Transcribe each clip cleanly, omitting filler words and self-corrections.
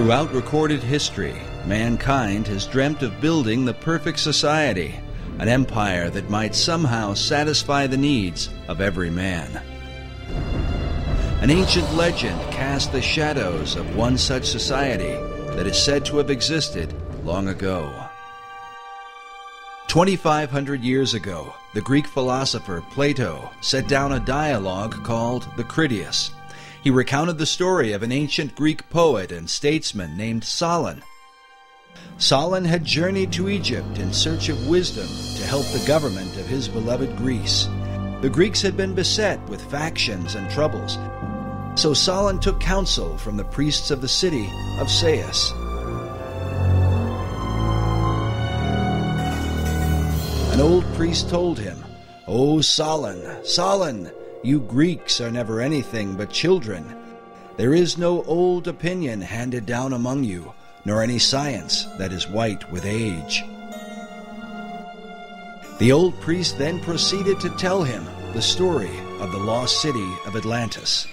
Throughout recorded history, mankind has dreamt of building the perfect society, an empire that might somehow satisfy the needs of every man. An ancient legend casts the shadows of one such society that is said to have existed long ago. 2,500 years ago, the Greek philosopher Plato set down a dialogue called the Critias. He recounted the story of an ancient Greek poet and statesman named Solon. Solon had journeyed to Egypt in search of wisdom to help the government of his beloved Greece. The Greeks had been beset with factions and troubles, so Solon took counsel from the priests of the city of Sais. An old priest told him, "O Solon, Solon, you Greeks are never anything but children. There is no old opinion handed down among you, nor any science that is white with age." The old priest then proceeded to tell him the story of the lost city of Atlantis.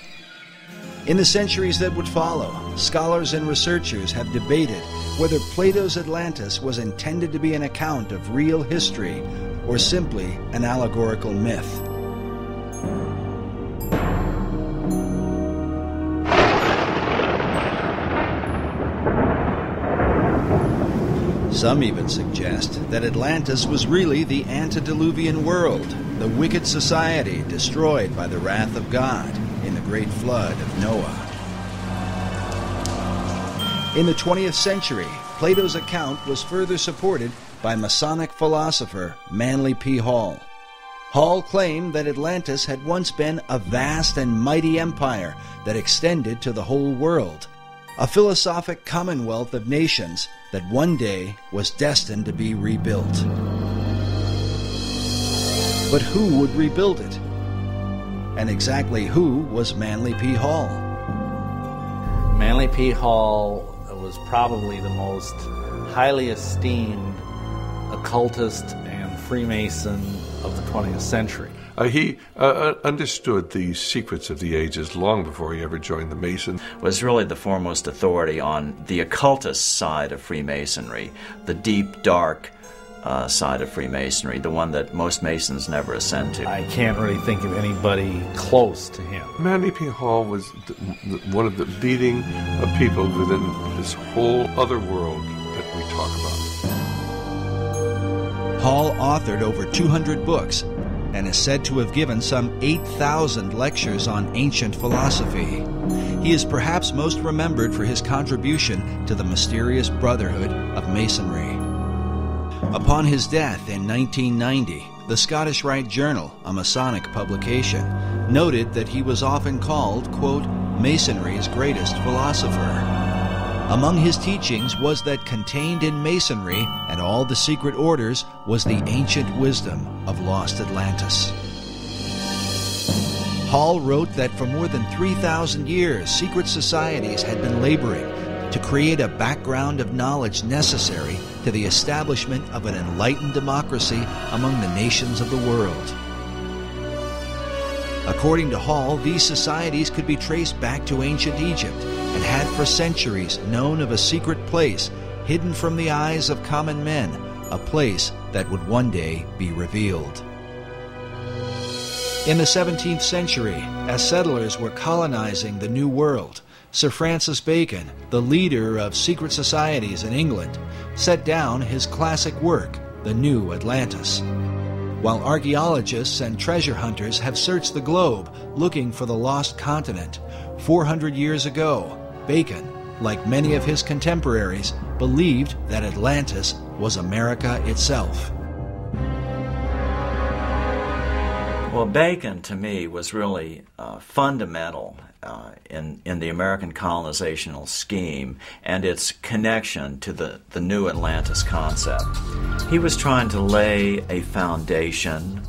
In the centuries that would follow, scholars and researchers have debated whether Plato's Atlantis was intended to be an account of real history or simply an allegorical myth. Some even suggest that Atlantis was really the antediluvian world, the wicked society destroyed by the wrath of God in the great flood of Noah. In the 20th century, Plato's account was further supported by Masonic philosopher Manly P. Hall. Hall claimed that Atlantis had once been a vast and mighty empire that extended to the whole world, a philosophic commonwealth of nations that one day was destined to be rebuilt. But who would rebuild it? And exactly who was Manly P. Hall? Manly P. Hall was probably the most highly esteemed occultist and Freemason of the 20th century. He understood the secrets of the ages long before he ever joined the Mason. Was really the foremost authority on the occultist side of Freemasonry, the deep, dark side of Freemasonry, the one that most Masons never ascend to. I can't really think of anybody close to him. Manly P. Hall was one of the leading people within this whole other world that we talk about. Hall authored over 200 books and is said to have given some 8,000 lectures on ancient philosophy. He is perhaps most remembered for his contribution to the mysterious Brotherhood of Masonry. Upon his death in 1990, the Scottish Rite Journal, a Masonic publication, noted that he was often called, quote, Masonry's greatest philosopher. Among his teachings was that contained in Masonry and all the secret orders was the ancient wisdom of lost Atlantis. Hall wrote that for more than 3,000 years, secret societies had been laboring to create a background of knowledge necessary to the establishment of an enlightened democracy among the nations of the world. According to Hall, these societies could be traced back to ancient Egypt and had for centuries known of a secret place hidden from the eyes of common men, a place that would one day be revealed. In the 17th century, as settlers were colonizing the New World, Sir Francis Bacon, the leader of secret societies in England, set down his classic work, The New Atlantis. While archaeologists and treasure hunters have searched the globe looking for the lost continent, 400 years ago, Bacon, like many of his contemporaries, believed that Atlantis was America itself. Well, Bacon, to me, was really fundamental in the American colonizational scheme and its connection to the new Atlantis concept. He was trying to lay a foundation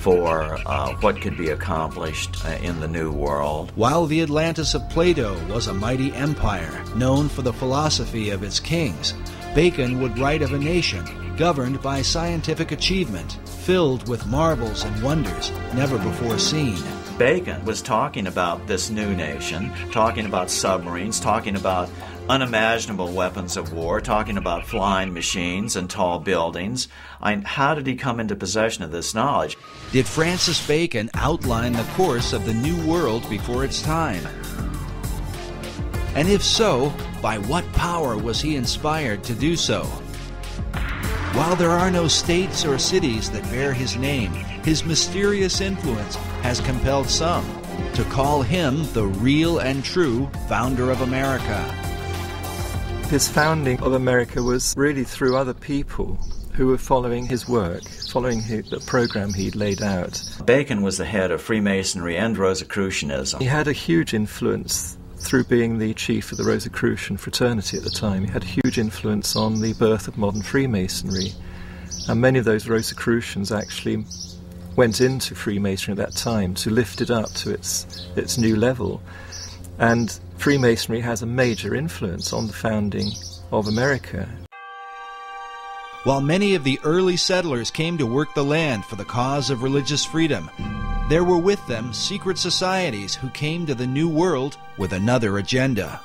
for what could be accomplished in the New World. While the Atlantis of Plato was a mighty empire known for the philosophy of its kings, Bacon would write of a nation governed by scientific achievement, filled with marvels and wonders never before seen. Bacon was talking about this new nation, talking about submarines, talking about unimaginable weapons of war, talking about flying machines and tall buildings. How did he come into possession of this knowledge? Did Francis Bacon outline the course of the New World before its time? And if so, by what power was he inspired to do so? While there are no states or cities that bear his name, his mysterious influence has compelled some to call him the real and true founder of America. His founding of America was really through other people who were following his work, following the program he'd laid out. Bacon was the head of Freemasonry and Rosicrucianism. He had a huge influence through being the chief of the Rosicrucian fraternity at the time. He had a huge influence on the birth of modern Freemasonry. And many of those Rosicrucians actually went into Freemasonry at that time to lift it up to its new level. And Freemasonry has a major influence on the founding of America. While many of the early settlers came to work the land for the cause of religious freedom, there were with them secret societies who came to the New World with another agenda.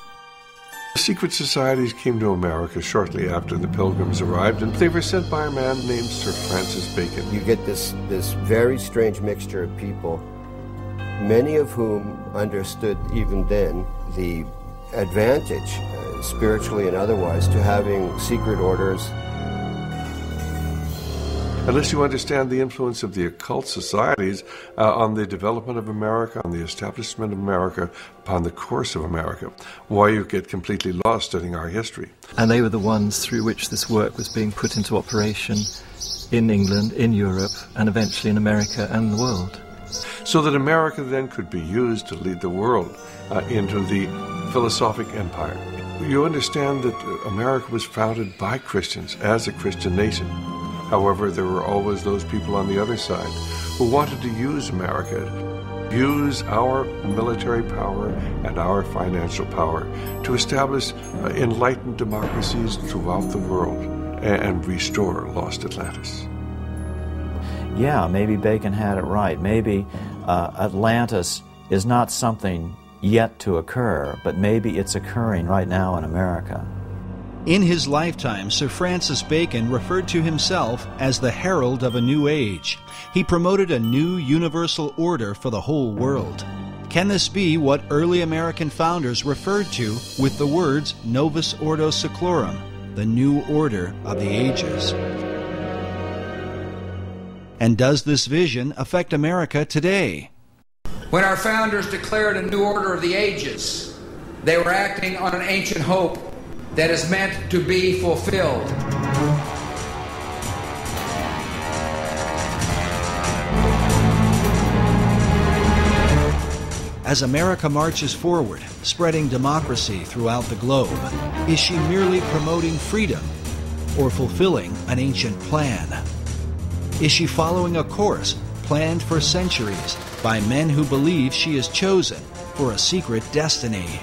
Secret societies came to America shortly after the Pilgrims arrived, and they were sent by a man named Sir Francis Bacon. You get this very strange mixture of people, many of whom understood even then the advantage, spiritually and otherwise, to having secret orders. Unless you understand the influence of the occult societies on the development of America, on the establishment of America, upon the course of America, why you get completely lost studying our history. And they were the ones through which this work was being put into operation in England, in Europe, and eventually in America and the world. So that America then could be used to lead the world into the philosophic empire. You understand that America was founded by Christians as a Christian nation. However, there were always those people on the other side who wanted to use America, use our military power and our financial power to establish enlightened democracies throughout the world and restore lost Atlantis. Yeah, maybe Bacon had it right. Maybe Atlantis is not something yet to occur, but maybe it's occurring right now in America. In his lifetime, Sir Francis Bacon referred to himself as the herald of a new age. He promoted a new universal order for the whole world. Can this be what early American founders referred to with the words Novus Ordo Seclorum, the new order of the ages? And does this vision affect America today? When our founders declared a new order of the ages, they were acting on an ancient hope that is meant to be fulfilled. As America marches forward, spreading democracy throughout the globe, is she merely promoting freedom or fulfilling an ancient plan? Is she following a course planned for centuries by men who believe she is chosen for a secret destiny?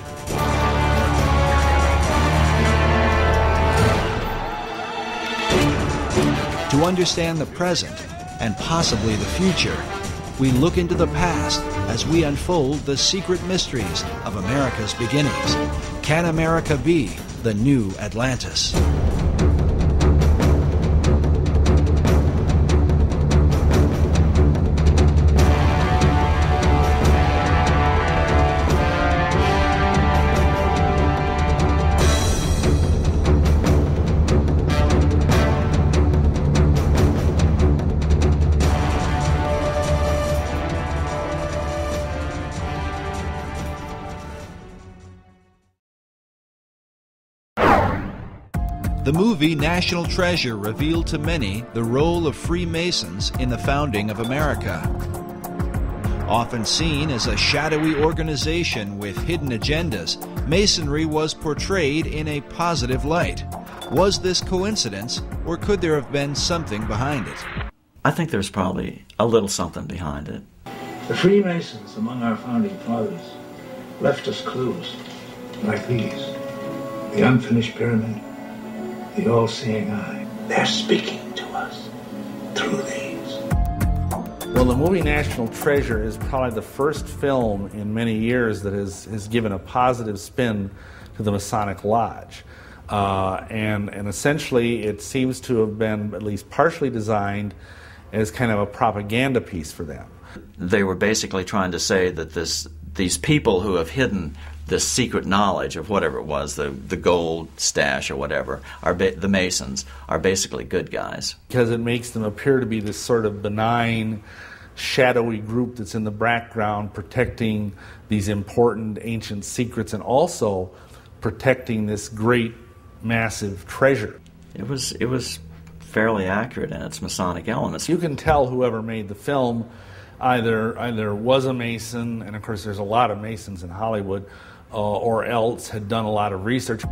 To understand the present and possibly the future, we look into the past as we unfold the secret mysteries of America's beginnings. Can America be the new Atlantis? The movie National Treasure revealed to many the role of Freemasons in the founding of America. Often seen as a shadowy organization with hidden agendas, Masonry was portrayed in a positive light. Was this coincidence, or could there have been something behind it? I think there's probably a little something behind it. The Freemasons among our founding fathers left us clues like these. The unfinished pyramid, the all-seeing eye. They're speaking to us through these. Well, the movie National Treasure is probably the first film in many years that has given a positive spin to the Masonic Lodge. And essentially it seems to have been at least partially designed as kind of a propaganda piece for them. They were basically trying to say that these people who have hidden this secret knowledge of whatever it was, the gold stash or whatever, the Masons, are basically good guys. Because it makes them appear to be this sort of benign, shadowy group that's in the background protecting these important ancient secrets and also protecting this great, massive treasure. It was fairly accurate in its Masonic elements. You can tell whoever made the film either was a Mason, and of course there's a lot of Masons in Hollywood, or else had done a lot of research.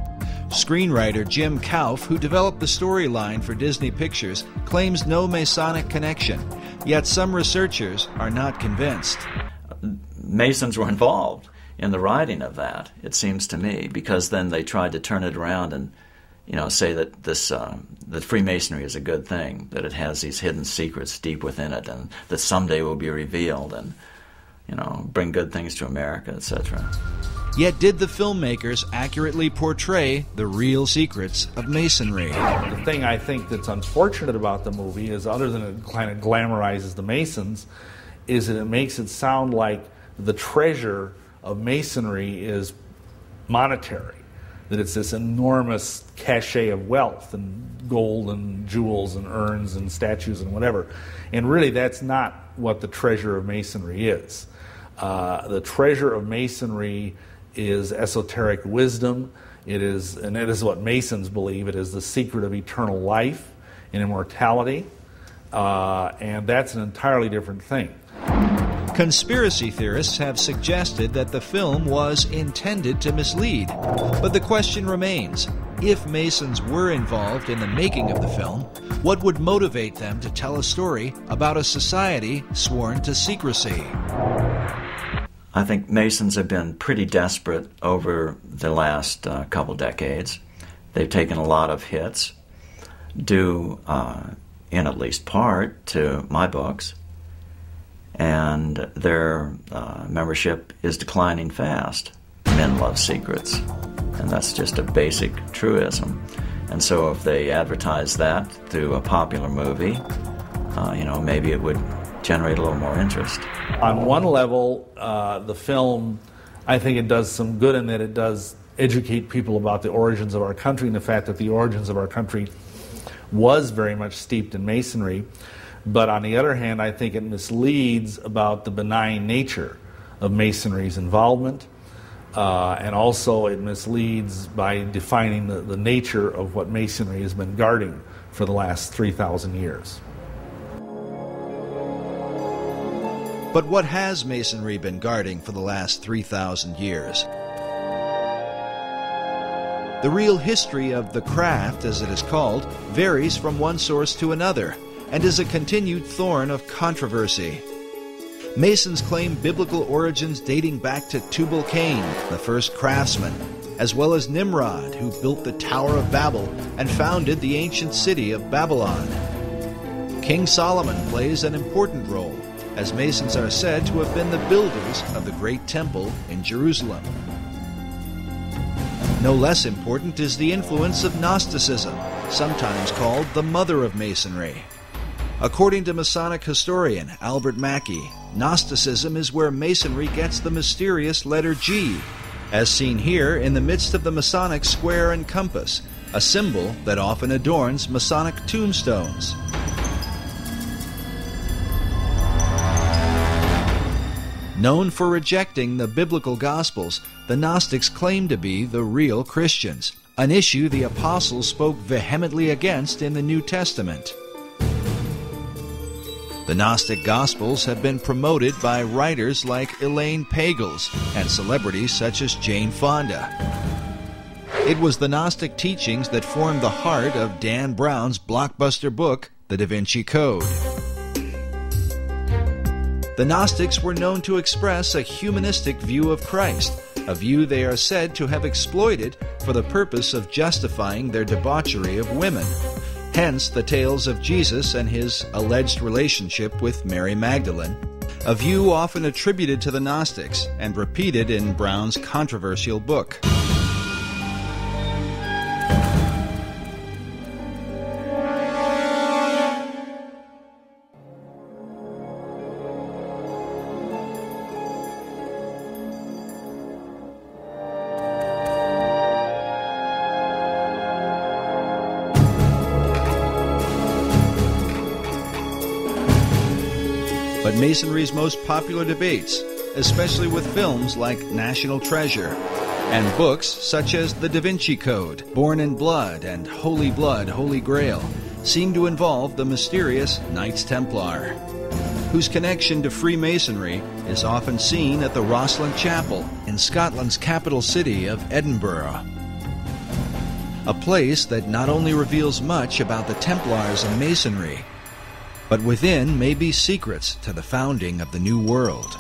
Screenwriter Jim Kauf, who developed the storyline for Disney Pictures, claims no Masonic connection, yet some researchers are not convinced. Masons were involved in the writing of that, it seems to me, because then they tried to turn it around and say that that Freemasonry is a good thing, that it has these hidden secrets deep within it, and that someday will be revealed and, bring good things to America, etc. Yet did the filmmakers accurately portray the real secrets of Masonry? The thing I think that's unfortunate about the movie is, other than it kind of glamorizes the Masons, is that it makes it sound like the treasure of Masonry is monetary. That it's this enormous cachet of wealth and gold and jewels and urns and statues and whatever. And really that's not what the treasure of Masonry is. The treasure of Masonry is esoteric wisdom. It is what Masons believe. It is the secret of eternal life and immortality. And that's an entirely different thing. Conspiracy theorists have suggested that the film was intended to mislead. But the question remains, if Masons were involved in the making of the film, what would motivate them to tell a story about a society sworn to secrecy? I think Masons have been pretty desperate over the last couple decades. They've taken a lot of hits, due in at least part to my books. And their membership is declining fast. Men love secrets, and that's just a basic truism. And so if they advertise that through a popular movie, maybe it would generate a little more interest. On one level, the film, I think it does some good in that it does educate people about the origins of our country and the fact that the origins of our country was very much steeped in Masonry. But on the other hand, I think it misleads about the benign nature of Masonry's involvement, and also it misleads by defining the nature of what Masonry has been guarding for the last 3,000 years. But what has Masonry been guarding for the last 3,000 years? The real history of the craft, as it is called, varies from one source to another, and is a continued thorn of controversy. Masons claim biblical origins dating back to Tubal-Cain, the first craftsman, as well as Nimrod, who built the Tower of Babel and founded the ancient city of Babylon. King Solomon plays an important role, as Masons are said to have been the builders of the Great Temple in Jerusalem. No less important is the influence of Gnosticism, sometimes called the mother of Masonry. According to Masonic historian Albert Mackey, Gnosticism is where Masonry gets the mysterious letter G, as seen here in the midst of the Masonic square and compass, a symbol that often adorns Masonic tombstones. Known for rejecting the biblical Gospels, the Gnostics claim to be the real Christians, an issue the apostles spoke vehemently against in the New Testament. The Gnostic Gospels have been promoted by writers like Elaine Pagels and celebrities such as Jane Fonda. It was the Gnostic teachings that formed the heart of Dan Brown's blockbuster book, The Da Vinci Code. The Gnostics were known to express a humanistic view of Christ, a view they are said to have exploited for the purpose of justifying their debauchery of women. Hence the tales of Jesus and his alleged relationship with Mary Magdalene, a view often attributed to the Gnostics and repeated in Brown's controversial book. of Masonry's most popular debates, especially with films like National Treasure and books such as The Da Vinci Code, Born in Blood, and Holy Blood, Holy Grail seem to involve the mysterious Knights Templar, whose connection to Freemasonry is often seen at the Rosslyn Chapel in Scotland's capital city of Edinburgh. A place that not only reveals much about the Templars and Masonry, but within may be secrets to the founding of the New World.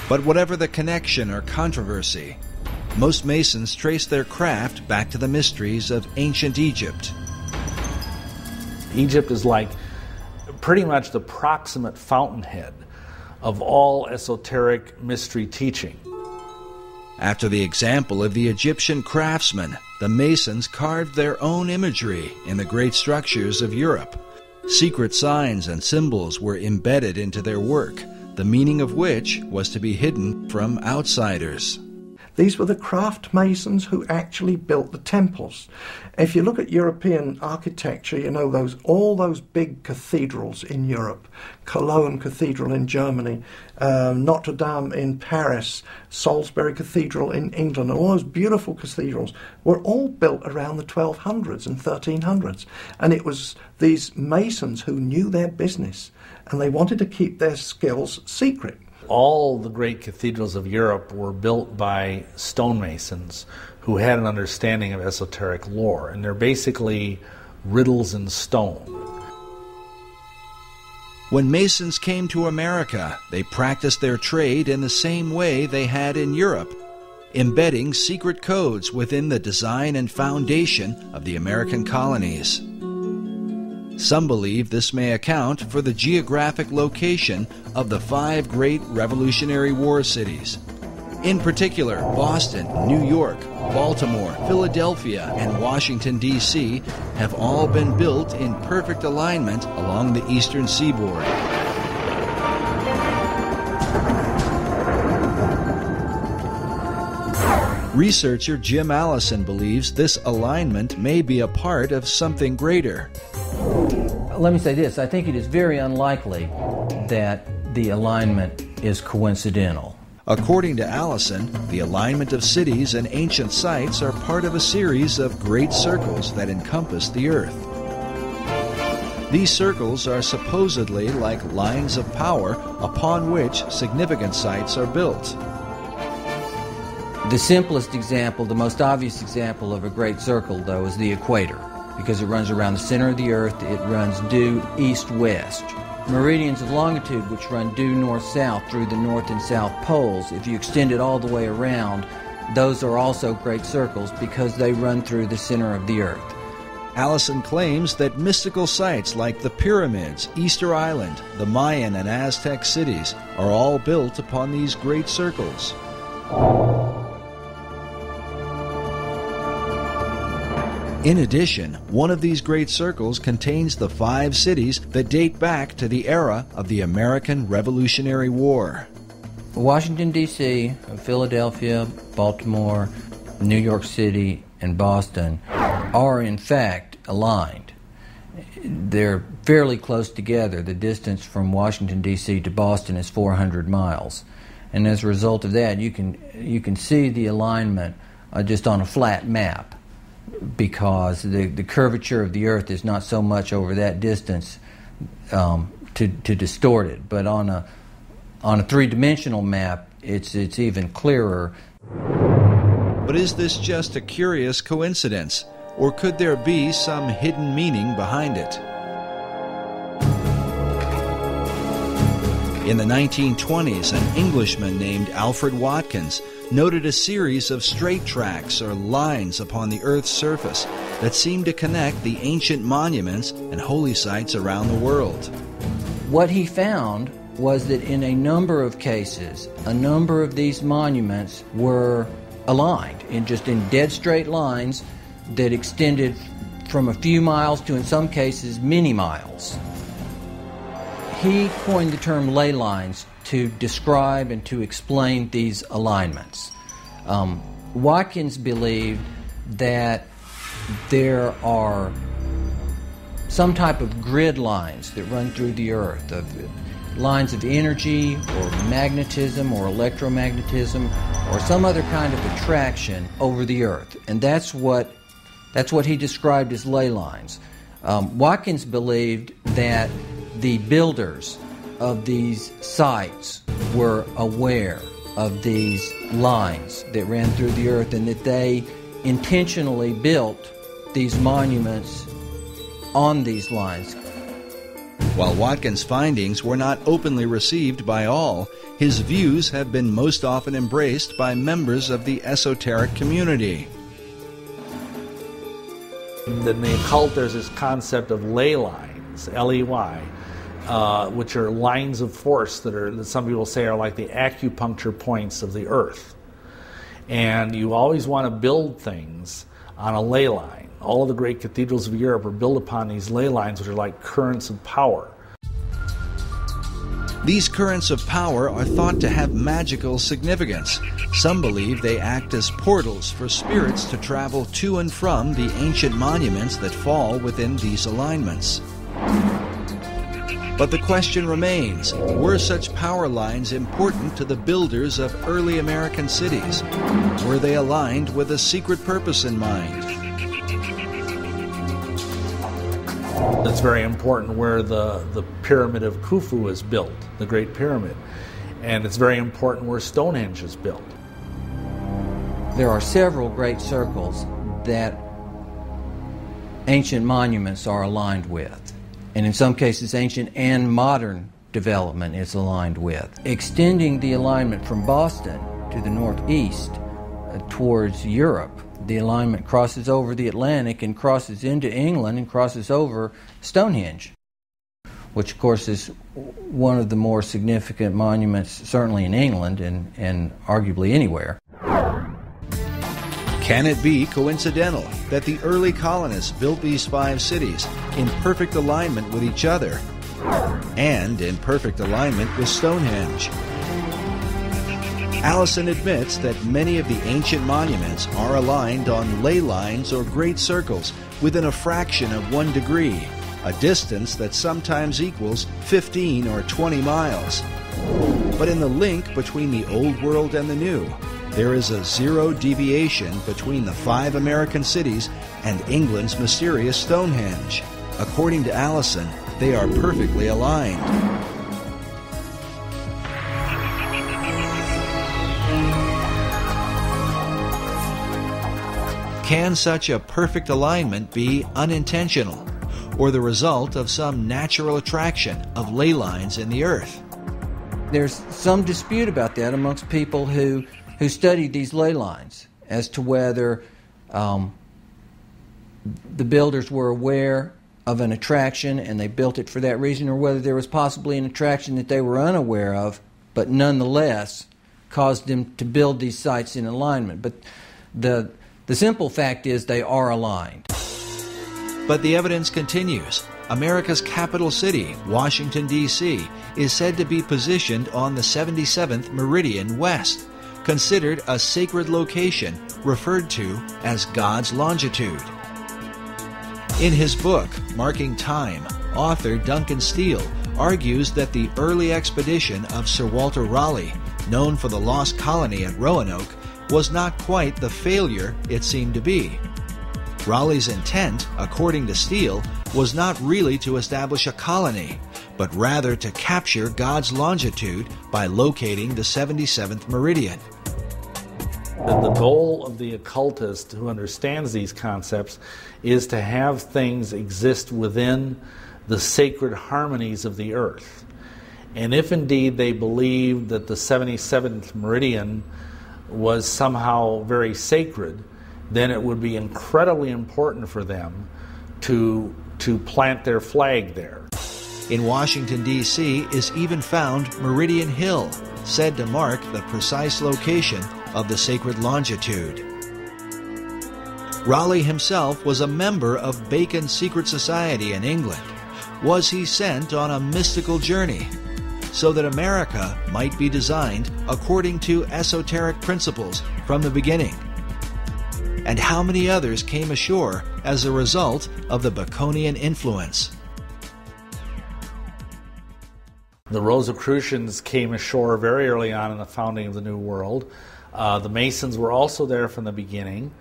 But whatever the connection or controversy, most Masons trace their craft back to the mysteries of ancient Egypt. Egypt is like pretty much the proximate fountainhead of all esoteric mystery teaching. After the example of the Egyptian craftsmen, the Masons carved their own imagery in the great structures of Europe. Secret signs and symbols were embedded into their work, the meaning of which was to be hidden from outsiders. These were the craft masons who actually built the temples. If you look at European architecture, you know all those big cathedrals in Europe, Cologne Cathedral in Germany, Notre Dame in Paris, Salisbury Cathedral in England, all those beautiful cathedrals were all built around the 1200s and 1300s. And it was these masons who knew their business, and they wanted to keep their skills secret. All the great cathedrals of Europe were built by stonemasons who had an understanding of esoteric lore, and they're basically riddles in stone. When Masons came to America, they practiced their trade in the same way they had in Europe, embedding secret codes within the design and foundation of the American colonies. Some believe this may account for the geographic location of the 5 great Revolutionary War cities. In particular, Boston, New York, Baltimore, Philadelphia, and Washington, D.C. have all been built in perfect alignment along the eastern seaboard. Researcher Jim Allison believes this alignment may be a part of something greater. Let me say this, I think it is very unlikely that the alignment is coincidental. According to Allison, the alignment of cities and ancient sites are part of a series of great circles that encompass the earth. These circles are supposedly like lines of power upon which significant sites are built. The simplest example, the most obvious example of a great circle, though, is the equator, because it runs around the center of the earth. It runs due east-west. Meridians of longitude, which run due north-south through the north and south poles, if you extend it all the way around, those are also great circles because they run through the center of the earth. Allison claims that mystical sites like the pyramids, Easter Island, the Mayan and Aztec cities are all built upon these great circles. In addition, one of these great circles contains the 5 cities that date back to the era of the American Revolutionary War. Washington, D.C., Philadelphia, Baltimore, New York City, and Boston are in fact aligned. They're fairly close together. The distance from Washington, D.C. to Boston is 400 miles. And as a result of that, you can see the alignment just on a flat map, because the curvature of the earth is not so much over that distance to distort it. But on a three-dimensional map, it's even clearer. But is this just a curious coincidence, or could there be some hidden meaning behind it? In the 1920s, an Englishman named Alfred Watkins noted a series of straight tracks or lines upon the Earth's surface that seemed to connect the ancient monuments and holy sites around the world. What he found was that in a number of cases, a number of these monuments were aligned in dead straight lines that extended from a few miles to, in some cases, many miles. He coined the term ley lines to describe and to explain these alignments. Watkins believed that there are some type of grid lines that run through the earth, of lines of energy or magnetism or electromagnetism or some other kind of attraction over the earth. And that's what he described as ley lines. Watkins believed that the builders of these sites were aware of these lines that ran through the earth and that they intentionally built these monuments on these lines. While Watkins' findings were not openly received by all, his views have been most often embraced by members of the esoteric community. In the occult, there's this concept of ley lines, L-E-Y, which are lines of force that some people say are like the acupuncture points of the earth. And you always want to build things on a ley line. All of the great cathedrals of Europe are built upon these ley lines, which are like currents of power. These currents of power are thought to have magical significance. Some believe they act as portals for spirits to travel to and from the ancient monuments that fall within these alignments. But the question remains, were such power lines important to the builders of early American cities? Were they aligned with a secret purpose in mind? It's very important where the Pyramid of Khufu is built, the Great Pyramid. And it's very important where Stonehenge is built. There are several great circles that ancient monuments are aligned with. And in some cases, ancient and modern development is aligned with. Extending the alignment from Boston to the northeast towards Europe, the alignment crosses over the Atlantic and crosses into England and crosses over Stonehenge, which of course is one of the more significant monuments certainly in England and arguably anywhere. Can it be coincidental that the early colonists built these 5 cities in perfect alignment with each other and in perfect alignment with Stonehenge? Allison admits that many of the ancient monuments are aligned on ley lines or great circles within a fraction of 1 degree, a distance that sometimes equals 15 or 20 miles. But in the link between the Old World and the New, there is a 0 deviation between the 5 American cities and England's mysterious Stonehenge. According to Allison, they are perfectly aligned. Can such a perfect alignment be unintentional, or the result of some natural attraction of ley lines in the earth? There's some dispute about that amongst people who studied these ley lines as to whether the builders were aware of an attraction and they built it for that reason, or whether there was possibly an attraction that they were unaware of, but nonetheless caused them to build these sites in alignment. But the simple fact is they are aligned. But the evidence continues. America's capital city, Washington, D.C., is said to be positioned on the 77th meridian west, considered a sacred location referred to as God's longitude. In his book, Marking Time, author Duncan Steele argues that the early expedition of Sir Walter Raleigh, known for the lost colony at Roanoke, was not quite the failure it seemed to be. Raleigh's intent, according to Steele, was not really to establish a colony, but rather to capture God's longitude by locating the 77th meridian. The goal of the occultist who understands these concepts is to have things exist within the sacred harmonies of the earth. And if indeed they believe that the 77th meridian was somehow very sacred, then it would be incredibly important for them to plant their flag there. In Washington, D.C. is even found Meridian Hill, said to mark the precise location of the sacred longitude. Raleigh himself was a member of Bacon's secret society in England. Was he sent on a mystical journey so that America might be designed according to esoteric principles from the beginning? and how many others came ashore as a result of the Baconian influence. The Rosicrucians came ashore very early on in the founding of the New World. The Masons were also there from the beginning,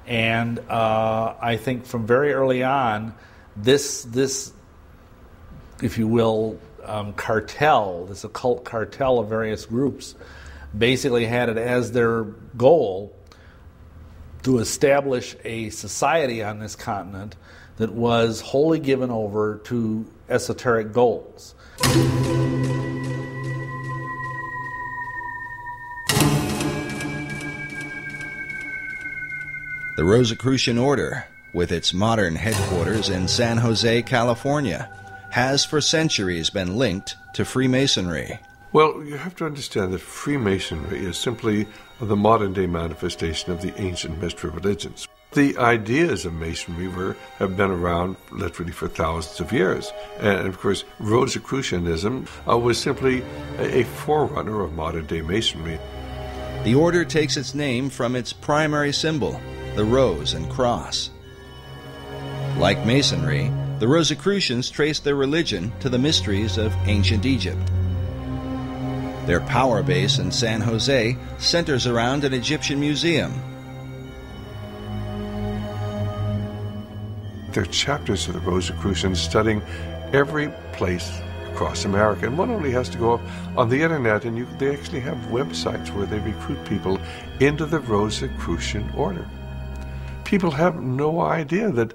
and I think from very early on, this if you will, cartel, this occult cartel of various groups, basically had it as their goal to establish a society on this continent that was wholly given over to esoteric goals. The Rosicrucian Order, with its modern headquarters in San Jose, California, has for centuries been linked to Freemasonry. Well, you have to understand that Freemasonry is simply the modern-day manifestation of the ancient mystery religions. The ideas of Masonry have been around literally for thousands of years. And, of course, Rosicrucianism was simply a forerunner of modern-day Masonry. The order takes its name from its primary symbol, the rose and cross. Like Masonry, the Rosicrucians trace their religion to the mysteries of ancient Egypt. Their power base in San Jose centers around an Egyptian museum. There are chapters of the Rosicrucians studying every place across America, and one only has to go up on the internet, and they actually have websites where they recruit people into the Rosicrucian order. People have no idea that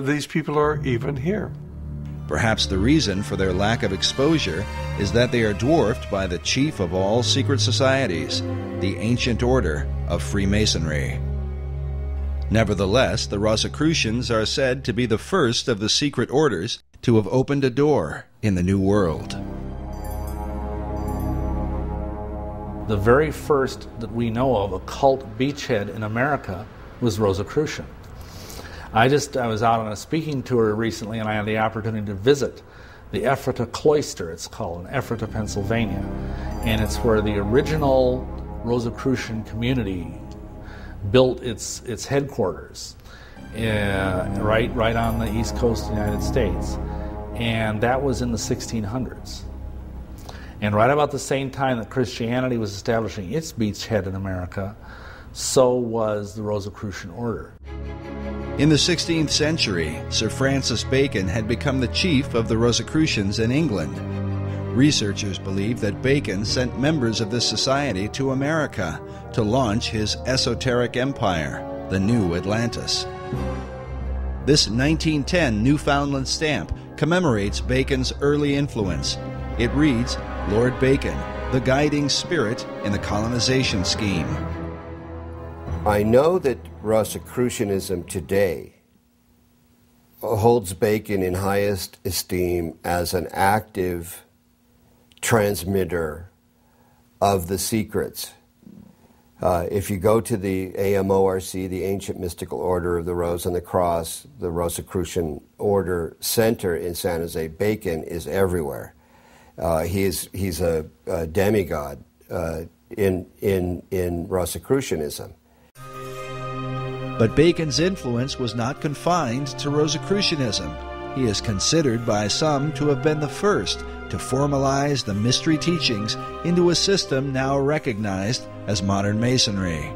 these people are even here. Perhaps the reason for their lack of exposure is that they are dwarfed by the chief of all secret societies, the ancient order of Freemasonry. Nevertheless, the Rosicrucians are said to be the first of the secret orders to have opened a door in the New World. The very first that we know of occult beachhead in America was Rosicrucian. I was out on a speaking tour recently, and I had the opportunity to visit the Ephrata Cloister, it's called, in Ephrata, Pennsylvania. And it's where the original Rosicrucian community built its headquarters, right on the east coast of the United States. And that was in the 1600s. And right about the same time that Christianity was establishing its beachhead in America, so was the Rosicrucian order. In the 16th century, Sir Francis Bacon had become the chief of the Rosicrucians in England. Researchers believe that Bacon sent members of this society to America to launch his esoteric empire, the New Atlantis. This 1910 Newfoundland stamp commemorates Bacon's early influence. It reads, "Lord Bacon, the guiding spirit in the colonization scheme." I know that Rosicrucianism today holds Bacon in highest esteem as an active transmitter of the secrets. If you go to the AMORC, the Ancient Mystical Order of the Rose and the Cross, the Rosicrucian Order Center in San Jose, Bacon is everywhere. He's a demigod in Rosicrucianism. But Bacon's influence was not confined to Rosicrucianism. He is considered by some to have been the first to formalize the mystery teachings into a system now recognized as modern Masonry.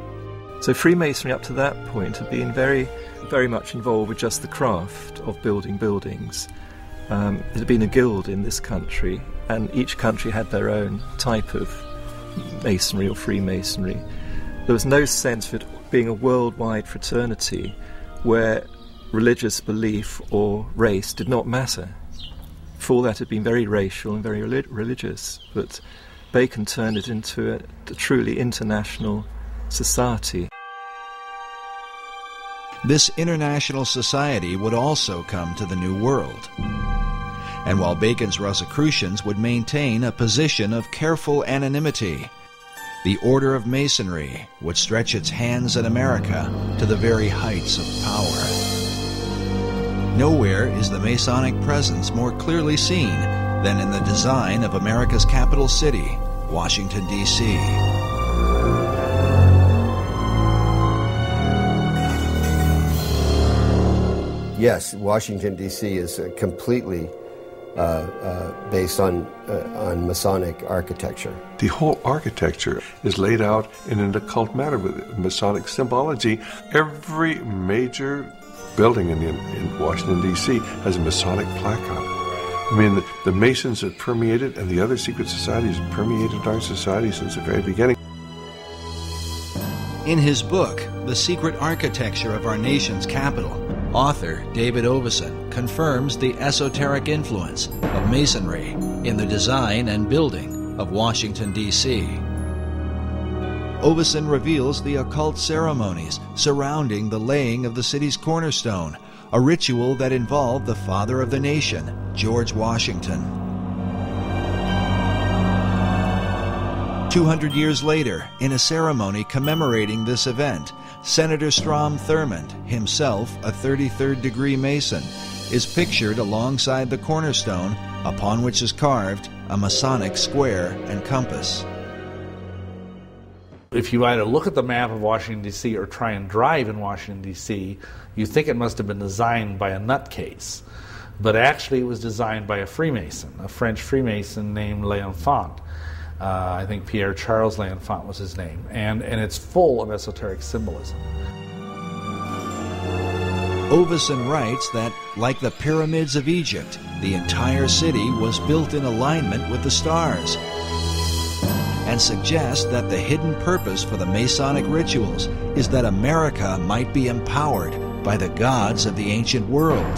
So Freemasonry up to that point had been very, very much involved with just the craft of building buildings. It had been a guild in this country, and each country had their own type of masonry or Freemasonry. There was no sense of it being a worldwide fraternity where religious belief or race did not matter. Before that, it had been very racial and very religious, but Bacon turned it into a truly international society. This international society would also come to the New World. And while Bacon's Rosicrucians would maintain a position of careful anonymity, the Order of Masonry would stretch its hands in America to the very heights of power. Nowhere is the Masonic presence more clearly seen than in the design of America's capital city, Washington, D.C. Yes, Washington, D.C. is completely based on Masonic architecture. The whole architecture is laid out in an occult manner with Masonic symbology. Every major building in Washington, D.C. has a Masonic plaque on it. I mean, the Masons have permeated, and the other secret societies have permeated our society since the very beginning. In his book, The Secret Architecture of Our Nation's Capital, author David Oveson confirms the esoteric influence of Masonry in the design and building of Washington, D.C. Oveson reveals the occult ceremonies surrounding the laying of the city's cornerstone, a ritual that involved the father of the nation, George Washington. 200 years later, in a ceremony commemorating this event, Senator Strom Thurmond, himself a 33rd degree Mason, is pictured alongside the cornerstone upon which is carved a Masonic square and compass. If you either look at the map of Washington, D.C. or try and drive in Washington, D.C., you think it must have been designed by a nutcase. But actually it was designed by a Freemason, a French Freemason named L'Enfant. I think Pierre-Charles L'Enfant was his name. And it's full of esoteric symbolism. Oveson writes that, like the pyramids of Egypt, the entire city was built in alignment with the stars, and suggests that the hidden purpose for the Masonic rituals is that America might be empowered by the gods of the ancient world.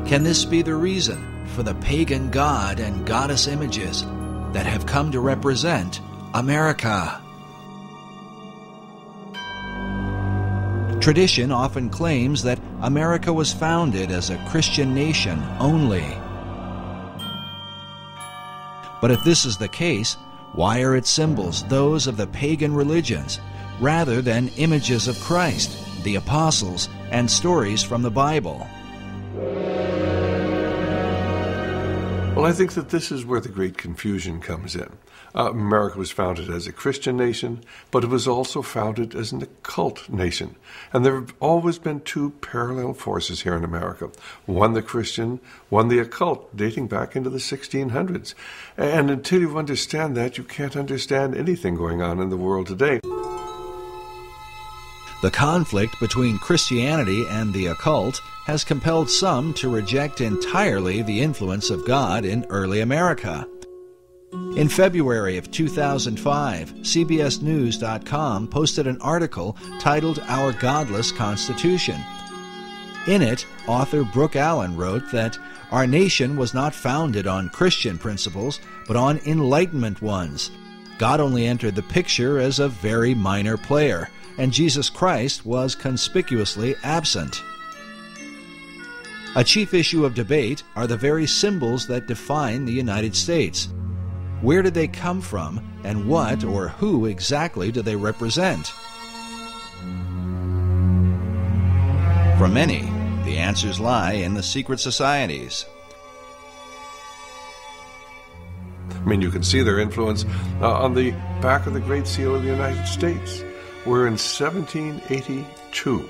Can this be the reason for the pagan god and goddess images that have come to represent America? Tradition often claims that America was founded as a Christian nation only. But if this is the case, why are its symbols those of the pagan religions, rather than images of Christ, the apostles, and stories from the Bible? Well, I think that this is where the great confusion comes in. America was founded as a Christian nation, but it was also founded as an occult nation. And there have always been two parallel forces here in America. One the Christian, one the occult, dating back into the 1600s. And until you understand that, you can't understand anything going on in the world today. The conflict between Christianity and the occult has compelled some to reject entirely the influence of God in early America. In February of 2005, CBSNews.com posted an article titled Our Godless Constitution. In it, author Brooke Allen wrote that our nation was not founded on Christian principles, but on Enlightenment ones. God only entered the picture as a very minor player, and Jesus Christ was conspicuously absent. A chief issue of debate are the very symbols that define the United States. Where did they come from, and what or who exactly do they represent? For many, the answers lie in the secret societies. I mean, you can see their influence on the back of the Great Seal of the United States, where in 1782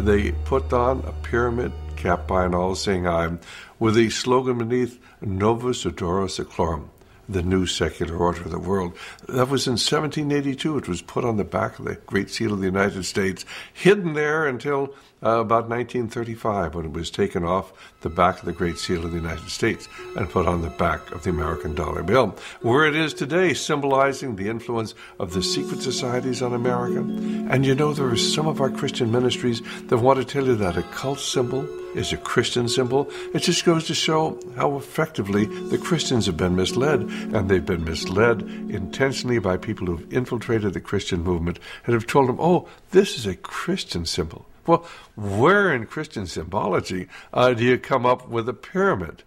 they put on a pyramid capped by an all-seeing eye with the slogan beneath, Novus Ordo Seclorum, the new secular order of the world. That was in 1782. It was put on the back of the Great Seal of the United States, hidden there until about 1935, when it was taken off the back of the Great Seal of the United States and put on the back of the American dollar bill, where it is today, symbolizing the influence of the secret societies on America. And you know, there are some of our Christian ministries that want to tell you that a cult symbol is a Christian symbol. It just goes to show how effectively the Christians have been misled, and they've been misled intentionally by people who've infiltrated the Christian movement and have told them, oh, this is a Christian symbol. Well, where in Christian symbology do you come up with a pyramid?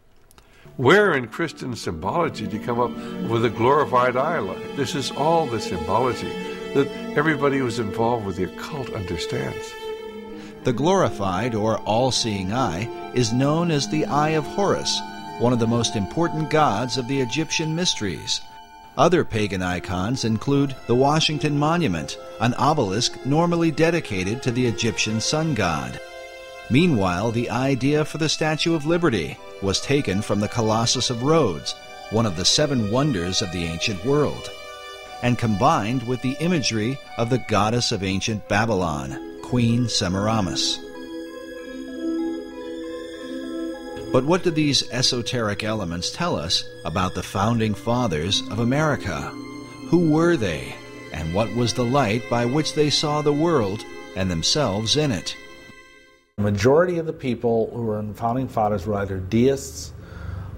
Where in Christian symbology do you come up with a glorified eye light? This is all the symbology that everybody who's involved with the occult understands. The glorified or all-seeing eye is known as the Eye of Horus, one of the most important gods of the Egyptian mysteries. Other pagan icons include the Washington Monument, an obelisk normally dedicated to the Egyptian sun god. Meanwhile, the idea for the Statue of Liberty was taken from the Colossus of Rhodes, one of the 7 wonders of the ancient world, and combined with the imagery of the goddess of ancient Babylon, Queen Semiramis. But what do these esoteric elements tell us about the founding fathers of America? Who were they, and what was the light by which they saw the world and themselves in it? The majority of the people who were in the Founding Fathers were either deists,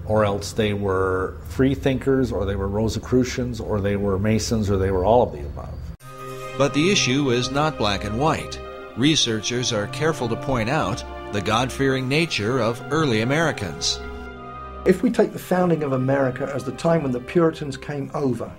or else they were free thinkers, or they were Rosicrucians, or they were Masons, or they were all of the above. But the issue is not black and white. Researchers are careful to point out the God-fearing nature of early Americans. If we take the founding of America as the time when the Puritans came over,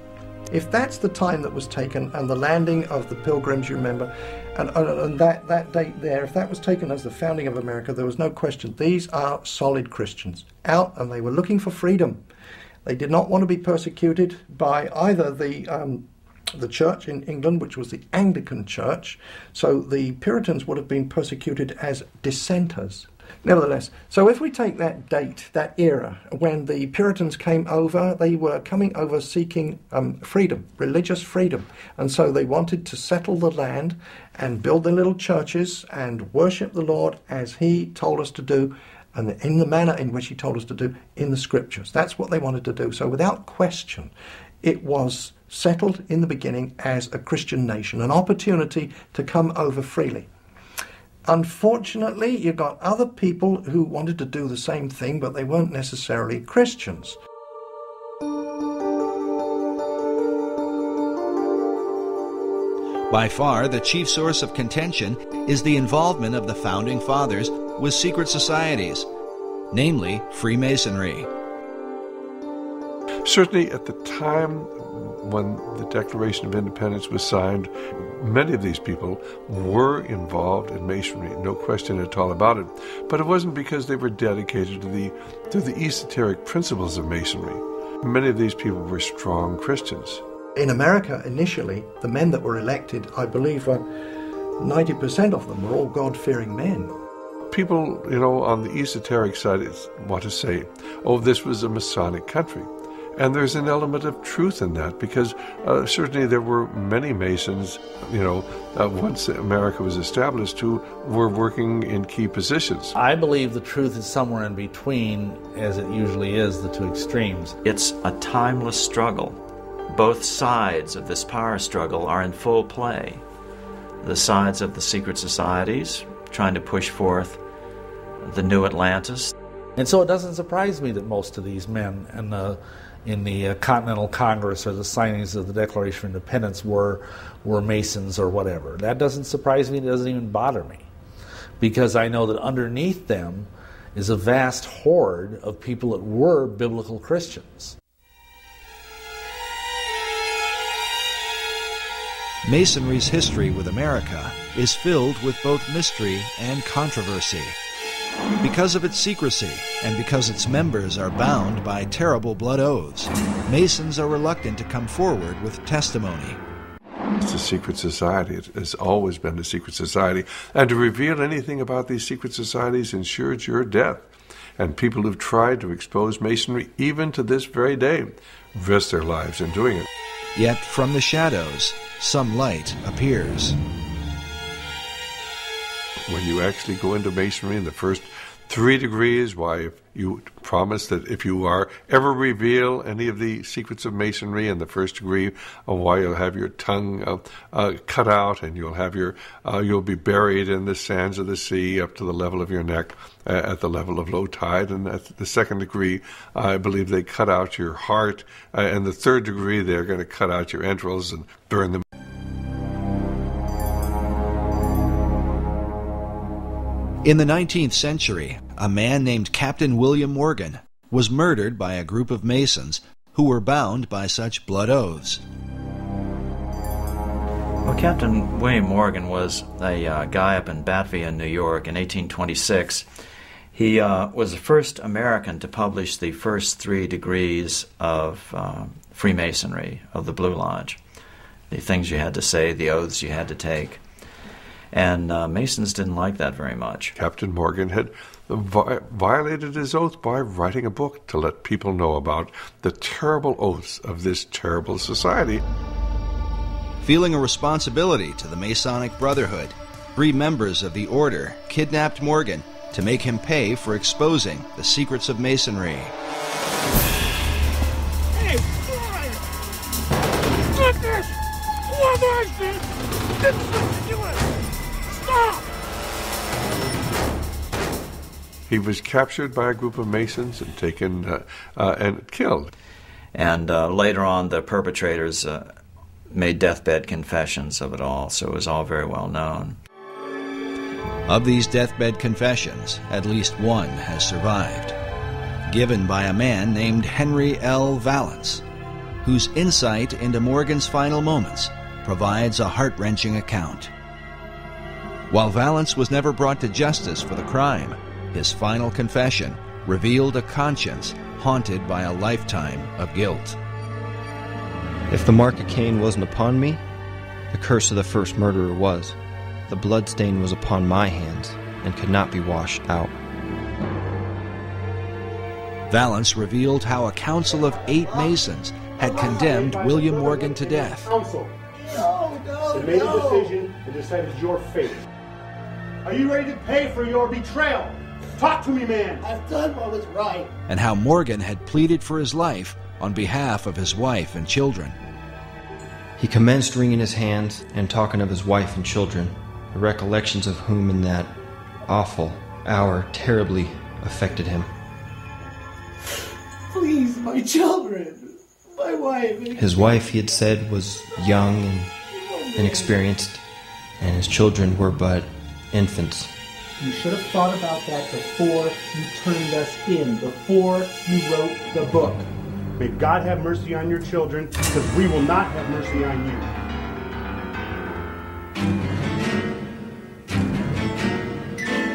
if that's the time that was taken, and the landing of the Pilgrims, you remember, and that date there, if that was taken as the founding of America, there was no question. These are solid Christians, out, and they were looking for freedom. They did not want to be persecuted by either the church in England, which was the Anglican Church, so the Puritans would have been persecuted as dissenters. Nevertheless, so if we take that date, that era, when the Puritans came over, they were coming over seeking freedom, religious freedom. And so they wanted to settle the land and build their little churches and worship the Lord as he told us to do, and in the manner in which he told us to do in the Scriptures. That's what they wanted to do. So without question, it was settled in the beginning as a Christian nation, an opportunity to come over freely. Unfortunately, you got other people who wanted to do the same thing, but they weren't necessarily Christians. By far, the chief source of contention is the involvement of the Founding Fathers with secret societies, namely Freemasonry. Certainly at the time when the Declaration of Independence was signed, many of these people were involved in Masonry, no question at all about it. But it wasn't because they were dedicated to the esoteric principles of Masonry. Many of these people were strong Christians. In America, initially, the men that were elected, I believe 90% of them were all God-fearing men. People, on the esoteric side want to say, oh, this was a Masonic country. And there's an element of truth in that, because certainly there were many Masons, once America was established, who were working in key positions. I believe the truth is somewhere in between, as it usually is, the two extremes. It's a timeless struggle. Both sides of this power struggle are in full play. The sides of the secret societies, trying to push forth the new Atlantis. And so it doesn't surprise me that most of these men in the Continental Congress or the signings of the Declaration of Independence were Masons or whatever. That doesn't surprise me. It doesn't even bother me, because I know that underneath them is a vast horde of people that were biblical Christians. Masonry's history with America is filled with both mystery and controversy. Because of its secrecy, and because its members are bound by terrible blood oaths, Masons are reluctant to come forward with testimony. It's a secret society. It has always been a secret society. And to reveal anything about these secret societies ensures your death. And people who've tried to expose Masonry, even to this very day, risk their lives in doing it. Yet from the shadows, some light appears. When you actually go into Masonry in the first 3 degrees, why, if you promise that if you are ever reveal any of the secrets of Masonry in the first degree, why you'll have your tongue cut out, and you'll be buried in the sands of the sea up to the level of your neck at the level of low tide. And at the second degree, I believe they cut out your heart, and the third degree, they're going to cut out your entrails and burn them. In the 19th century, a man named Captain William Morgan was murdered by a group of Masons who were bound by such blood oaths. Well, Captain William Morgan was a guy up in Batavia, New York in 1826. He was the first American to publish the first 3 degrees of Freemasonry, of the Blue Lodge. The things you had to say, the oaths you had to take. And Masons didn't like that very much. Captain Morgan had violated his oath by writing a book to let people know about the terrible oaths of this terrible society. Feeling a responsibility to the Masonic Brotherhood, 3 members of the order kidnapped Morgan to make him pay for exposing the secrets of Masonry. Hey, boy! Stop this! What is this? Didn't do it! Stop! He was captured by a group of Masons and taken and killed. And later on, the perpetrators made deathbed confessions of it all, so it was all very well known. Of these deathbed confessions, at least one has survived, given by a man named Henry L. Valance, whose insight into Morgan's final moments provides a heart-wrenching account. While Valance was never brought to justice for the crime, his final confession revealed a conscience haunted by a lifetime of guilt. If the mark of Cain wasn't upon me, the curse of the first murderer was. The bloodstain was upon my hands and could not be washed out. Valance revealed how a council of 8 Masons had condemned William Morgan to death. Council, they made a decision and decided your fate. Are you ready to pay for your betrayal? Talk to me, man. I've done what was right. And how Morgan had pleaded for his life on behalf of his wife and children. He commenced wringing his hands and talking of his wife and children, the recollections of whom in that awful hour terribly affected him. Please, my children, my wife. His wife, he had said, was young and inexperienced, and his children were but infants. You should have thought about that before you turned us in, before you wrote the book. May God have mercy on your children, because we will not have mercy on you.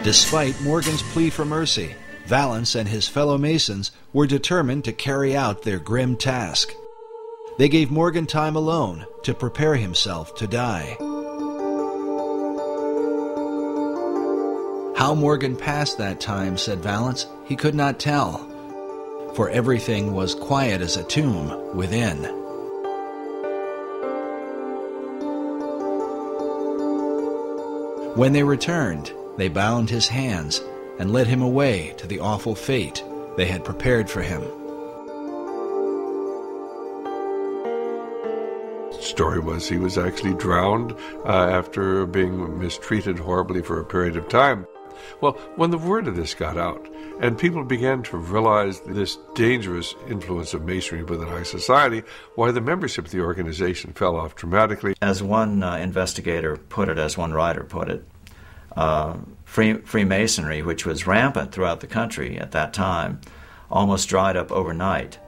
Despite Morgan's plea for mercy, Valance and his fellow Masons were determined to carry out their grim task. They gave Morgan time alone to prepare himself to die. How Morgan passed that time, said Valance, he could not tell, for everything was quiet as a tomb within. When they returned, they bound his hands and led him away to the awful fate they had prepared for him. The story was he was actually drowned after being mistreated horribly for a period of time. Well, when the word of this got out, and people began to realize this dangerous influence of Masonry within our society, why the membership of the organization fell off dramatically. As one investigator put it, as one writer put it, Freemasonry, which was rampant throughout the country at that time, almost dried up overnight.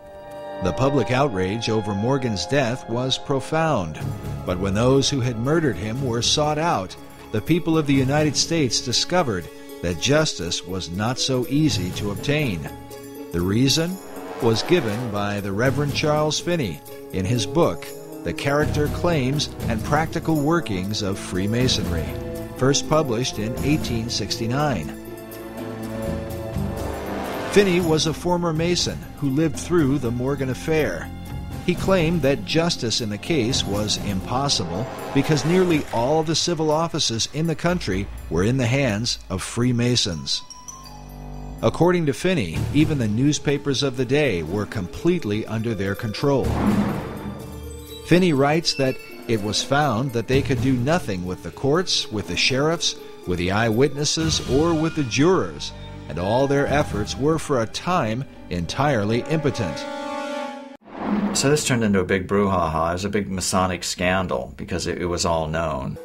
The public outrage over Morgan's death was profound, but when those who had murdered him were sought out, the people of the United States discovered that justice was not so easy to obtain. The reason was given by the Reverend Charles Finney in his book, The Character, Claims, and Practical Workings of Freemasonry, first published in 1869. Finney was a former Mason who lived through the Morgan affair. He claimed that justice in the case was impossible because nearly all the civil offices in the country were in the hands of Freemasons. According to Finney, even the newspapers of the day were completely under their control. Finney writes that it was found that they could do nothing with the courts, with the sheriffs, with the eyewitnesses, or with the jurors, and all their efforts were for a time entirely impotent. So this turned into a big brouhaha. It was a big Masonic scandal because it was all known.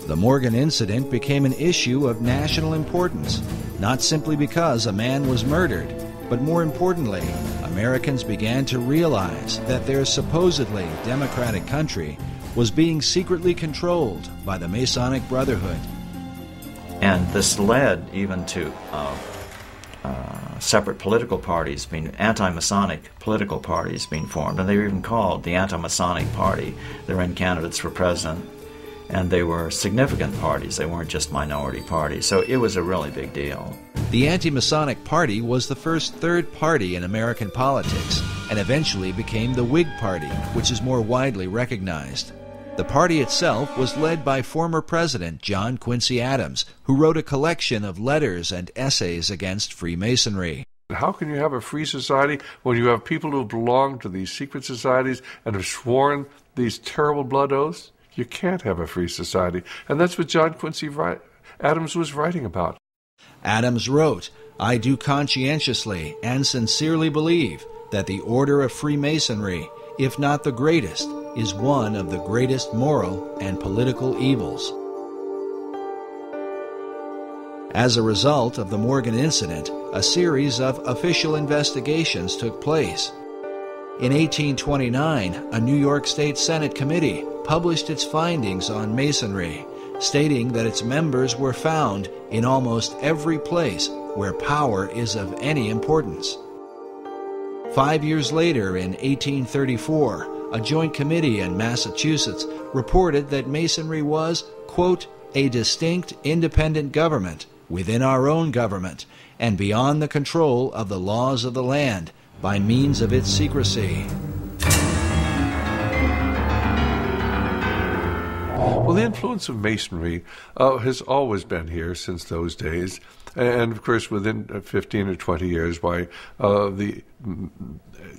The Morgan incident became an issue of national importance, not simply because a man was murdered, but more importantly, Americans began to realize that their supposedly democratic country was being secretly controlled by the Masonic Brotherhood. And this led even to separate political parties, being anti-Masonic political parties being formed, and they were even called the Anti-Masonic Party. They ran candidates for president and they were significant parties. They weren't just minority parties. So it was a really big deal. The Anti-Masonic Party was the first third party in American politics and eventually became the Whig Party, which is more widely recognized. The party itself was led by former President John Quincy Adams, who wrote a collection of letters and essays against Freemasonry. How can you have a free society when you have people who belong to these secret societies and have sworn these terrible blood oaths? You can't have a free society. And that's what John Quincy Adams was writing about. Adams wrote, "I do conscientiously and sincerely believe that the order of Freemasonry, if not the greatest, is one of the greatest moral and political evils." As a result of the Morgan incident, a series of official investigations took place. In 1829, a New York State Senate committee published its findings on Masonry, stating that its members were found in almost every place where power is of any importance. 5 years later, in 1834, a joint committee in Massachusetts reported that Masonry was, quote, "a distinct independent government within our own government and beyond the control of the laws of the land by means of its secrecy." Well, the influence of Masonry has always been here since those days. And, of course, within 15 or 20 years, why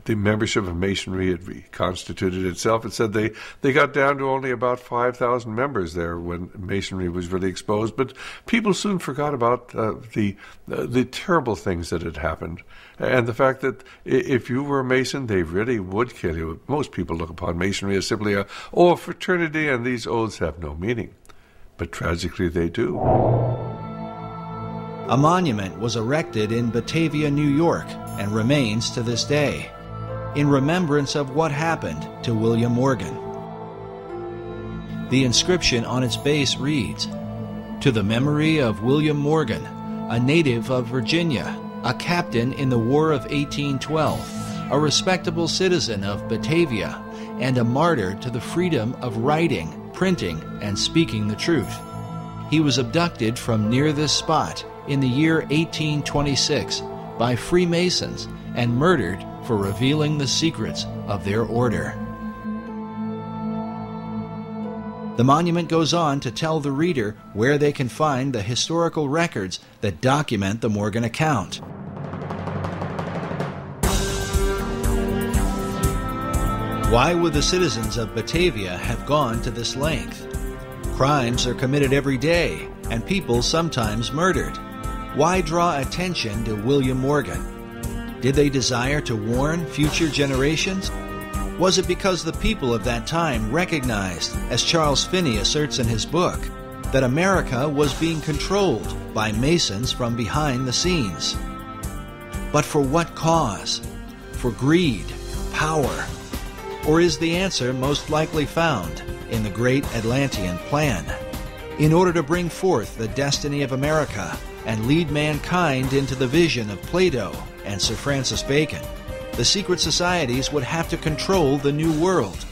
the membership of Masonry had reconstituted itself. It said they got down to only about 5,000 members there when Masonry was really exposed. But people soon forgot about the terrible things that had happened. And the fact that if you were a Mason, they really would kill you. Most people look upon Masonry as simply a fraternity, and these oaths have no meaning. But tragically, they do. A monument was erected in Batavia, New York, and remains to this day, in remembrance of what happened to William Morgan. The inscription on its base reads, "To the memory of William Morgan, a native of Virginia, a captain in the War of 1812, a respectable citizen of Batavia, and a martyr to the freedom of writing, printing, and speaking the truth. He was abducted from near this spot in the year 1826 by Freemasons and murdered for revealing the secrets of their order." The monument goes on to tell the reader where they can find the historical records that document the Morgan account. Why would the citizens of Batavia have gone to this length? Crimes are committed every day, and people sometimes murdered. Why draw attention to William Morgan? Did they desire to warn future generations? Was it because the people of that time recognized, as Charles Finney asserts in his book, that America was being controlled by Masons from behind the scenes? But for what cause? For greed, power? Or is the answer most likely found in the Great Atlantean Plan? In order to bring forth the destiny of America and lead mankind into the vision of Plato and Sir Francis Bacon, the secret societies would have to control the new world,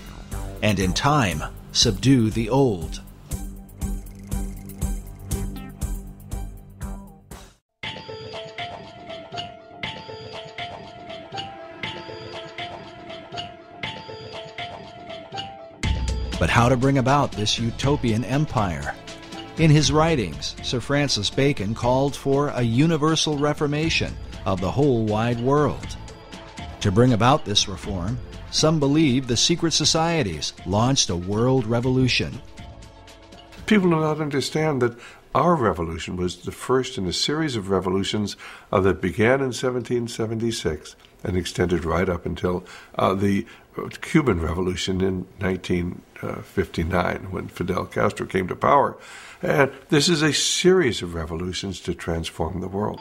and in time subdue the old. But how to bring about this utopian empire? In his writings, Sir Francis Bacon called for a universal reformation of the whole wide world. To bring about this reform, some believe the secret societies launched a world revolution. People do not understand that our revolution was the first in a series of revolutions that began in 1776 and extended right up until the Cuban Revolution in 1959 when Fidel Castro came to power. And this is a series of revolutions to transform the world.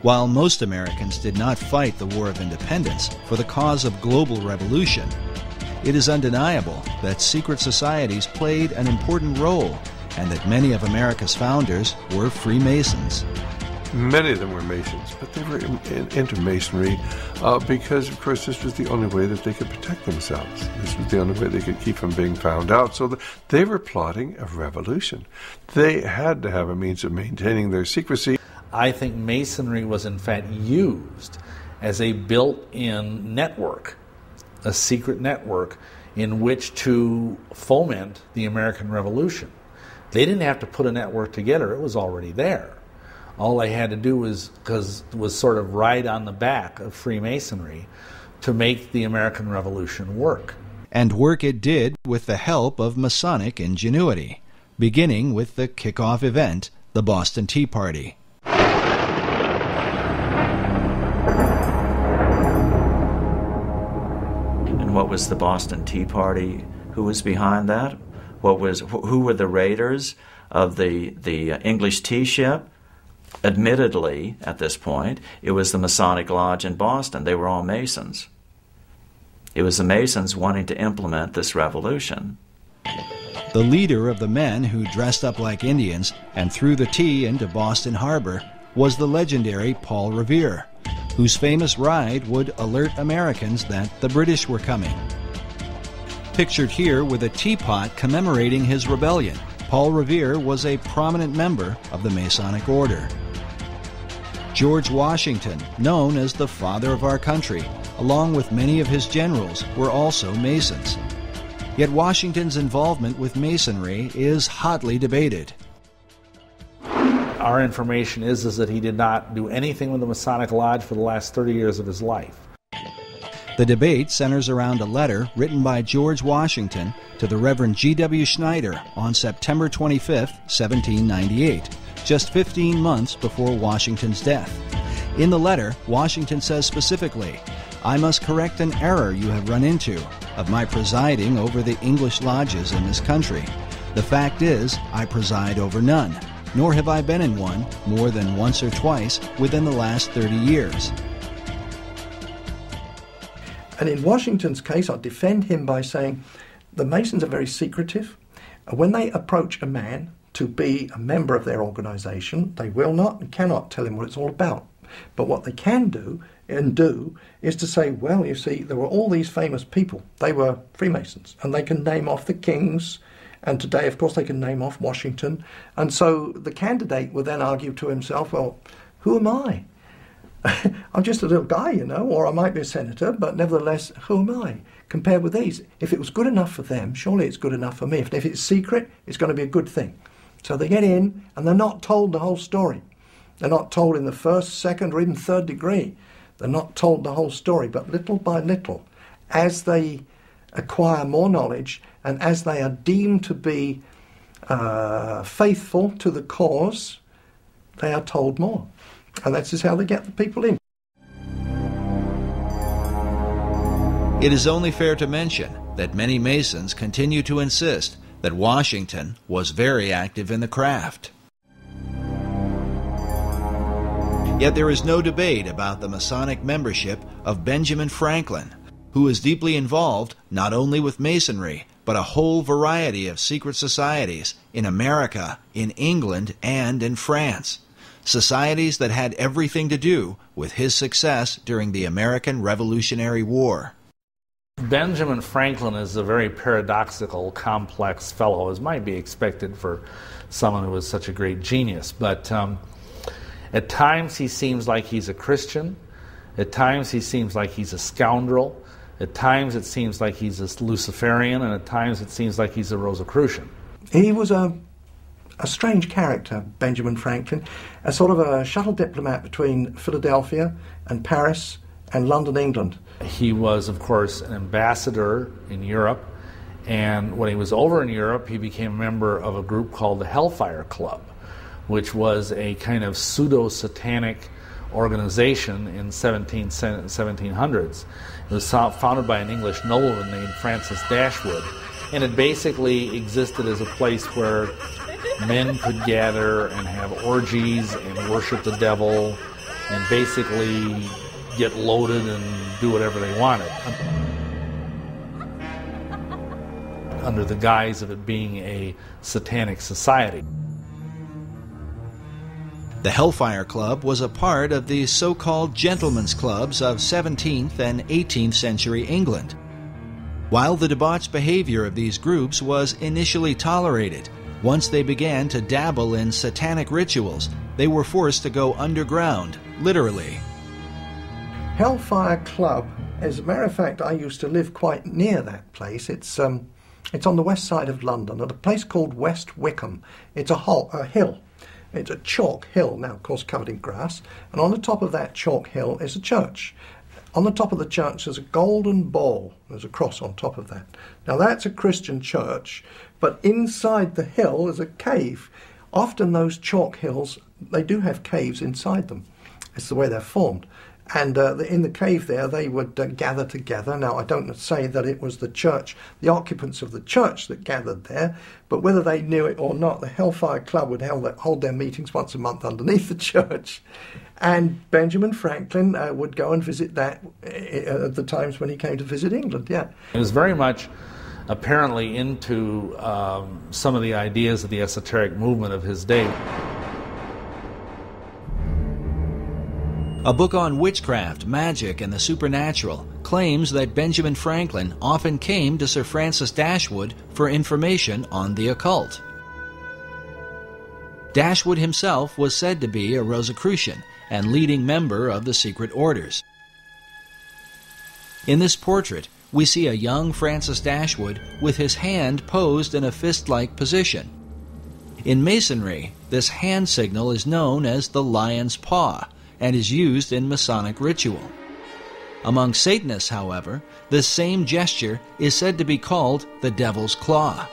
While most Americans did not fight the War of Independence for the cause of global revolution, it is undeniable that secret societies played an important role and that many of America's founders were Freemasons. Many of them were Masons, but they were into Masonry because, of course, this was the only way that they could protect themselves. This was the only way they could keep from being found out. So they were plotting a revolution. They had to have a means of maintaining their secrecy. I think Masonry was, in fact, used as a built-in network, a secret network in which to foment the American Revolution. They didn't have to put a network together. It was already there. All they had to do was sort of ride on the back of Freemasonry to make the American Revolution work. And work it did with the help of Masonic ingenuity, beginning with the kickoff event, the Boston Tea Party. And what was the Boston Tea Party? Who was behind that? Who were the raiders of the English tea ship? Admittedly, at this point, it was the Masonic Lodge in Boston. They were all Masons. It was the Masons wanting to implement this revolution. The leader of the men who dressed up like Indians and threw the tea into Boston Harbor was the legendary Paul Revere, whose famous ride would alert Americans that the British were coming. Pictured here with a teapot commemorating his rebellion, Paul Revere was a prominent member of the Masonic Order. George Washington, known as the father of our country, along with many of his generals, were also Masons. Yet Washington's involvement with Masonry is hotly debated. Our information is that he did not do anything with the Masonic Lodge for the last 30 years of his life. The debate centers around a letter written by George Washington to the Reverend G.W. Schneider on September 25, 1798, just 15 months before Washington's death. In the letter, Washington says specifically, "I must correct an error you have run into of my presiding over the English lodges in this country. The fact is, I preside over none, nor have I been in one more than once or twice within the last 30 years. And in Washington's case, I defend him by saying the Masons are very secretive. When they approach a man to be a member of their organization, they will not and cannot tell him what it's all about. But what they can do is to say, well, you see, there were all these famous people. They were Freemasons, and they can name off the kings, and today, of course, they can name off Washington. And so the candidate will then argue to himself, well, who am I? I'm just a little guy, or I might be a senator, but nevertheless, who am I compared with these? If it was good enough for them, surely it's good enough for me. If it's secret, it's going to be a good thing. So they get in, and they're not told the whole story. They're not told in the first, second, or even third degree. They're not told the whole story, but little by little, as they acquire more knowledge, and as they are deemed to be faithful to the cause, they are told more. And that's just how they get the people in. It is only fair to mention that many Masons continue to insist that Washington was very active in the craft. Yet there is no debate about the Masonic membership of Benjamin Franklin, who is deeply involved not only with Masonry, but a whole variety of secret societies in America, in England, and in France. Societies that had everything to do with his success during the American Revolutionary War. Benjamin Franklin is a very paradoxical, complex fellow, as might be expected for someone who was such a great genius. But at times he seems like he's a Christian. At times he seems like he's a scoundrel. At times it seems like he's a Luciferian, and at times it seems like he's a Rosicrucian. He was a strange character, Benjamin Franklin, a sort of a shuttle diplomat between Philadelphia and Paris and London, England. He was, of course, an ambassador in Europe, and when he was over in Europe, he became a member of a group called the Hellfire Club, which was a kind of pseudo-satanic organization in 1700s. It was founded by an English nobleman named Francis Dashwood, and it basically existed as a place where men could gather and have orgies and worship the devil and basically get loaded and do whatever they wanted, under the guise of it being a satanic society. The Hellfire Club was a part of the so-called gentlemen's clubs of 17th and 18th century England. While the debauched behavior of these groups was initially tolerated, once they began to dabble in satanic rituals, they were forced to go underground, literally. Hellfire Club, as a matter of fact, I used to live quite near that place. It's on the west side of London, at a place called West Wickham. It's a hill. It's a chalk hill, now of course covered in grass, and on the top of that chalk hill is a church. On the top of the church there's a golden ball. There's a cross on top of that. Now that's a Christian church, but inside the hill is a cave. Often those chalk hills, they do have caves inside them. It's the way they're formed. And in the cave there, they would gather together. Now, I don't say that it was the church, the occupants of the church that gathered there, but whether they knew it or not, the Hellfire Club would hold their meetings once a month underneath the church. And Benjamin Franklin would go and visit that at the times when he came to visit England, yeah. He was very much apparently into some of the ideas of the esoteric movement of his day. A book on witchcraft, magic, and the supernatural claims that Benjamin Franklin often came to Sir Francis Dashwood for information on the occult. Dashwood himself was said to be a Rosicrucian and leading member of the secret orders. In this portrait, we see a young Francis Dashwood with his hand posed in a fist-like position. In Masonry, this hand signal is known as the lion's paw, and is used in Masonic ritual. Among Satanists, however, this same gesture is said to be called the devil's claw.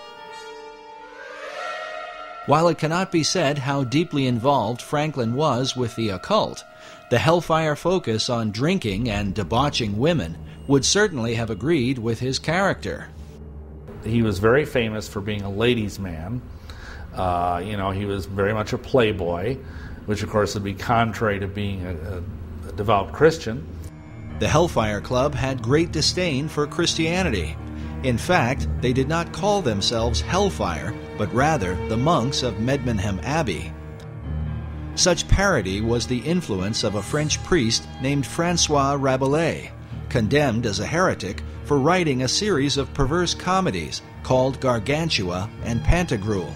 While it cannot be said how deeply involved Franklin was with the occult, the Hellfire focus on drinking and debauching women would certainly have agreed with his character. He was very famous for being a ladies' man. He was very much a playboy, which of course would be contrary to being a devout Christian. The Hellfire Club had great disdain for Christianity. In fact, they did not call themselves Hellfire, but rather the monks of Medmenham Abbey. Such parody was the influence of a French priest named François Rabelais, condemned as a heretic for writing a series of perverse comedies called Gargantua and Pantagruel.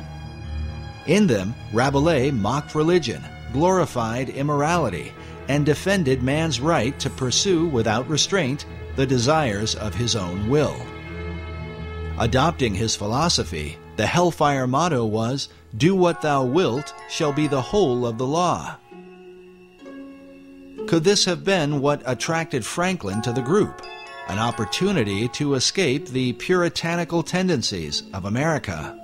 In them, Rabelais mocked religion, glorified immorality, and defended man's right to pursue without restraint the desires of his own will. Adopting his philosophy, the Hellfire motto was, "Do what thou wilt shall be the whole of the law." Could this have been what attracted Franklin to the group? An opportunity to escape the puritanical tendencies of America,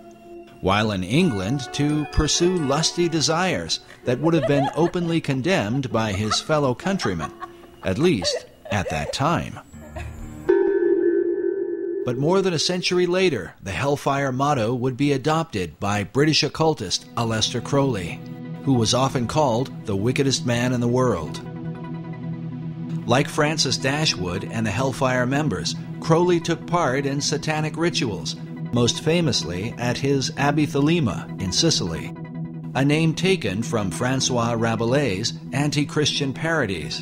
while in England to pursue lusty desires that would have been openly condemned by his fellow countrymen, at least at that time. But more than a century later, the Hellfire motto would be adopted by British occultist Aleister Crowley, who was often called the wickedest man in the world. Like Francis Dashwood and the Hellfire members, Crowley took part in satanic rituals, most famously at his Abbey Thelema in Sicily, a name taken from François Rabelais' anti-Christian parodies.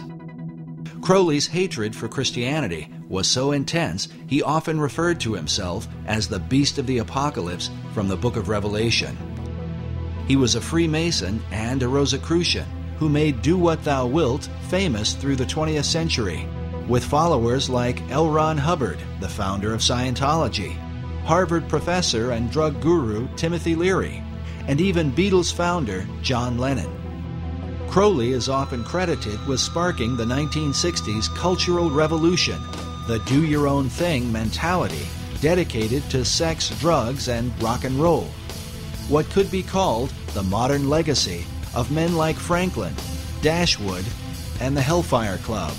Crowley's hatred for Christianity was so intense he often referred to himself as the Beast of the Apocalypse from the Book of Revelation. He was a Freemason and a Rosicrucian who made Do What Thou Wilt famous through the 20th century, with followers like L. Ron Hubbard, the founder of Scientology, Harvard professor and drug guru Timothy Leary, and even Beatles founder John Lennon. Crowley is often credited with sparking the 1960s cultural revolution, the do-your-own-thing mentality dedicated to sex, drugs, and rock and roll. What could be called the modern legacy of men like Franklin, Dashwood, and the Hellfire Club.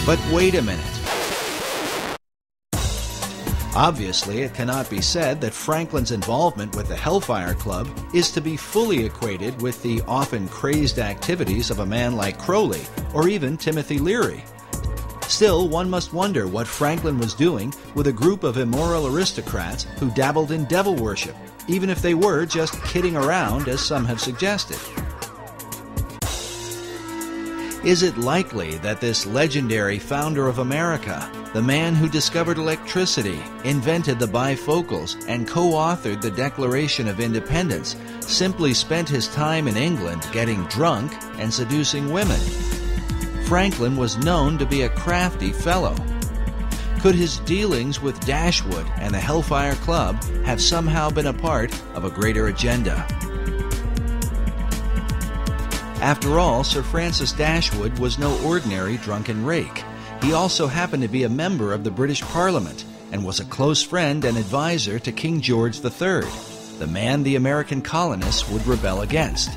But wait a minute. Obviously, it cannot be said that Franklin's involvement with the Hellfire Club is to be fully equated with the often crazed activities of a man like Crowley or even Timothy Leary. Still, one must wonder what Franklin was doing with a group of immoral aristocrats who dabbled in devil worship, even if they were just kidding around, as some have suggested. Is it likely that this legendary founder of America, the man who discovered electricity, invented the bifocals, and co-authored the Declaration of Independence, simply spent his time in England getting drunk and seducing women? Franklin was known to be a crafty fellow. Could his dealings with Dashwood and the Hellfire Club have somehow been a part of a greater agenda? After all, Sir Francis Dashwood was no ordinary drunken rake. He also happened to be a member of the British Parliament and was a close friend and advisor to King George III, the man the American colonists would rebel against.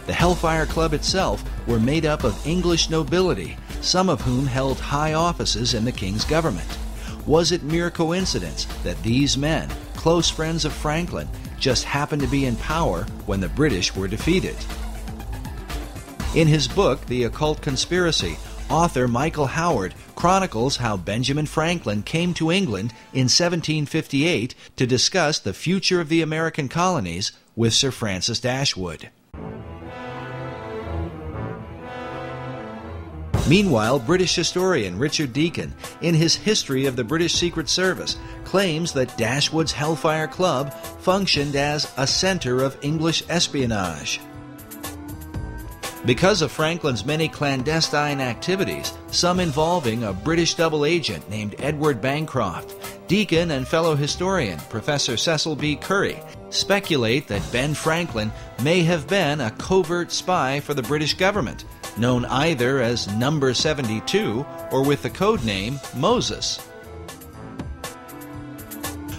The Hellfire Club itself were made up of English nobility, some of whom held high offices in the king's government. Was it mere coincidence that these men, close friends of Franklin, just happened to be in power when the British were defeated? In his book, The Occult Conspiracy, author Michael Howard chronicles how Benjamin Franklin came to England in 1758 to discuss the future of the American colonies with Sir Francis Dashwood. Meanwhile, British historian Richard Deacon, in his History of the British Secret Service, claims that Dashwood's Hellfire Club functioned as a center of English espionage. Because of Franklin's many clandestine activities, some involving a British double agent named Edward Bancroft, Deacon and fellow historian Professor Cecil B. Curry speculate that Ben Franklin may have been a covert spy for the British government, known either as Number 72 or with the code name Moses.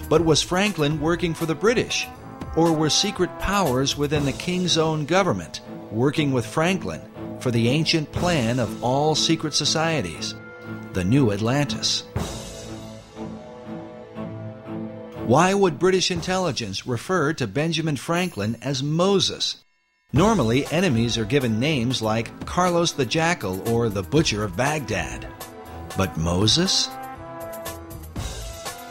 But was Franklin working for the British? Or were secret powers within the king's own government working with Franklin for the ancient plan of all secret societies, the New Atlantis? Why would British intelligence refer to Benjamin Franklin as Moses? Normally, enemies are given names like Carlos the Jackal or the Butcher of Baghdad. But Moses?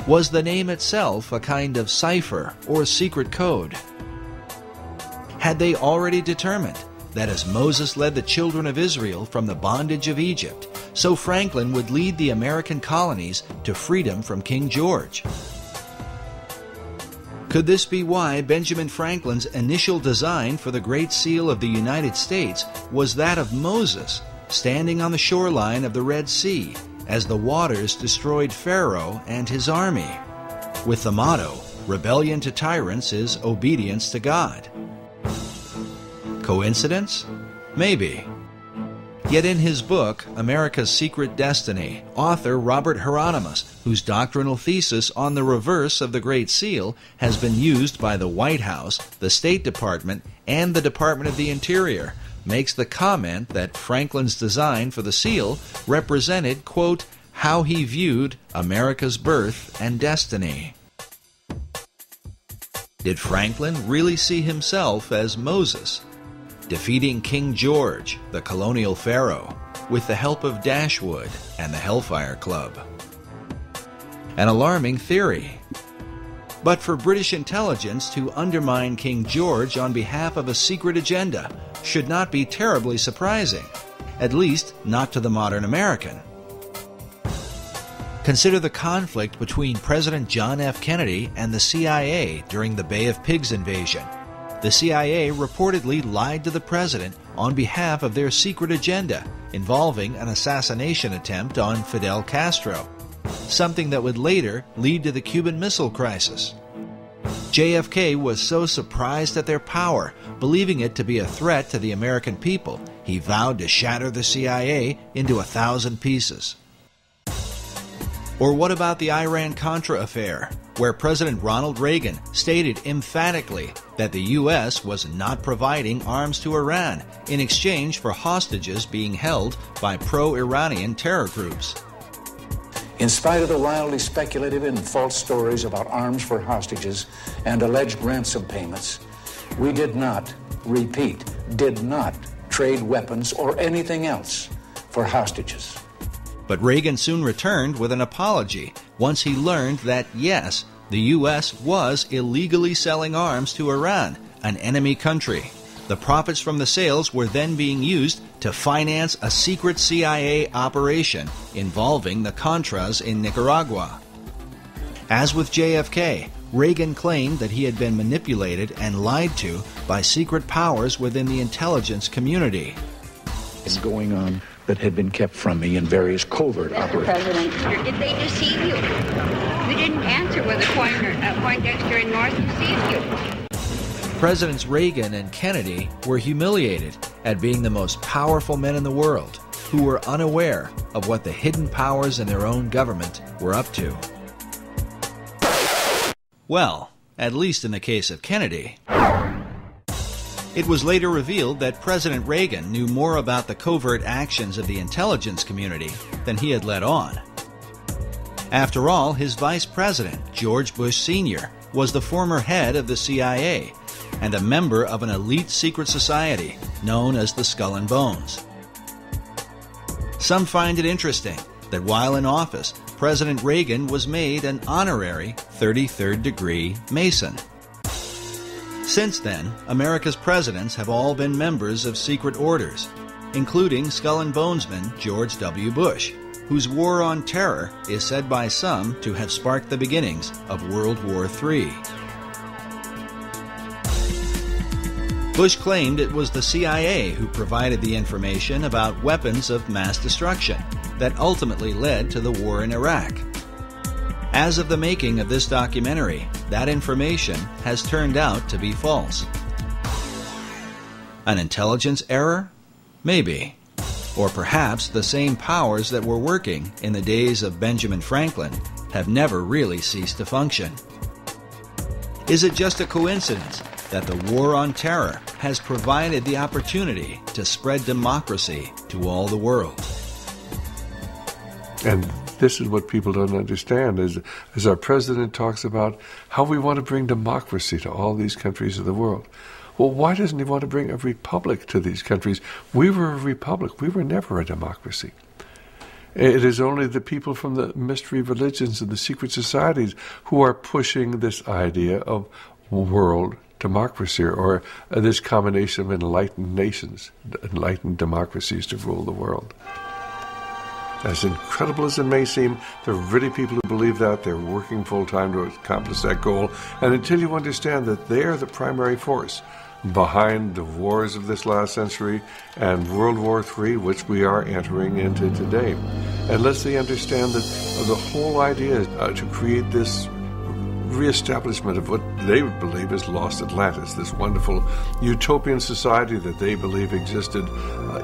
Was the name itself a kind of cipher or secret code? Had they already determined that as Moses led the children of Israel from the bondage of Egypt, so Franklin would lead the American colonies to freedom from King George? Could this be why Benjamin Franklin's initial design for the Great Seal of the United States was that of Moses, standing on the shoreline of the Red Sea as the waters destroyed Pharaoh and his army, with the motto, "Rebellion to tyrants is obedience to God"? Coincidence? Maybe. Yet in his book, America's Secret Destiny, author Robert Hieronymus, whose doctrinal thesis on the reverse of the Great Seal has been used by the White House, the State Department, and the Department of the Interior, makes the comment that Franklin's design for the seal represented, quote, how he viewed America's birth and destiny. Did Franklin really see himself as Moses, defeating King George, the colonial pharaoh, with the help of Dashwood and the Hellfire Club? An alarming theory. But for British intelligence to undermine King George on behalf of a secret agenda should not be terribly surprising, at least not to the modern American. Consider the conflict between President John F. Kennedy and the CIA during the Bay of Pigs invasion. The CIA reportedly lied to the president on behalf of their secret agenda involving an assassination attempt on Fidel Castro, something that would later lead to the Cuban Missile Crisis. JFK was so surprised at their power, believing it to be a threat to the American people, he vowed to shatter the CIA into 1,000 pieces. Or what about the Iran-Contra affair, where President Ronald Reagan stated emphatically that the U.S. was not providing arms to Iran in exchange for hostages being held by pro-Iranian terror groups? In spite of the wildly speculative and false stories about arms for hostages and alleged ransom payments, we did not, repeat, did not trade weapons or anything else for hostages. But Reagan soon returned with an apology once he learned that, yes, the U.S. was illegally selling arms to Iran, an enemy country. The profits from the sales were then being used to finance a secret CIA operation involving the Contras in Nicaragua. As with JFK, Reagan claimed that he had been manipulated and lied to by secret powers within the intelligence community. It's going on that had been kept from me in various covert operations. President, did they deceive you? You didn't answer whether Poindexter and North deceived you. Presidents Reagan and Kennedy were humiliated at being the most powerful men in the world who were unaware of what the hidden powers in their own government were up to. Well, at least in the case of Kennedy. It was later revealed that President Reagan knew more about the covert actions of the intelligence community than he had let on. After all, his vice president, George Bush Sr., was the former head of the CIA and a member of an elite secret society known as the Skull and Bones. Some find it interesting that while in office, President Reagan was made an honorary 33rd degree Mason. Since then, America's presidents have all been members of secret orders, including Skull and Bonesman George W. Bush, whose war on terror is said by some to have sparked the beginnings of World War III. Bush claimed it was the CIA who provided the information about weapons of mass destruction that ultimately led to the war in Iraq. As of the making of this documentary, that information has turned out to be false. An intelligence error? Maybe. Or perhaps the same powers that were working in the days of Benjamin Franklin have never really ceased to function. Is it just a coincidence that the war on terror has provided the opportunity to spread democracy to all the world? And this is what people don't understand, as our president talks about how we want to bring democracy to all these countries of the world. Well, why doesn't he want to bring a republic to these countries? We were a republic. We were never a democracy. It is only the people from the mystery religions and the secret societies who are pushing this idea of world democracy, or this combination of enlightened nations, enlightened democracies to rule the world. As incredible as it may seem, there are really people who believe that. They're working full-time to accomplish that goal. And until you understand that they are the primary force behind the wars of this last century and World War III, which we are entering into today, unless they understand that the whole idea is to create this reestablishment of what they believe is lost Atlantis, this wonderful utopian society that they believe existed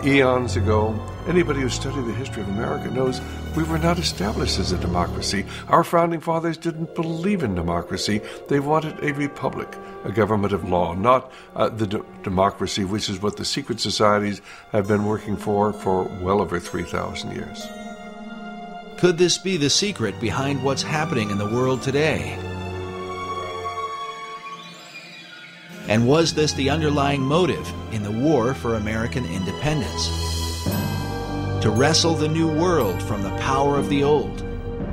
eons ago. Anybody who studied the history of America knows we were not established as a democracy. Our founding fathers didn't believe in democracy. They wanted a republic, a government of law, not the democracy, which is what the secret societies have been working for well over 3,000 years. Could this be the secret behind what's happening in the world today? And was this the underlying motive in the war for American independence? To wrestle the new world from the power of the old,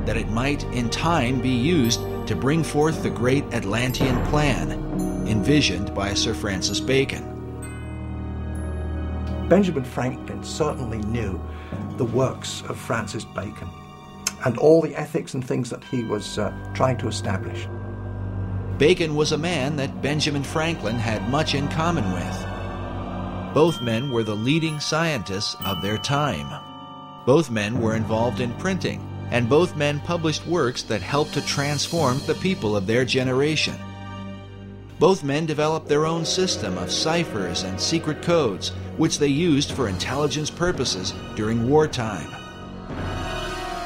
that it might in time be used to bring forth the great Atlantean plan, envisioned by Sir Francis Bacon. Benjamin Franklin certainly knew the works of Francis Bacon and all the ethics and things that he was trying to establish. Bacon was a man that Benjamin Franklin had much in common with. Both men were the leading scientists of their time. Both men were involved in printing, and both men published works that helped to transform the people of their generation. Both men developed their own system of ciphers and secret codes, which they used for intelligence purposes during wartime.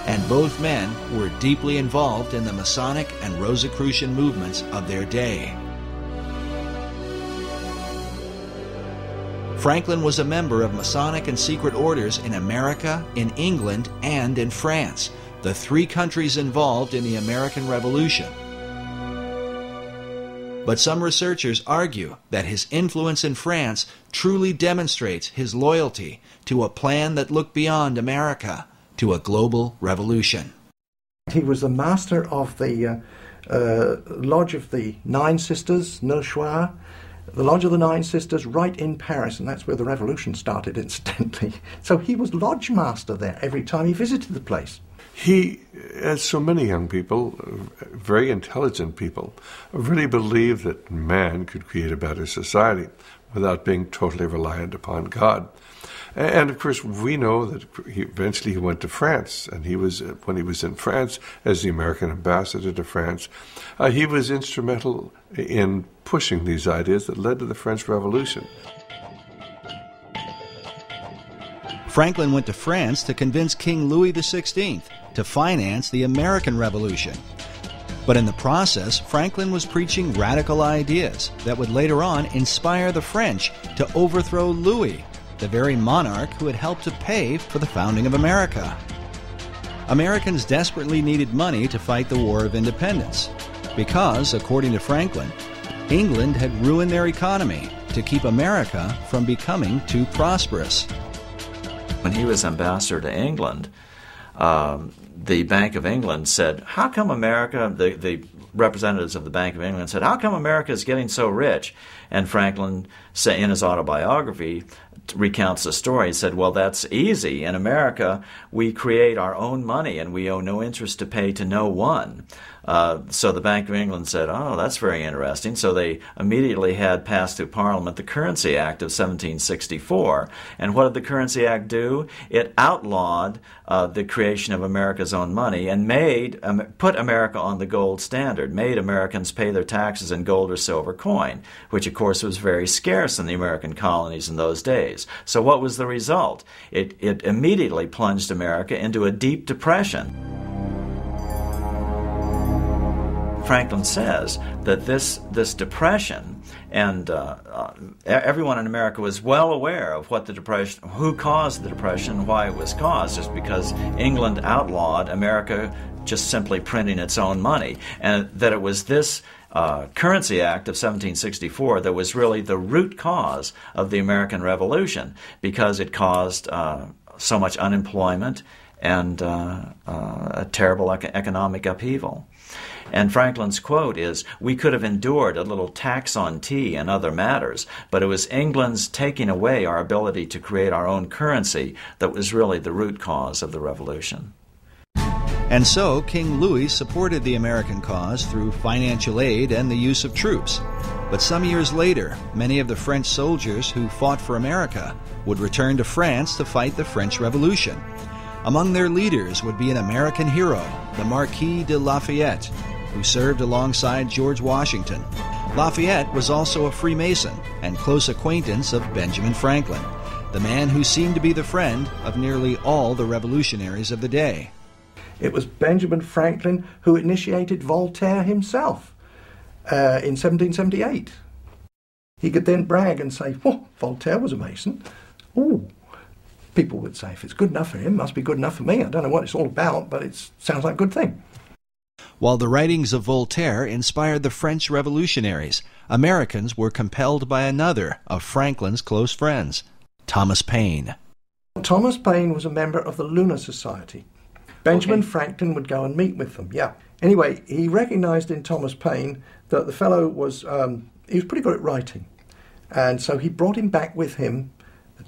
And both men were deeply involved in the Masonic and Rosicrucian movements of their day. Franklin was a member of Masonic and secret orders in America, in England, and in France, the three countries involved in the American Revolution. But some researchers argue that his influence in France truly demonstrates his loyalty to a plan that looked beyond America, to a global revolution. He was the master of the Lodge of the Nine Sisters, Neuchoir, the Lodge of the Nine Sisters right in Paris, and that's where the revolution started, incidentally. So he was lodge master there every time he visited the place. He, as so many young people, very intelligent people, really believed that man could create a better society without being totally reliant upon God. And of course, we know that eventually he went to France, and when he was in France as the American ambassador to France, he was instrumental in pushing these ideas that led to the French Revolution. Franklin went to France to convince King Louis XVI to finance the American Revolution. But in the process, Franklin was preaching radical ideas that would later on inspire the French to overthrow Louis, the very monarch who had helped to pay for the founding of America. Americans desperately needed money to fight the War of Independence because, according to Franklin, England had ruined their economy to keep America from becoming too prosperous. When he was ambassador to England, the Bank of England said, how come America, the representatives of the Bank of England said, how come America is getting so rich? And Franklin, in his autobiography, recounts the story. He said, well, that's easy. In America, we create our own money and we owe no interest to pay to no one. So the Bank of England said, oh, that's very interesting. So they immediately had passed through Parliament the Currency Act of 1764. And what did the Currency Act do? It outlawed the creation of America's own money and put America on the gold standard, made Americans pay their taxes in gold or silver coin, which of course was very scarce in the American colonies in those days. So what was the result? It immediately plunged America into a deep depression. Franklin says that this depression, and everyone in America was well aware of what the depression, who caused the depression, why it was caused, just because England outlawed America just simply printing its own money, and that it was this Currency Act of 1764 that was really the root cause of the American Revolution, because it caused so much unemployment and a terrible economic upheaval. And Franklin's quote is, we could have endured a little tax on tea and other matters, but it was England's taking away our ability to create our own currency that was really the root cause of the revolution. And so King Louis supported the American cause through financial aid and the use of troops. But some years later, many of the French soldiers who fought for America would return to France to fight the French Revolution. Among their leaders would be an American hero, the Marquis de Lafayette, who served alongside George Washington. Lafayette was also a Freemason and close acquaintance of Benjamin Franklin, the man who seemed to be the friend of nearly all the revolutionaries of the day. It was Benjamin Franklin who initiated Voltaire himself in 1778. He could then brag and say, "Oh, Voltaire was a Mason." Oh, people would say, if it's good enough for him, it must be good enough for me. I don't know what it's all about, but it sounds like a good thing. While the writings of Voltaire inspired the French revolutionaries, Americans were compelled by another of Franklin's close friends, Thomas Paine. Thomas Paine was a member of the Lunar Society. Benjamin Franklin would go and meet with them, Anyway, he recognized in Thomas Paine that the fellow was, he was pretty good at writing. And so he brought him back with him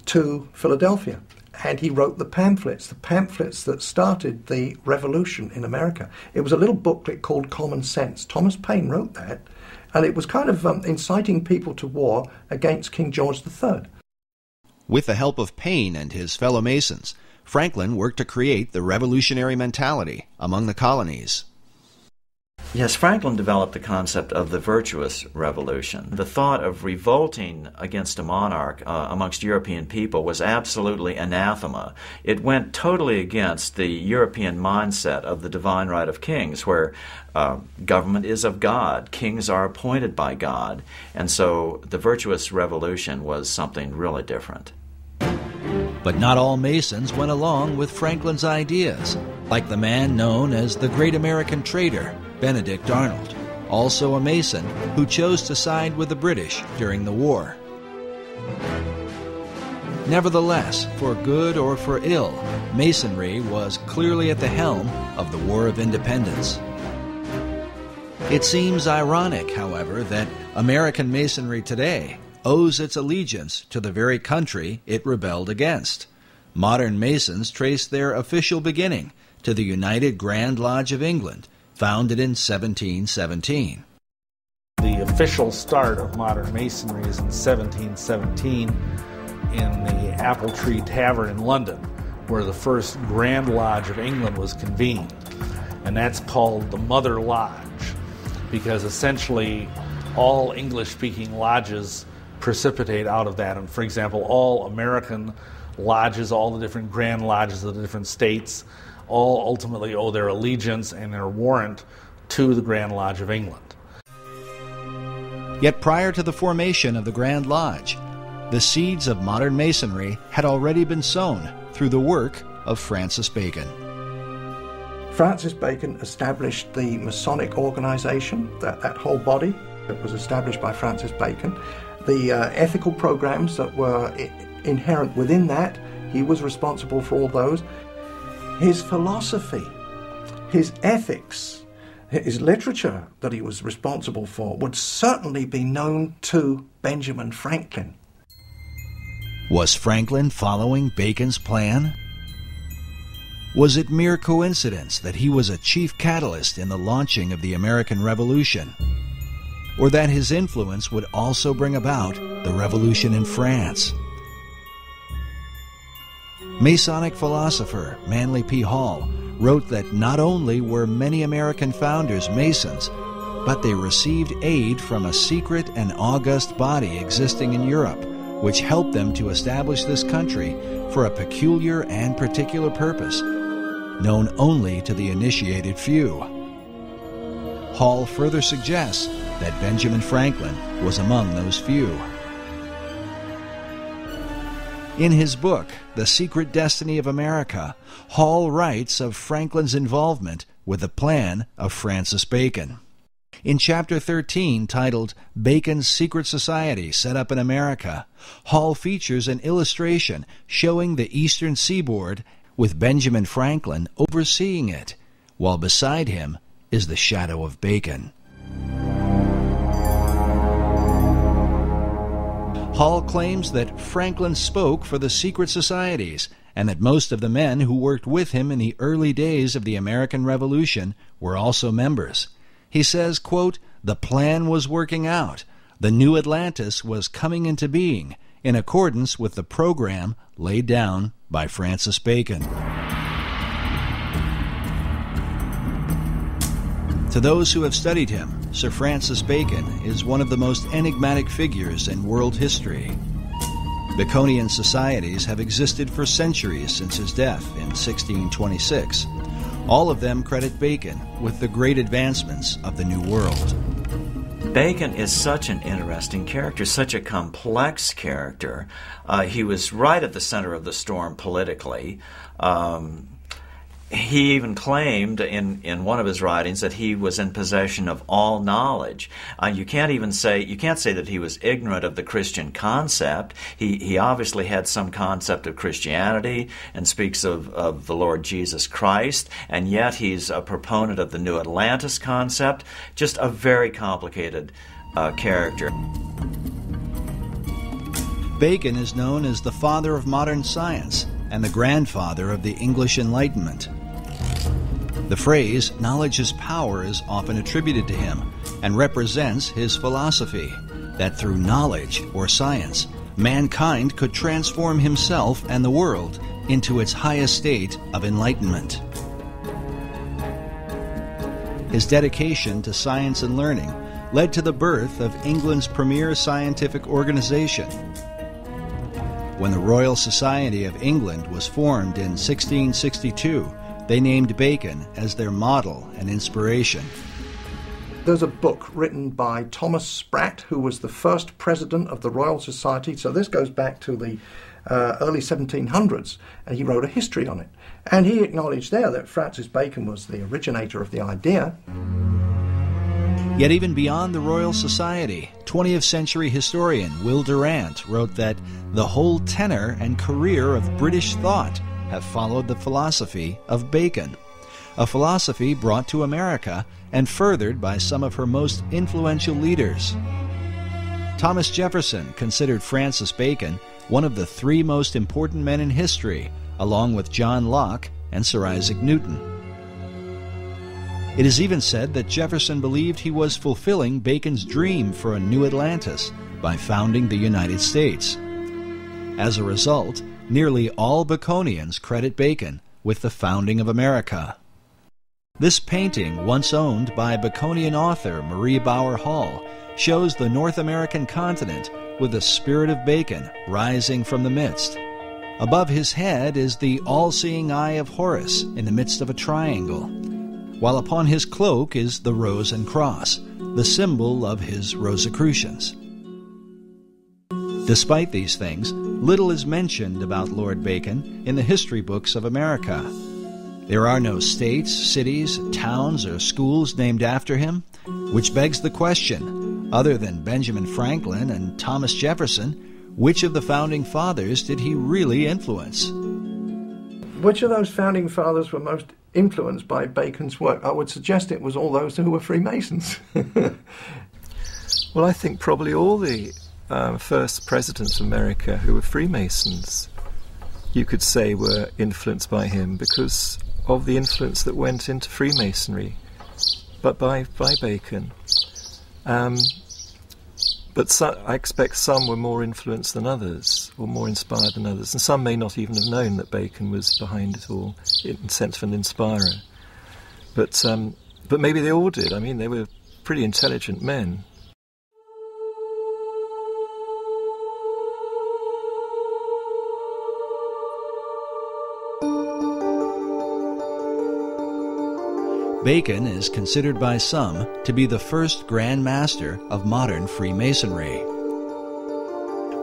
to Philadelphia. And he wrote the pamphlets that started the revolution in America. It was a little booklet called Common Sense. Thomas Paine wrote that, and it was kind of inciting people to war against King George III. With the help of Paine and his fellow Masons, Franklin worked to create the revolutionary mentality among the colonies. Yes, Franklin developed the concept of the virtuous revolution. The thought of revolting against a monarch amongst European people was absolutely anathema. It went totally against the European mindset of the divine right of kings, where government is of God, kings are appointed by God, and so the virtuous revolution was something really different. But not all Masons went along with Franklin's ideas. like the man known as the Great American Trader, Benedict Arnold, also a Mason who chose to side with the British during the war. Nevertheless, for good or for ill, Masonry was clearly at the helm of the War of Independence. It seems ironic, however, that American Masonry today owes its allegiance to the very country it rebelled against. Modern Masons trace their official beginning to the United Grand Lodge of England, founded in 1717. The official start of modern Masonry is in 1717 in the Apple Tree Tavern in London, where the first Grand Lodge of England was convened. And that's called the Mother Lodge, because essentially all English-speaking lodges precipitate out of that. And for example, all American lodges, all the different Grand Lodges of the different states, all ultimately owe their allegiance and their warrant to the Grand Lodge of England. Yet prior to the formation of the Grand Lodge, the seeds of modern Masonry had already been sown through the work of Francis Bacon. Francis Bacon established the Masonic organization, that whole body that was established by Francis Bacon. The ethical programs that were inherent within that, he was responsible for all those. His philosophy, his ethics, his literature that he was responsible for would certainly be known to Benjamin Franklin. Was Franklin following Bacon's plan? Was it mere coincidence that he was a chief catalyst in the launching of the American Revolution? Or that his influence would also bring about the revolution in France? Masonic philosopher Manly P. Hall wrote that not only were many American founders Masons, but they received aid from a secret and august body existing in Europe, which helped them to establish this country for a peculiar and particular purpose, known only to the initiated few. Hall further suggests that Benjamin Franklin was among those few. In his book, The Secret Destiny of America, Hall writes of Franklin's involvement with the plan of Francis Bacon. In Chapter 13, titled Bacon's Secret Society Set Up in America, Hall features an illustration showing the eastern seaboard with Benjamin Franklin overseeing it, while beside him is the shadow of Bacon. Hall claims that Franklin spoke for the secret societies, and that most of the men who worked with him in the early days of the American Revolution were also members. He says, quote, "The plan was working out. The new Atlantis was coming into being in accordance with the program laid down by Francis Bacon." To those who have studied him, Sir Francis Bacon is one of the most enigmatic figures in world history. Baconian societies have existed for centuries since his death in 1626. All of them credit Bacon with the great advancements of the New World. Bacon is such an interesting character, such a complex character. He was right at the center of the storm politically. He even claimed in one of his writings that he was in possession of all knowledge. You can't say that he was ignorant of the Christian concept. He obviously had some concept of Christianity and speaks of the Lord Jesus Christ, and yet he's a proponent of the New Atlantis concept. Just a very complicated character. Bacon is known as the father of modern science and the grandfather of the English Enlightenment. The phrase, "knowledge is power," is often attributed to him and represents his philosophy, that through knowledge or science, mankind could transform himself and the world into its highest state of enlightenment. His dedication to science and learning led to the birth of England's premier scientific organization. When the Royal Society of England was formed in 1662, they named Bacon as their model and inspiration. There's a book written by Thomas Sprat, who was the first president of the Royal Society. So this goes back to the early 1700s, and he wrote a history on it. And he acknowledged there that Francis Bacon was the originator of the idea. Yet even beyond the Royal Society, 20th century historian Will Durant wrote that the whole tenor and career of British thought have followed the philosophy of Bacon, a philosophy brought to America and furthered by some of her most influential leaders. Thomas Jefferson considered Francis Bacon one of the three most important men in history, along with John Locke and Sir Isaac Newton. It is even said that Jefferson believed he was fulfilling Bacon's dream for a new Atlantis by founding the United States. As a result, nearly all Baconians credit Bacon with the founding of America. This painting, once owned by Baconian author Marie Bauer Hall, shows the North American continent with the spirit of Bacon rising from the midst. Above his head is the all-seeing eye of Horus in the midst of a triangle, while upon his cloak is the rose and cross, the symbol of his Rosicrucians. Despite these things, little is mentioned about Lord Bacon in the history books of America. There are no states, cities, towns, or schools named after him, which begs the question, other than Benjamin Franklin and Thomas Jefferson, which of the founding fathers did he really influence? Which of those founding fathers were most influenced by Bacon's work? I would suggest it was all those who were Freemasons. Well, I think probably all the first presidents of America who were Freemasons, you could say, were influenced by him because of the influence that went into Freemasonry, but by Bacon. But I expect some were more influenced than others, or more inspired than others, and some may not even have known that Bacon was behind it all, in the sense of an inspirer. But maybe they all did. I mean, they were pretty intelligent men. Bacon is considered by some to be the first Grand Master of modern Freemasonry.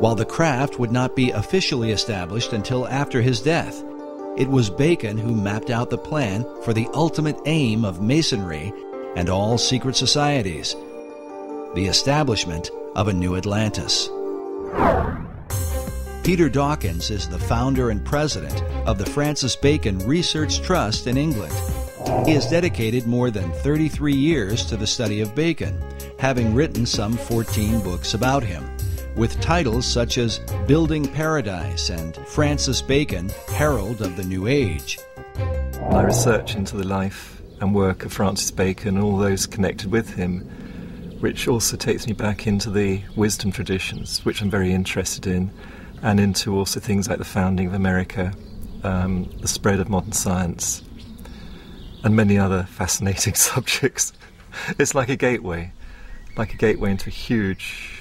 While the craft would not be officially established until after his death, it was Bacon who mapped out the plan for the ultimate aim of Masonry and all secret societies, the establishment of a new Atlantis. Peter Dawkins is the founder and president of the Francis Bacon Research Trust in England. He has dedicated more than 33 years to the study of Bacon, having written some 14 books about him, with titles such as Building Paradise and Francis Bacon, Herald of the New Age. My research into the life and work of Francis Bacon and all those connected with him, which also takes me back into the wisdom traditions, which I'm very interested in, and into also things like the founding of America, the spread of modern science, and many other fascinating subjects. It's like a gateway into a huge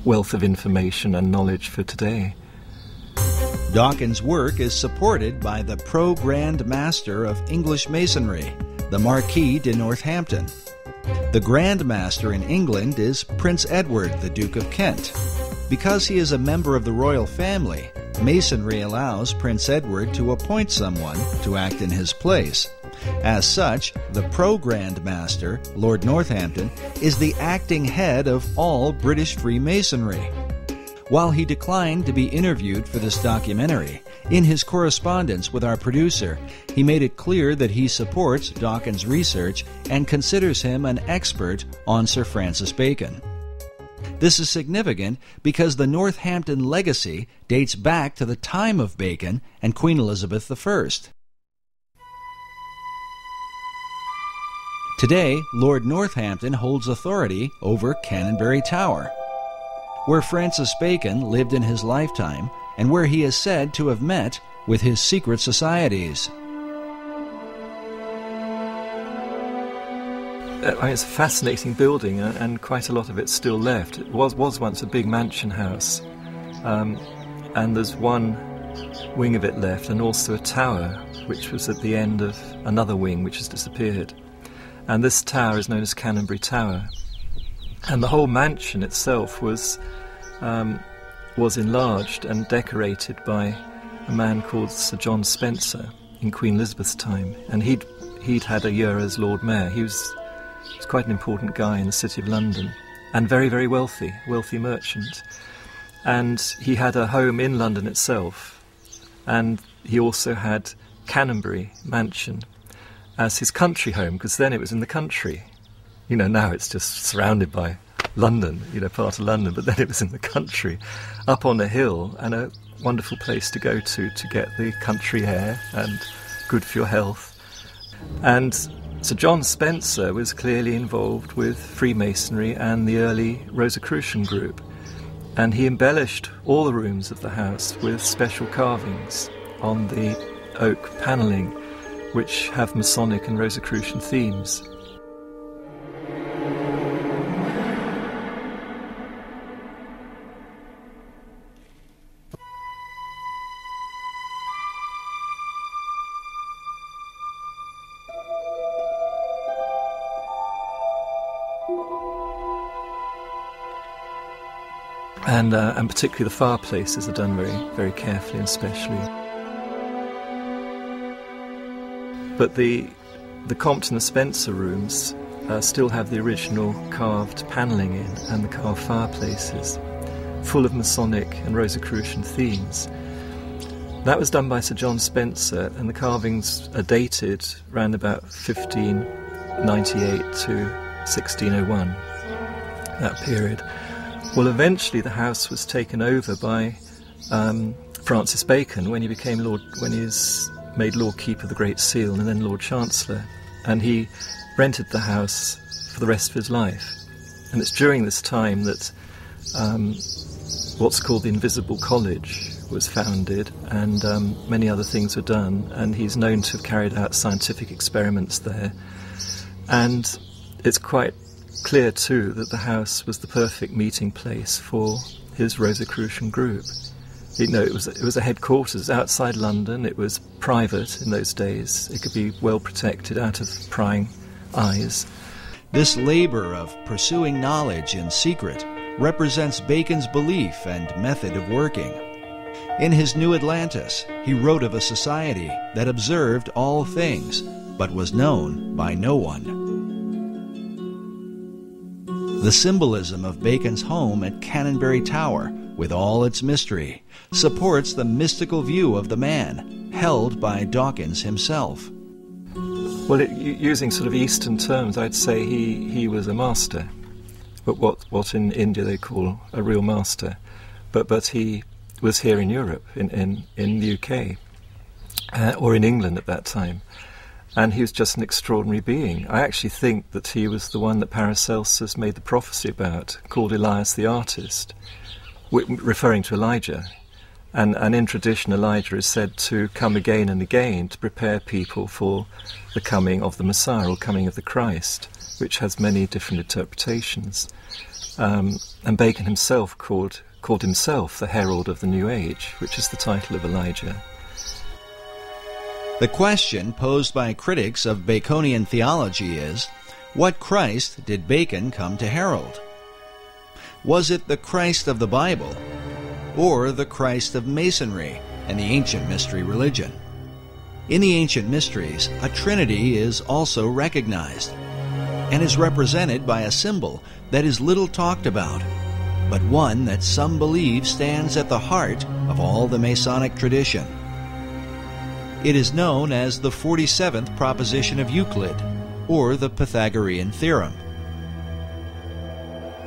wealth of information and knowledge for today. Dawkins' work is supported by the Pro-Grand Master of English Masonry, the Marquis de Northampton. The Grand Master in England is Prince Edward, the Duke of Kent. Because he is a member of the royal family, Masonry allows Prince Edward to appoint someone to act in his place. As such, the Pro-Grand Master, Lord Northampton, is the acting head of all British Freemasonry. While he declined to be interviewed for this documentary, in his correspondence with our producer, he made it clear that he supports Dawkins' research and considers him an expert on Sir Francis Bacon. This is significant because the Northampton legacy dates back to the time of Bacon and Queen Elizabeth I. Today, Lord Northampton holds authority over Canonbury Tower, where Francis Bacon lived in his lifetime and where he is said to have met with his secret societies. It's a fascinating building, and quite a lot of it's still left. It was once a big mansion house, and there's one wing of it left, and also a tower, which was at the end of another wing, which has disappeared. And this tower is known as Canonbury Tower. And the whole mansion itself was enlarged and decorated by a man called Sir John Spencer in Queen Elizabeth's time, and he'd had a year as Lord Mayor. He was quite an important guy in the City of London, and very, very wealthy merchant. And he had a home in London itself, and he also had Canonbury Mansion as his country home, because then it was in the country. You know, now it's just surrounded by London, you know, part of London, but then it was in the country, up on a hill, and a wonderful place to go to get the country air and good for your health. And Sir John Spencer was clearly involved with Freemasonry and the early Rosicrucian group, and he embellished all the rooms of the house with special carvings on the oak panelling, which have Masonic and Rosicrucian themes. And particularly the fireplaces are done very, very carefully and specially. But the Compton and Spencer rooms still have the original carved panelling in, and the carved fireplaces, full of Masonic and Rosicrucian themes. That was done by Sir John Spencer, and the carvings are dated around about 1598 to 1601, that period. Well, eventually the house was taken over by Francis Bacon when he was made Lord Keeper of the Great Seal and then Lord Chancellor, and he rented the house for the rest of his life. And it's during this time that what's called the Invisible College was founded, and many other things were done, and he's known to have carried out scientific experiments there. And it's quite clear too that the house was the perfect meeting place for his Rosicrucian group. You know, it was a headquarters outside London. It was private in those days. It could be well protected out of prying eyes. This labor of pursuing knowledge in secret represents Bacon's belief and method of working. In his New Atlantis, he wrote of a society that observed all things, but was known by no one. The symbolism of Bacon's home at Canonbury Tower, with all its mystery, supports the mystical view of the man, held by Dawkins himself. Well, using sort of Eastern terms, I'd say he was a master, but what in India they call a real master. But he was here in Europe, in the UK, or in England at that time. And he was just an extraordinary being. I actually think that he was the one that Paracelsus made the prophecy about, called Elias the Artist, referring to Elijah. And in tradition, Elijah is said to come again and again to prepare people for the coming of the Messiah, or coming of the Christ, which has many different interpretations. And Bacon himself called himself the herald of the New Age, which is the title of Elijah. The question posed by critics of Baconian theology is, what Christ did Bacon come to herald? Was it the Christ of the Bible, or the Christ of Masonry and the ancient mystery religion? In the ancient mysteries, a trinity is also recognized, and is represented by a symbol that is little talked about, but one that some believe stands at the heart of all the Masonic tradition. It is known as the 47th proposition of Euclid, or the Pythagorean theorem.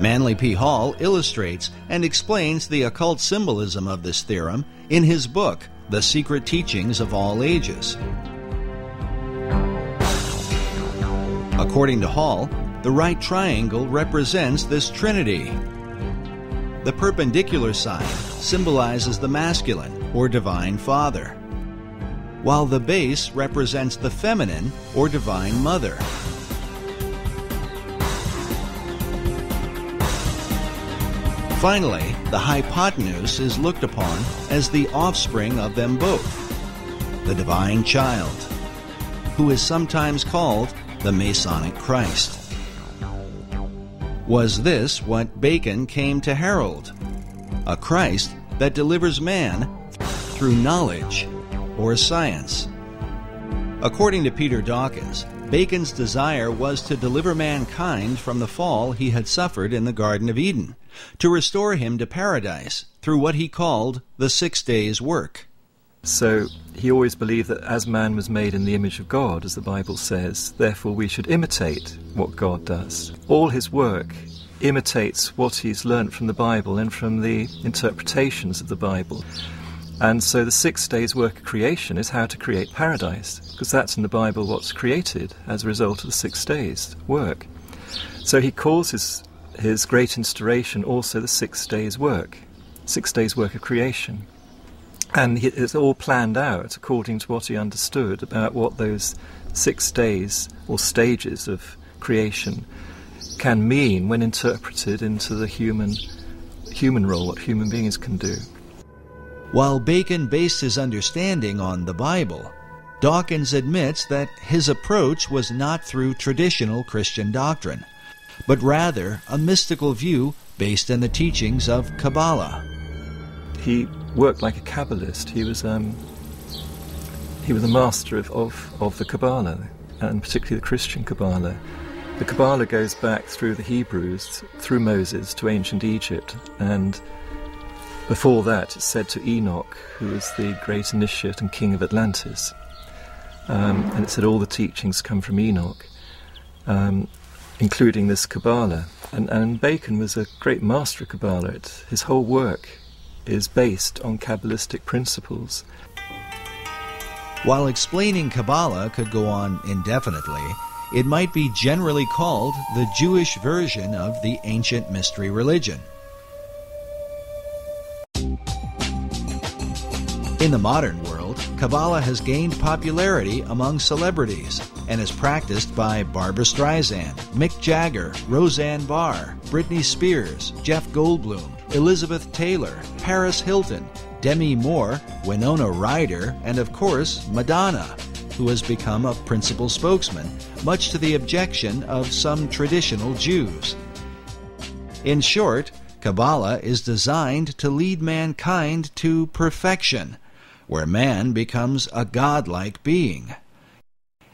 Manly P. Hall illustrates and explains the occult symbolism of this theorem in his book, The Secret Teachings of All Ages. According to Hall, the right triangle represents this trinity. The perpendicular side symbolizes the masculine, or divine father, while the base represents the feminine, or divine mother. Finally, the hypotenuse is looked upon as the offspring of them both, the divine child, who is sometimes called the Masonic Christ. Was this what Bacon came to herald? A Christ that delivers man through knowledge or science. According to Peter Dawkins, Bacon's desire was to deliver mankind from the fall he had suffered in the Garden of Eden, to restore him to paradise through what he called the 6 days' work. So he always believed that as man was made in the image of God, as the Bible says, therefore we should imitate what God does. All his work imitates what he's learnt from the Bible and from the interpretations of the Bible. And so the 6 days' work of creation is how to create paradise, because that's in the Bible what's created as a result of the 6 days' work. So he calls his great instauration also the 6 days' work, 6 days' work of creation. And it's all planned out according to what he understood about what those 6 days or stages of creation can mean when interpreted into the human role, what human beings can do. While Bacon based his understanding on the Bible, Dawkins admits that his approach was not through traditional Christian doctrine, but rather a mystical view based in the teachings of Kabbalah. He worked like a Kabbalist. He was a master of the Kabbalah, and particularly the Christian Kabbalah. The Kabbalah goes back through the Hebrews, through Moses, to ancient Egypt, and before that it's said to Enoch, who was the great initiate and king of Atlantis. And it said all the teachings come from Enoch, including this Kabbalah. And Bacon was a great master of Kabbalah. His whole work is based on Kabbalistic principles. While explaining Kabbalah could go on indefinitely, it might be generally called the Jewish version of the ancient mystery religion. In the modern world, Kabbalah has gained popularity among celebrities and is practiced by Barbra Streisand, Mick Jagger, Roseanne Barr, Britney Spears, Jeff Goldblum, Elizabeth Taylor, Paris Hilton, Demi Moore, Winona Ryder, and of course Madonna, who has become a principal spokesman, much to the objection of some traditional Jews. In short, Kabbalah is designed to lead mankind to perfection, where man becomes a godlike being.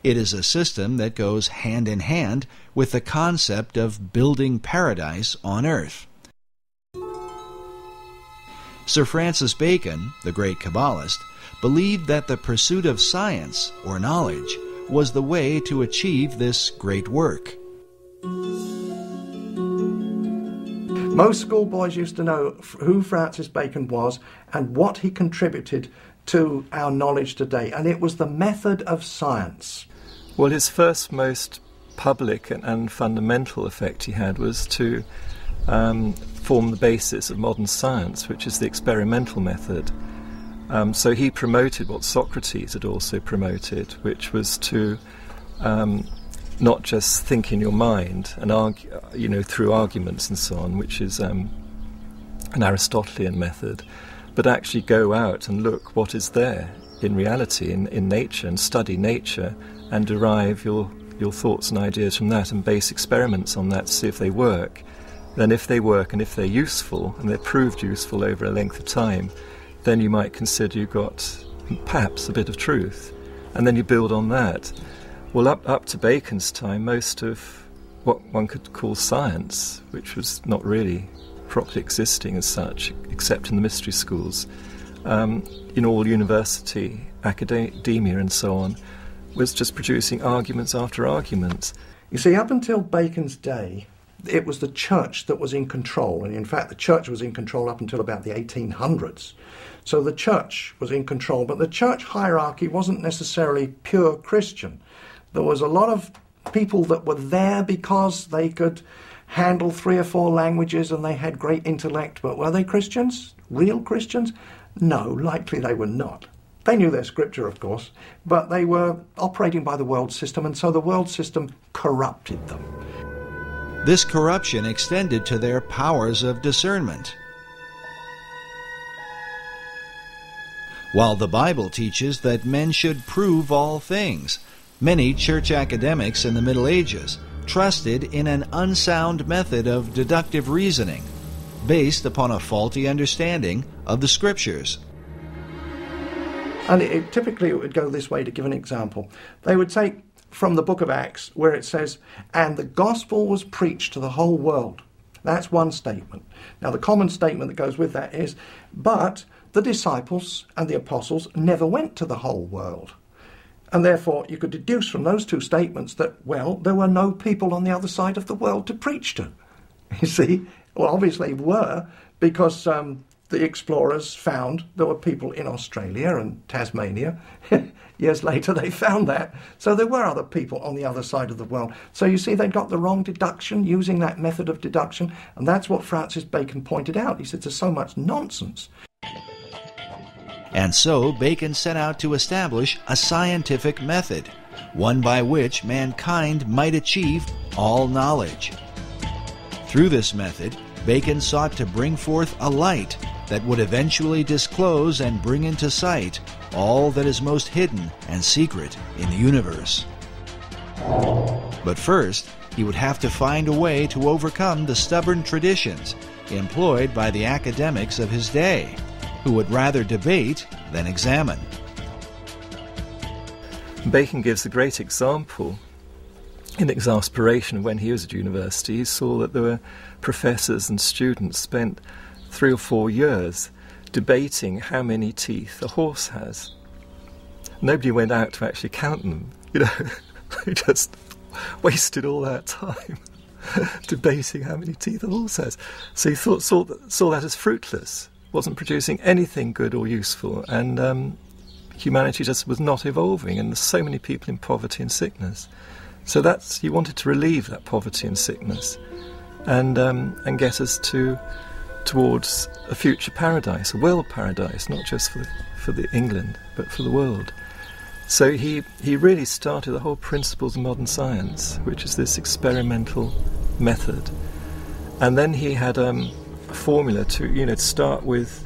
It is a system that goes hand in hand with the concept of building paradise on earth. Sir Francis Bacon, the great Kabbalist, believed that the pursuit of science, or knowledge, was the way to achieve this great work. Most schoolboys used to know who Francis Bacon was and what he contributed to our knowledge today, and it was the method of science. Well, his first most public and fundamental effect he had was to form the basis of modern science, which is the experimental method. So he promoted what Socrates had also promoted, which was to not just think in your mind and argue, through arguments and so on, which is an Aristotelian method, but actually go out and look what is there in reality, in nature, and study nature and derive your thoughts and ideas from that and base experiments on that to see if they work. Then if they work and if they're useful, and they're proved useful over a length of time, then you might consider you've got perhaps a bit of truth. And then you build on that. Well, up to Bacon's time, most of what one could call science, which was not really properly existing as such, except in the mystery schools, in all university, academia and so on, was just producing arguments after arguments. You see, up until Bacon's day, it was the church that was in control, and in fact the church was in control up until about the 1800s. So the church was in control, but the church hierarchy wasn't necessarily pure Christian. There was a lot of people that were there because they could handle 3 or 4 languages and they had great intellect, but were they Christians? Real Christians? No, likely they were not. They knew their scripture, of course, but they were operating by the world system, and so the world system corrupted them. This corruption extended to their powers of discernment. While the Bible teaches that men should prove all things, many church academics in the Middle Ages trusted in an unsound method of deductive reasoning based upon a faulty understanding of the Scriptures. And typically it would go this way, to give an example. They would take from the book of Acts where it says, and the gospel was preached to the whole world. That's one statement. Now the common statement that goes with that is, but the disciples and the apostles never went to the whole world. And therefore you could deduce from those two statements that, well, there were no people on the other side of the world to preach to. You see, well, obviously were, because the explorers found there were people in Australia and Tasmania. Years later they found that. So there were other people on the other side of the world. So you see, they got the wrong deduction using that method of deduction. And that's what Francis Bacon pointed out. He said there's so much nonsense. And so Bacon set out to establish a scientific method, one by which mankind might achieve all knowledge. Through this method, Bacon sought to bring forth a light that would eventually disclose and bring into sight all that is most hidden and secret in the universe. But first, he would have to find a way to overcome the stubborn traditions employed by the academics of his day, who would rather debate than examine. Bacon gives a great example in exasperation. When he was at university, he saw that there were professors and students spent 3 or 4 years debating how many teeth a horse has. Nobody went out to actually count them. They just wasted all that time debating how many teeth a horse has. So he saw that as fruitless, wasn't producing anything good or useful, and humanity just was not evolving, and there's so many people in poverty and sickness. So he wanted to relieve that poverty and sickness, and get us towards a future paradise, a world paradise, not just for the England, but for the world. So he really started the whole principles of modern science, which is this experimental method. And then he had a formula to start with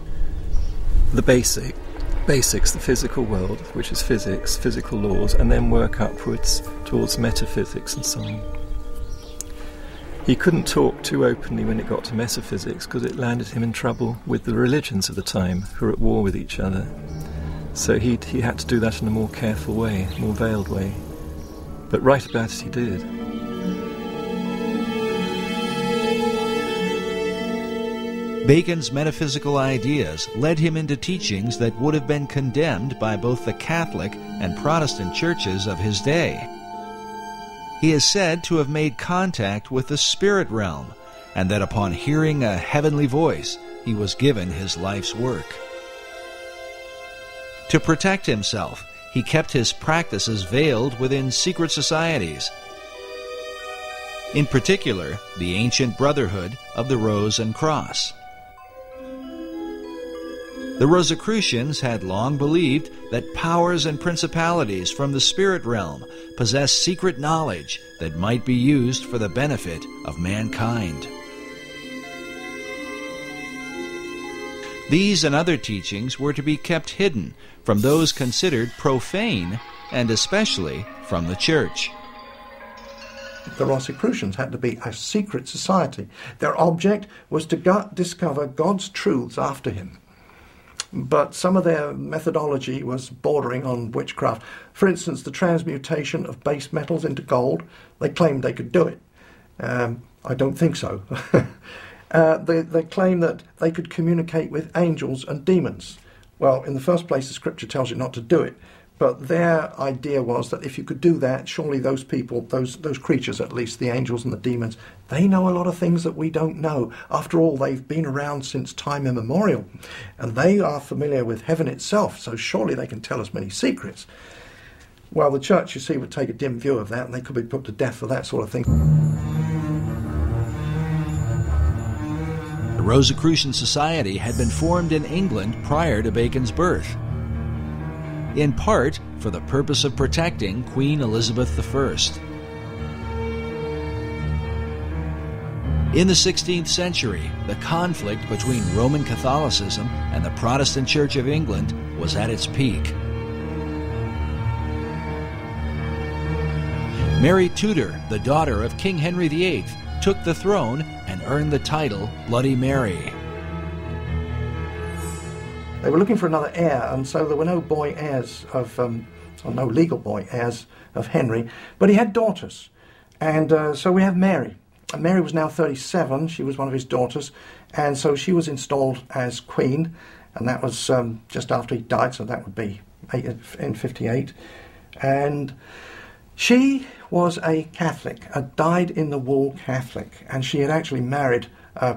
the basics, the physical world, which is physics, physical laws, and then work upwards towards metaphysics and so on. He couldn't talk too openly when it got to metaphysics, because it landed him in trouble with the religions of the time, who were at war with each other. So he had to do that in a more careful way, more veiled way. But right about it he did. Bacon's metaphysical ideas led him into teachings that would have been condemned by both the Catholic and Protestant churches of his day. He is said to have made contact with the spirit realm, and that upon hearing a heavenly voice, he was given his life's work. To protect himself, he kept his practices veiled within secret societies, in particular the ancient Brotherhood of the Rose and Cross. The Rosicrucians had long believed that powers and principalities from the spirit realm possessed secret knowledge that might be used for the benefit of mankind. These and other teachings were to be kept hidden from those considered profane, and especially from the Church. The Rosicrucians had to be a secret society. Their object was to discover God's truths after him. But some of their methodology was bordering on witchcraft. For instance, the transmutation of base metals into gold. They claimed they could do it. I don't think so. They claim that they could communicate with angels and demons. Well, in the first place, the scripture tells you not to do it. But their idea was that if you could do that, surely those people, those creatures at least, the angels and the demons, they know a lot of things that we don't know. After all, they've been around since time immemorial. And they are familiar with heaven itself, so surely they can tell us many secrets. Well, the church, you see, would take a dim view of that, and they could be put to death for that sort of thing. The Rosicrucian Society had been formed in England prior to Bacon's birth, in part for the purpose of protecting Queen Elizabeth I. In the 16th century, the conflict between Roman Catholicism and the Protestant Church of England was at its peak. Mary Tudor, the daughter of King Henry VIII, took the throne and earned the title Bloody Mary. They were looking for another heir, and so there were no boy heirs of, or no legal boy heirs of Henry, but he had daughters. And so we have Mary. And Mary was now 37, she was one of his daughters, and so she was installed as queen, and that was just after he died, so that would be in 58. And she was a Catholic, a dyed-in-the-wool Catholic, and she had actually married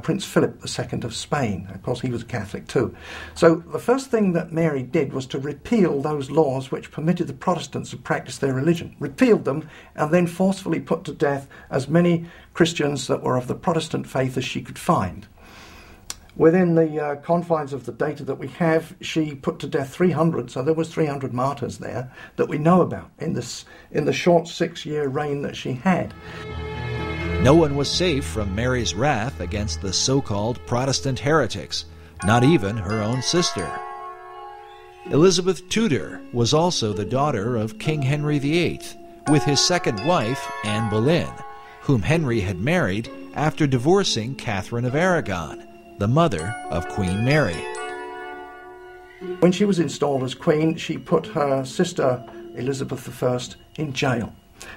Prince Philip II of Spain. Of course, he was a Catholic too. So the first thing that Mary did was to repeal those laws which permitted the Protestants to practice their religion. Repealed them and then forcefully put to death as many Christians that were of the Protestant faith as she could find. Within the confines of the data that we have, she put to death 300, so there was 300 martyrs there that we know about in the short 6-year reign that she had. No one was safe from Mary's wrath against the so-called Protestant heretics, not even her own sister. Elizabeth Tudor was also the daughter of King Henry VIII, with his second wife, Anne Boleyn, whom Henry had married after divorcing Catherine of Aragon, the mother of Queen Mary. When she was installed as queen, she put her sister Elizabeth I in jail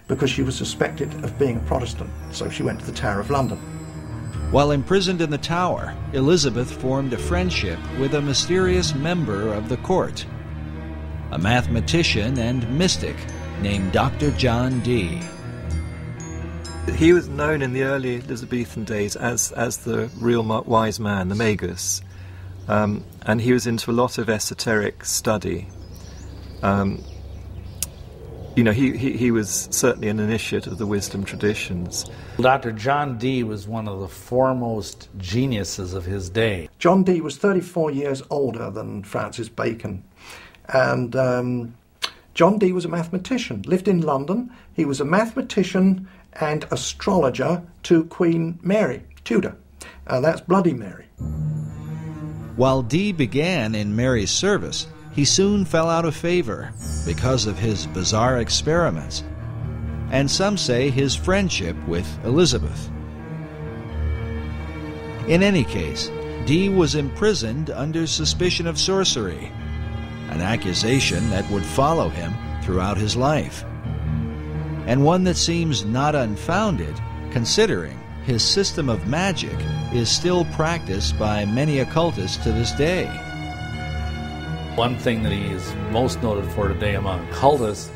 because she was suspected of being a Protestant, so she went to the Tower of London. While imprisoned in the Tower, Elizabeth formed a friendship with a mysterious member of the court, a mathematician and mystic named Dr. John Dee. He was known in the early Elizabethan days as the real wise man, the magus, and he was into a lot of esoteric study. He was certainly an initiate of the wisdom traditions. Dr. John Dee was one of the foremost geniuses of his day. John Dee was 34 years older than Francis Bacon, and John Dee was a mathematician, lived in London. He was a mathematician and astrologer to Queen Mary, Tudor. That's Bloody Mary. While Dee began in Mary's service, he soon fell out of favor because of his bizarre experiments, and some say his friendship with Elizabeth. In any case, Dee was imprisoned under suspicion of sorcery, an accusation that would follow him throughout his life, and one that seems not unfounded, considering his system of magic is still practiced by many occultists to this day. One thing that he is most noted for today among occultists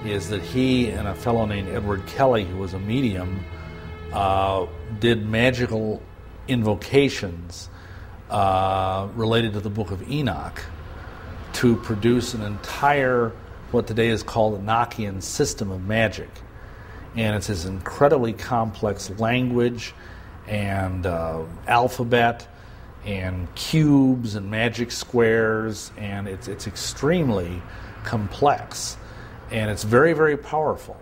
is that he and a fellow named Edward Kelly, who was a medium, did magical invocations related to the Book of Enoch to produce an entire, what today is called a Enochian system of magic. And it's this incredibly complex language and alphabet and cubes and magic squares, and it's extremely complex, and it's very, very powerful.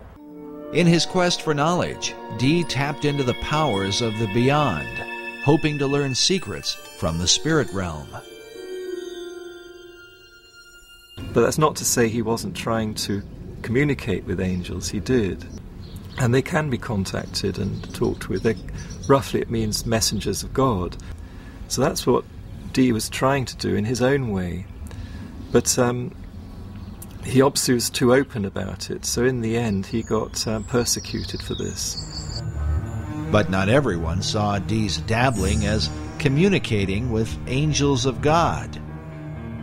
In his quest for knowledge, Dee tapped into the powers of the beyond, hoping to learn secrets from the spirit realm. But that's not to say he wasn't trying to communicate with angels. He did. And they can be contacted and talked with. Roughly it means messengers of God. So that's what Dee was trying to do in his own way. But he obviously was too open about it, so in the end he got persecuted for this. But not everyone saw Dee's dabbling as communicating with angels of God.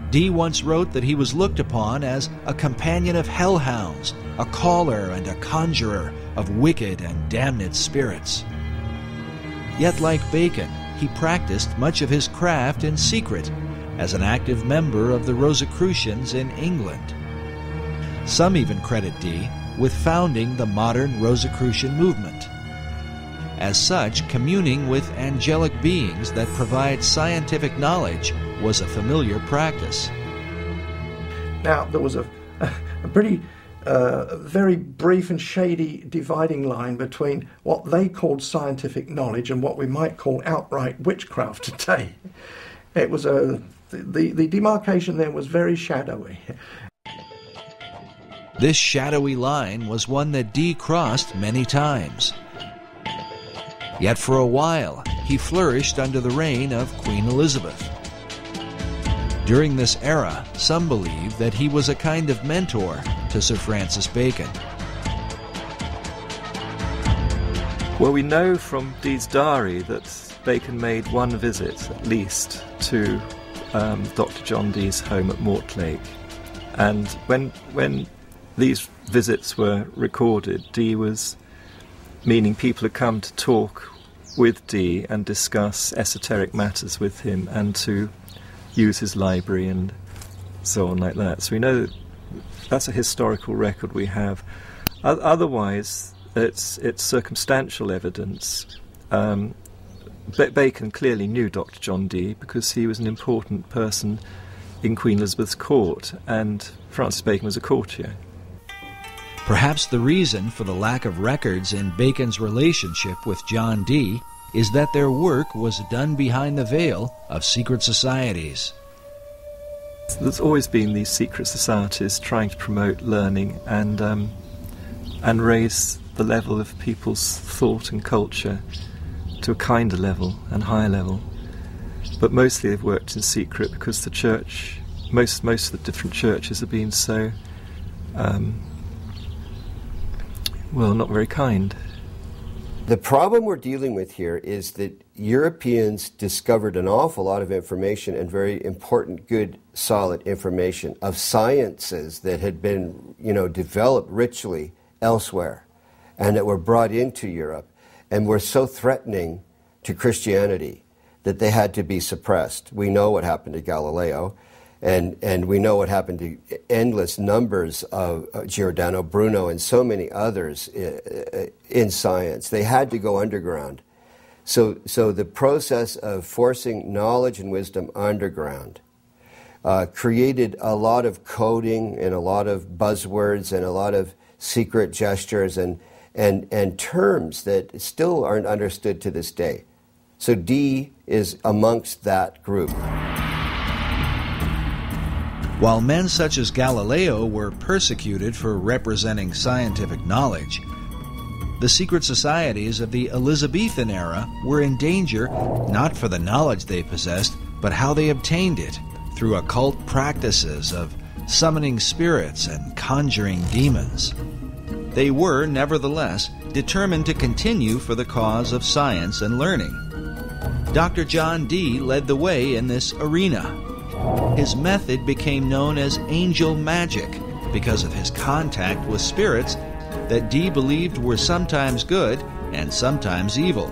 Dee once wrote that he was looked upon as a companion of hellhounds, a caller and a conjurer of wicked and damned spirits. Yet like Bacon, he practiced much of his craft in secret as an active member of the Rosicrucians in England. Some even credit Dee with founding the modern Rosicrucian movement. As such, communing with angelic beings that provide scientific knowledge was a familiar practice. Now, there was a pretty very brief and shady dividing line between what they called scientific knowledge and what we might call outright witchcraft today. It was the demarcation there was very shadowy. This shadowy line was one that Dee crossed many times. Yet for a while, he flourished under the reign of Queen Elizabeth. During this era, some believe that he was a kind of mentor to Sir Francis Bacon. Well, we know from Dee's diary that Bacon made one visit, at least, to Dr. John Dee's home at Mortlake. And when these visits were recorded, Dee was meaning people had come to talk with Dee and discuss esoteric matters with him and to use his library and so on like that. So we know that's a historical record we have. Otherwise, it's circumstantial evidence. Bacon clearly knew Dr. John Dee because he was an important person in Queen Elizabeth's court, and Francis Bacon was a courtier. Perhaps the reason for the lack of records in Bacon's relationship with John Dee is that their work was done behind the veil of secret societies. There's always been these secret societies trying to promote learning and raise the level of people's thought and culture to a kinder level and higher level. But mostly they've worked in secret because the church, most of the different churches have been so, not very kind. The problem we're dealing with here is that Europeans discovered an awful lot of information, and very important, good, solid information of sciences that had been, developed richly elsewhere and that were brought into Europe and were so threatening to Christianity that they had to be suppressed. We know what happened to Galileo, and we know what happened to endless numbers of Giordano Bruno and so many others in science. They had to go underground. So the process of forcing knowledge and wisdom underground created a lot of coding and a lot of buzzwords and a lot of secret gestures and terms that still aren't understood to this day. So Dee is amongst that group. While men such as Galileo were persecuted for representing scientific knowledge, the secret societies of the Elizabethan era were in danger not for the knowledge they possessed, but how they obtained it, through occult practices of summoning spirits and conjuring demons. They were, nevertheless, determined to continue for the cause of science and learning. Dr. John Dee led the way in this arena. His method became known as angel magic because of his contact with spirits that Dee believed were sometimes good and sometimes evil.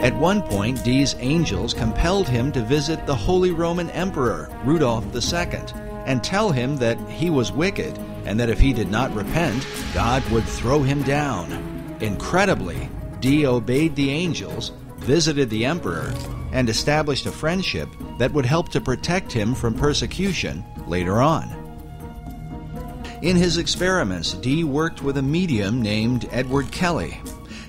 At one point, Dee's angels compelled him to visit the Holy Roman Emperor, Rudolph II, and tell him that he was wicked and that if he did not repent, God would throw him down. Incredibly, Dee obeyed the angels, visited the emperor, and established a friendship that would help to protect him from persecution later on. In his experiments, Dee worked with a medium named Edward Kelly.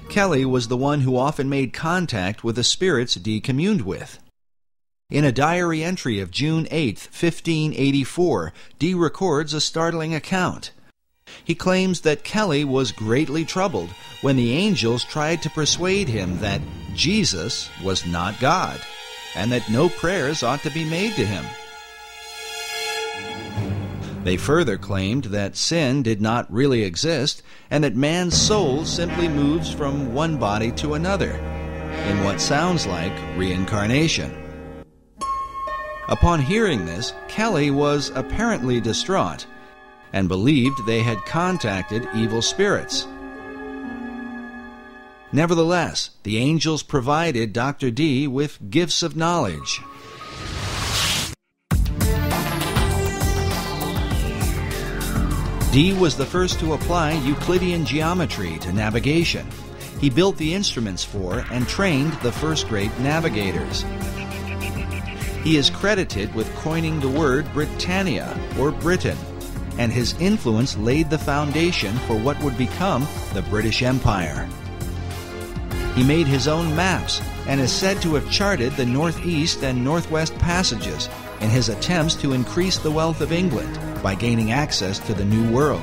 Kelly was the one who often made contact with the spirits Dee communed with. In a diary entry of June 8, 1584, Dee records a startling account. He claims that Kelly was greatly troubled when the angels tried to persuade him that Jesus was not God, and that no prayers ought to be made to him. They further claimed that sin did not really exist, and that man's soul simply moves from one body to another, in what sounds like reincarnation. Upon hearing this, Kelly was apparently distraught, and believed they had contacted evil spirits. Nevertheless, the angels provided Dr. Dee with gifts of knowledge. Dee was the first to apply Euclidean geometry to navigation. He built the instruments for and trained the first great navigators. He is credited with coining the word Britannia, or Britain, and his influence laid the foundation for what would become the British Empire. He made his own maps and is said to have charted the northeast and northwest passages in his attempts to increase the wealth of England by gaining access to the New World.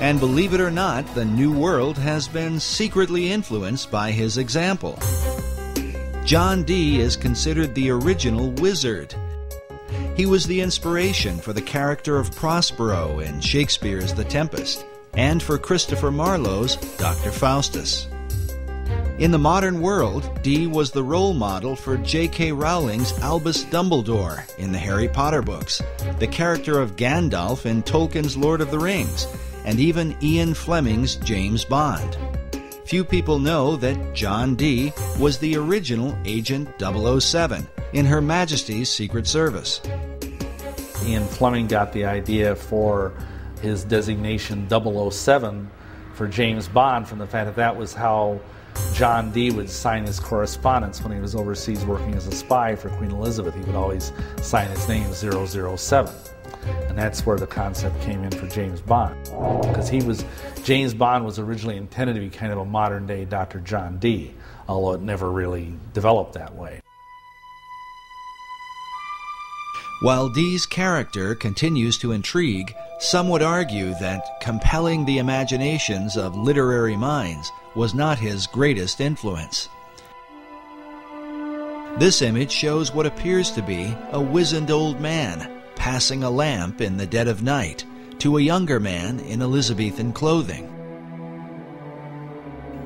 And believe it or not, the New World has been secretly influenced by his example. John Dee is considered the original wizard. He was the inspiration for the character of Prospero in Shakespeare's The Tempest, and for Christopher Marlowe's Dr. Faustus. In the modern world, Dee was the role model for J.K. Rowling's Albus Dumbledore in the Harry Potter books, the character of Gandalf in Tolkien's Lord of the Rings, and even Ian Fleming's James Bond. Few people know that John Dee was the original Agent 007 in Her Majesty's Secret Service. Ian Fleming got the idea for his designation 007 for James Bond from the fact that that was how John Dee would sign his correspondence when he was overseas working as a spy for Queen Elizabeth. He would always sign his name 007. And that's where the concept came in for James Bond. Because James Bond was originally intended to be kind of a modern-day Dr. John Dee, although it never really developed that way. While Dee's character continues to intrigue, some would argue that compelling the imaginations of literary minds was not his greatest influence. This image shows what appears to be a wizened old man passing a lamp in the dead of night to a younger man in Elizabethan clothing.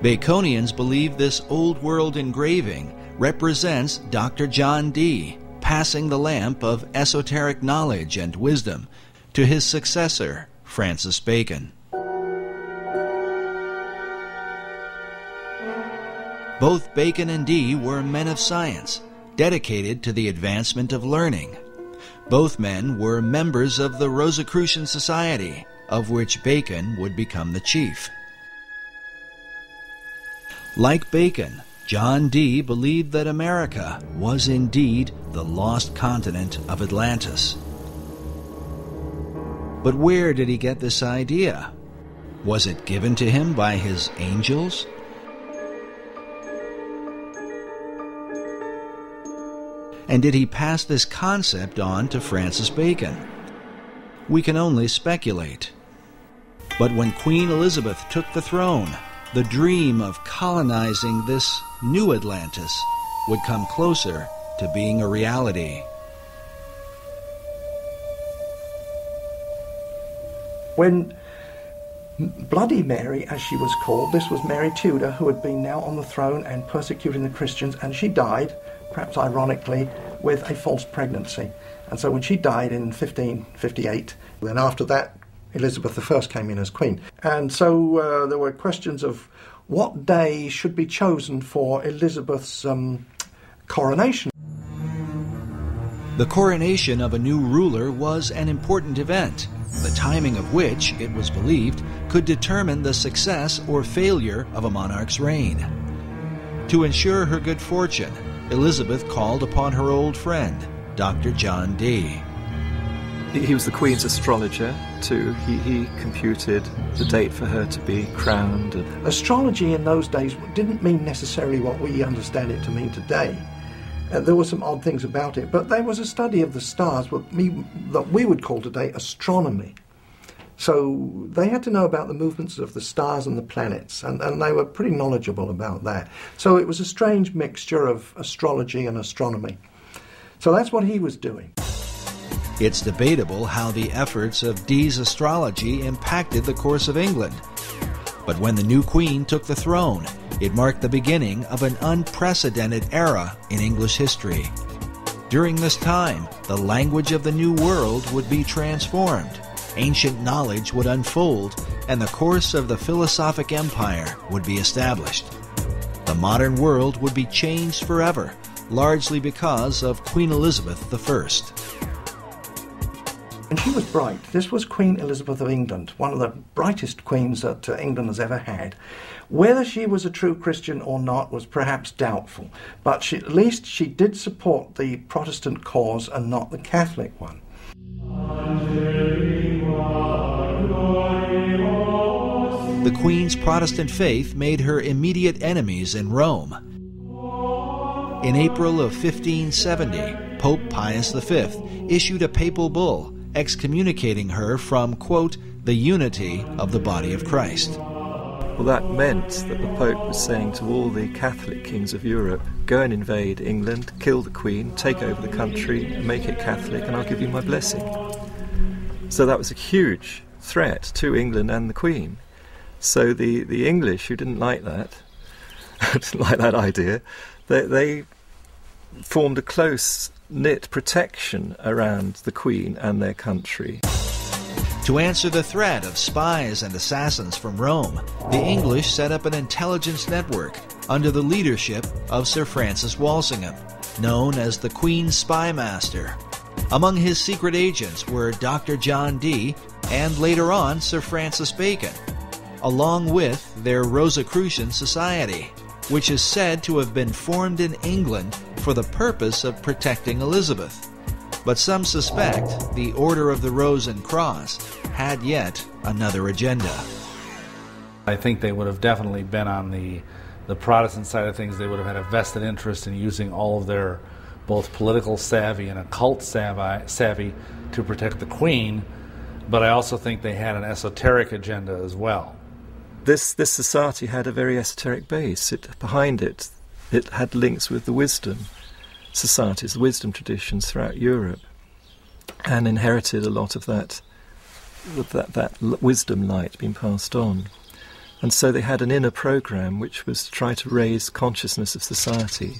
Baconians believe this old-world engraving represents Dr. John Dee passing the lamp of esoteric knowledge and wisdom to his successor, Francis Bacon. Both Bacon and Dee were men of science, dedicated to the advancement of learning. Both men were members of the Rosicrucian Society, of which Bacon would become the chief. Like Bacon, John Dee believed that America was indeed the lost continent of Atlantis. But where did he get this idea? Was it given to him by his angels? And did he pass this concept on to Francis Bacon? We can only speculate. But when Queen Elizabeth took the throne, the dream of colonizing this new Atlantis would come closer to being a reality. When Bloody Mary, as she was called, this was Mary Tudor, who had been now on the throne and persecuting the Christians, and she died, perhaps ironically, with a false pregnancy. And so when she died in 1558, then after that, Elizabeth I came in as queen. And so there were questions of what day should be chosen for Elizabeth's coronation. The coronation of a new ruler was an important event, the timing of which, it was believed, could determine the success or failure of a monarch's reign. To ensure her good fortune, Elizabeth called upon her old friend, Dr. John Dee. He was the Queen's astrologer, too. He computed the date for her to be crowned. Astrology in those days didn't mean necessarily what we understand it to mean today. There were some odd things about it, but there was a study of the stars, that we would call today astronomy. So they had to know about the movements of the stars and the planets, and they were pretty knowledgeable about that. So it was a strange mixture of astrology and astronomy. So that's what he was doing. It's debatable how the efforts of Dee's astrology impacted the course of England. But when the new queen took the throne, it marked the beginning of an unprecedented era in English history. During this time, the language of the New World would be transformed, ancient knowledge would unfold, and the course of the philosophic empire would be established. The modern world would be changed forever, largely because of Queen Elizabeth I. And she was bright. This was Queen Elizabeth of England, one of the brightest queens that England has ever had. Whether she was a true Christian or not was perhaps doubtful, but at least she did support the Protestant cause and not the Catholic one. The Queen's Protestant faith made her immediate enemies in Rome. In April of 1570, Pope Pius V issued a papal bull excommunicating her from, quote, the unity of the body of Christ. Well, that meant that the Pope was saying to all the Catholic kings of Europe, go and invade England, kill the Queen, take over the country, and make it Catholic, and I'll give you my blessing. So that was a huge threat to England and the Queen. So the English, who didn't like that, didn't like that idea, they formed a close-knit protection around the Queen and their country. To answer the threat of spies and assassins from Rome, the English set up an intelligence network under the leadership of Sir Francis Walsingham, known as the Queen's Spy Master. Among his secret agents were Dr. John Dee and later on Sir Francis Bacon, along with their Rosicrucian Society, which is said to have been formed in England for the purpose of protecting Elizabeth. But some suspect the Order of the Rose and Cross had yet another agenda. I think they would have definitely been on the Protestant side of things. They would have had a vested interest in using all of their both political savvy and occult savvy to protect the Queen, but I also think they had an esoteric agenda as well. This society had a very esoteric base. Behind it had links with the wisdom societies, the wisdom traditions throughout Europe, and inherited a lot of that wisdom light being passed on. And so they had an inner program which was to try to raise consciousness of society.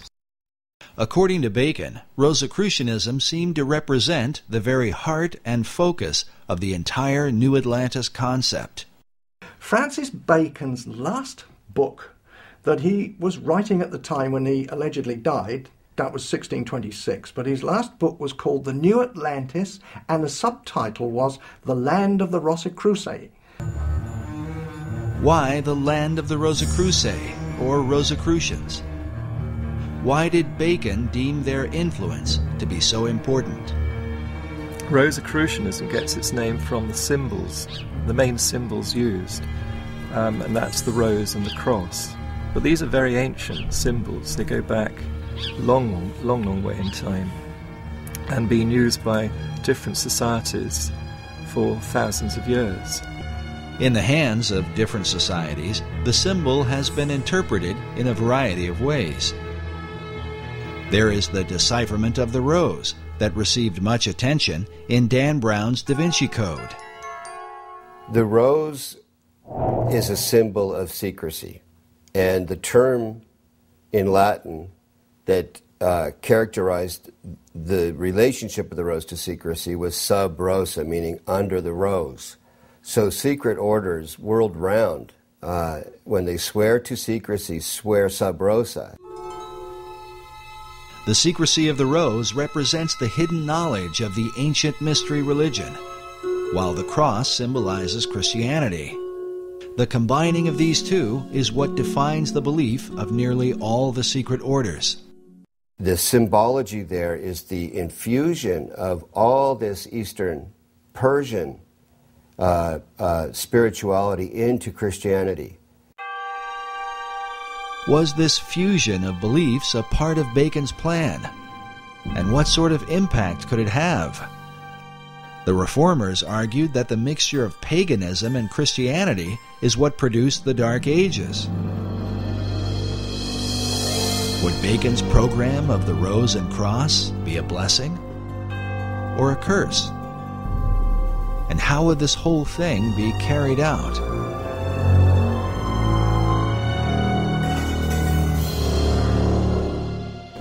According to Bacon, Rosicrucianism seemed to represent the very heart and focus of the entire New Atlantis concept. Francis Bacon's last book that he was writing at the time when he allegedly died, that was 1626, but his last book was called The New Atlantis, and the subtitle was The Land of the Rosicrucians. Why the Land of the Rosicrucians, or Rosicrucians? Why did Bacon deem their influence to be so important? Rosicrucianism gets its name from the symbols, the main symbols used, and that's the rose and the cross. But these are very ancient symbols. They go back long way in time, and being used by different societies for thousands of years. In the hands of different societies, the symbol has been interpreted in a variety of ways. There is the decipherment of the rose that received much attention in Dan Brown's Da Vinci Code. The rose is a symbol of secrecy, and the term in Latin that characterized the relationship of the rose to secrecy was sub rosa, meaning under the rose. So secret orders world round, when they swear to secrecy, swear sub rosa. The secrecy of the rose represents the hidden knowledge of the ancient mystery religion, while the cross symbolizes Christianity. The combining of these two is what defines the belief of nearly all the secret orders. The symbology there is the infusion of all this Eastern Persian spirituality into Christianity. Was this fusion of beliefs a part of Bacon's plan? And what sort of impact could it have? The Reformers argued that the mixture of paganism and Christianity is what produced the Dark Ages. Would Bacon's program of the Rose and Cross be a blessing or a curse? And how would this whole thing be carried out?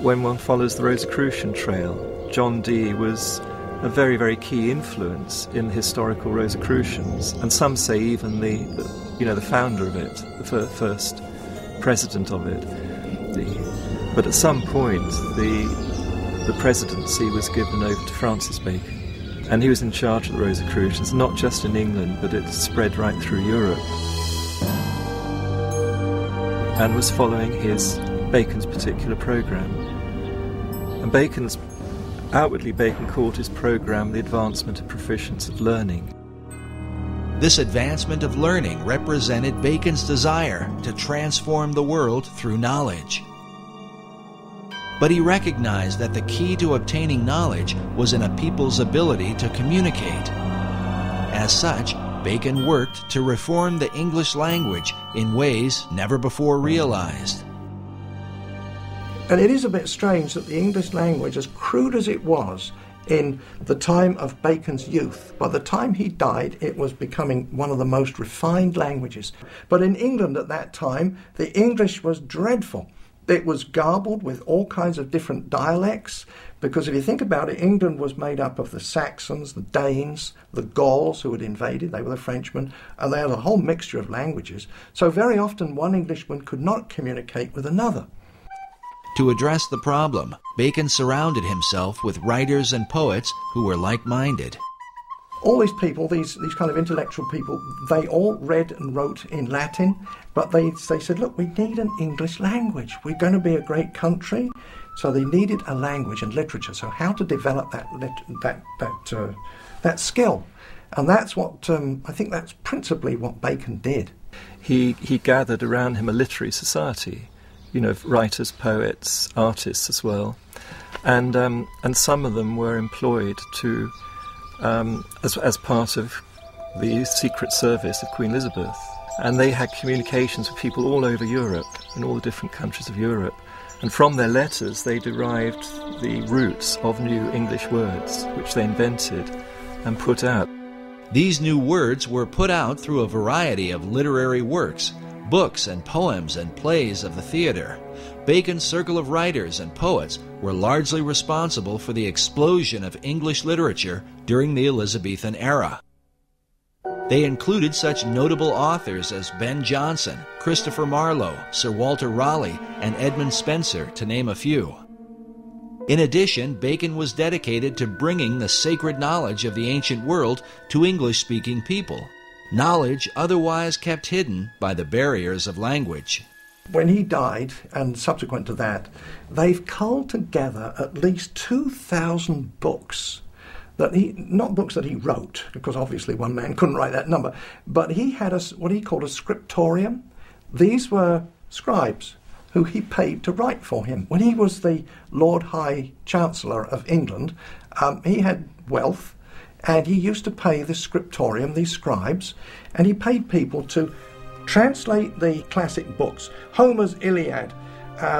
When one follows the Rosicrucian trail, John Dee was a very, very key influence in the historical Rosicrucians, and some say even the founder of it, the first president of it. But at some point, the presidency was given over to Francis Bacon, and he was in charge of the Rosicrucians, not just in England, but it spread right through Europe, and was following Bacon's particular program. And outwardly Bacon called his program the advancement of proficience of learning. This advancement of learning represented Bacon's desire to transform the world through knowledge. But he recognized that the key to obtaining knowledge was in a people's ability to communicate. As such, Bacon worked to reform the English language in ways never before realized. And it is a bit strange that the English language, as crude as it was in the time of Bacon's youth, by the time he died, it was becoming one of the most refined languages. But in England at that time, the English was dreadful. It was garbled with all kinds of different dialects, because if you think about it, England was made up of the Saxons, the Danes, the Gauls who had invaded, they were the Frenchmen, and they had a whole mixture of languages. So very often one Englishman could not communicate with another. To address the problem, Bacon surrounded himself with writers and poets who were like-minded. All these people, these kind of intellectual people, they all read and wrote in Latin, but they said, look, we need an English language. We're going to be a great country. So they needed a language and literature. So how to develop that skill. And that's what, I think that's principally what Bacon did. He gathered around him a literary society, you know, writers, poets, artists as well. And some of them were employed to as part of the Secret Service of Queen Elizabeth. And they had communications with people all over Europe, in all the different countries of Europe. And from their letters, they derived the roots of new English words, which they invented and put out. These new words were put out through a variety of literary works, books and poems and plays of the theater. Bacon's circle of writers and poets were largely responsible for the explosion of English literature during the Elizabethan era. They included such notable authors as Ben Jonson, Christopher Marlowe, Sir Walter Raleigh, and Edmund Spenser, to name a few. In addition, Bacon was dedicated to bringing the sacred knowledge of the ancient world to English-speaking people, knowledge otherwise kept hidden by the barriers of language. When he died, and subsequent to that, they've culled together at least 2,000 books. Not books that he wrote, because obviously one man couldn't write that number, but he had what he called a scriptorium. These were scribes who he paid to write for him. When he was the Lord High Chancellor of England, he had wealth, and he used to pay the scriptorium, these scribes, and he paid people to translate the classic books, Homer's Iliad,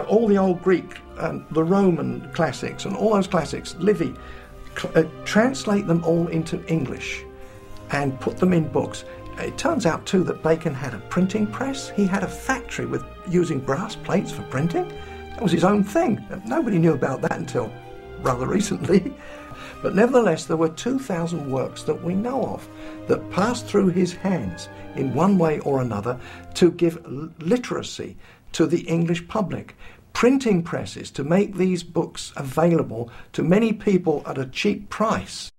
all the old Greek, the Roman classics, and all those classics, Livy, translate them all into English and put them in books. It turns out too that Bacon had a printing press. He had a factory with using brass plates for printing. That was his own thing. Nobody knew about that until rather recently. But nevertheless, there were 2,000 works that we know of that passed through his hands in one way or another to give literacy to the English public. Printing presses to make these books available to many people at a cheap price.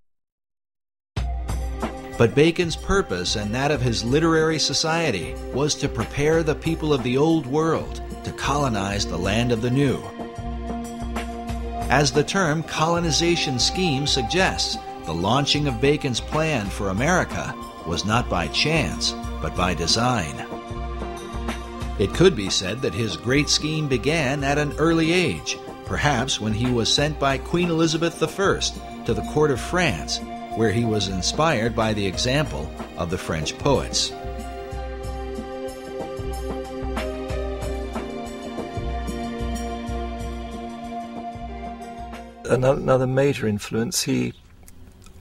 But Bacon's purpose and that of his literary society was to prepare the people of the old world to colonize the land of the new. As the term colonization scheme suggests, the launching of Bacon's plan for America was not by chance, but by design. It could be said that his great scheme began at an early age, perhaps when he was sent by Queen Elizabeth I to the court of France, where he was inspired by the example of the French poets. Another major influence, he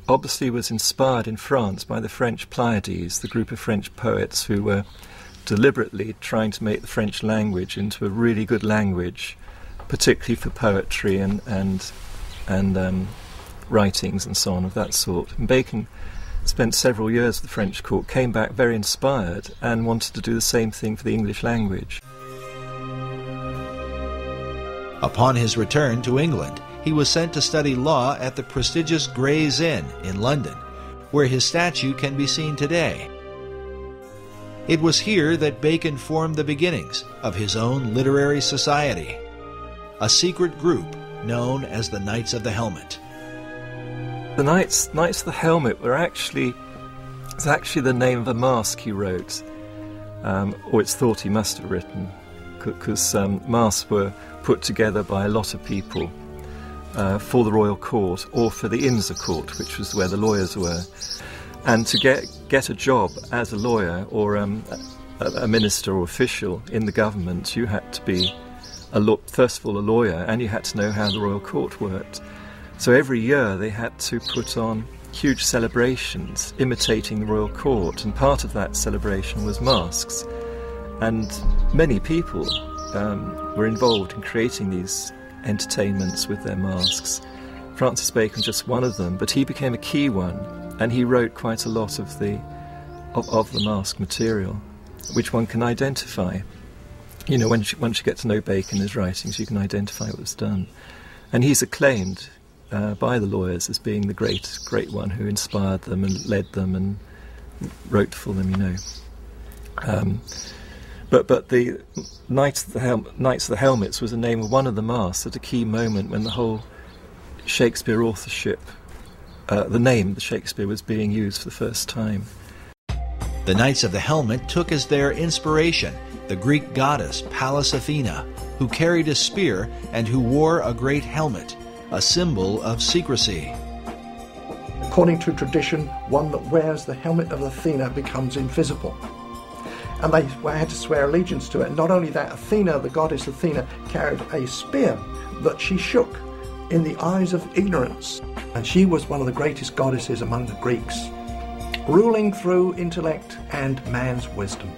obviously was inspired in France by the French Pleiades, the group of French poets who were deliberately trying to make the French language into a really good language, particularly for poetry and writings and so on of that sort. And Bacon spent several years at the French court, came back very inspired and wanted to do the same thing for the English language. Upon his return to England, he was sent to study law at the prestigious Gray's Inn in London, where his statue can be seen today. It was here that Bacon formed the beginnings of his own literary society, a secret group known as the Knights of the Helmet. The Knights of the Helmet it's actually the name of a masque he wrote, or it's thought he must have written, because masques were put together by a lot of people for the royal court or for the Inns of Court, which was where the lawyers were. And to get a job as a lawyer or a minister or official in the government, you had to be, first of all, a lawyer, and you had to know how the royal court worked. So every year they had to put on huge celebrations imitating the royal court, and part of that celebration was masks. And many people were involved in creating these entertainments with their masks. Francis Bacon just one of them, but he became a key one, and he wrote quite a lot of the mask material, which one can identify. You know, once you get to know Bacon and his writings, you can identify what was done. And he's acclaimed by the lawyers as being the great one who inspired them and led them and wrote for them, you know. But the Knights of the Helmets was the name of one of the masks at a key moment when the whole Shakespeare authorship, the name the Shakespeare was being used for the first time. The Knights of the Helmet took as their inspiration the Greek goddess Pallas Athena, who carried a spear and who wore a great helmet, a symbol of secrecy. According to tradition, one that wears the helmet of Athena becomes invisible. And they had to swear allegiance to it. And not only that, Athena, the goddess Athena, carried a spear that she shook in the eyes of ignorance. And she was one of the greatest goddesses among the Greeks, ruling through intellect and man's wisdom.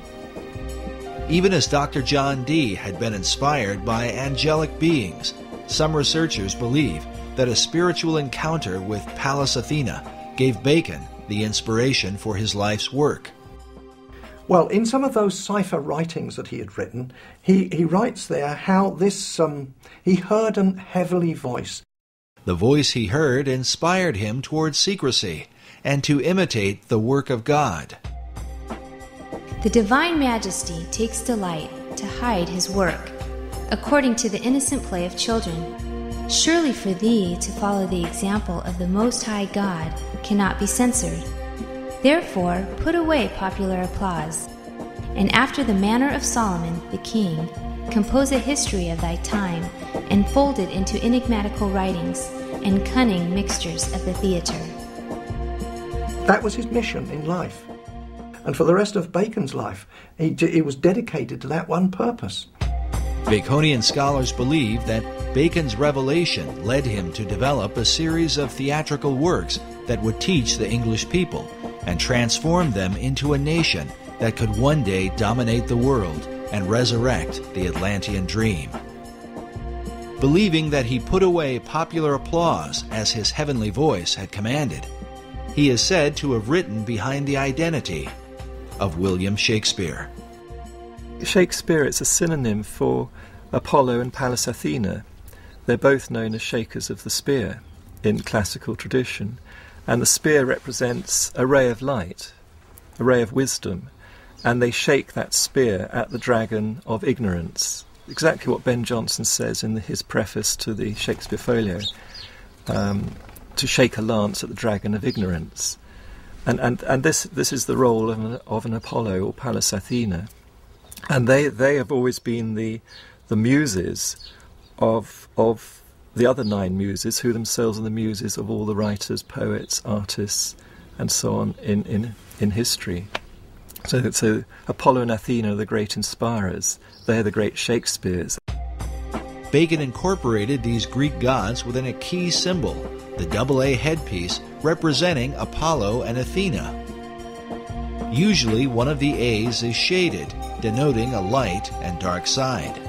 Even as Dr. John Dee had been inspired by angelic beings, some researchers believe that a spiritual encounter with Pallas Athena gave Bacon the inspiration for his life's work. Well, in some of those cipher writings that he had written, he writes there how this he heard an heavenly voice. The voice he heard inspired him towards secrecy and to imitate the work of God. The Divine Majesty takes delight to hide his work, according to the innocent play of children. Surely for thee to follow the example of the Most High God cannot be censored. Therefore put away popular applause, and after the manner of Solomon the king, compose a history of thy time, and fold it into enigmatical writings and cunning mixtures of the theatre. That was his mission in life. And for the rest of Bacon's life, he was dedicated to that one purpose. Baconian scholars believe that Bacon's revelation led him to develop a series of theatrical works that would teach the English people and transform them into a nation that could one day dominate the world and resurrect the Atlantean dream. Believing that he put away popular applause as his heavenly voice had commanded, he is said to have written behind the identity of William Shakespeare. Shakespeare, it's a synonym for Apollo and Pallas Athena. They're both known as shakers of the spear in classical tradition. And the spear represents a ray of light, a ray of wisdom. And they shake that spear at the dragon of ignorance. Exactly what Ben Jonson says in his preface to the Shakespeare Folio, to shake a lance at the dragon of ignorance. And this is the role of an Apollo or Pallas Athena. And they have always been the muses of the other 9 muses, who themselves are the muses of all the writers, poets, artists, and so on in history. So Apollo and Athena are the great inspirers. They're the great Shakespeares. Bacon incorporated these Greek gods within a key symbol, the AA headpiece representing Apollo and Athena. Usually one of the A's is shaded, denoting a light and dark side.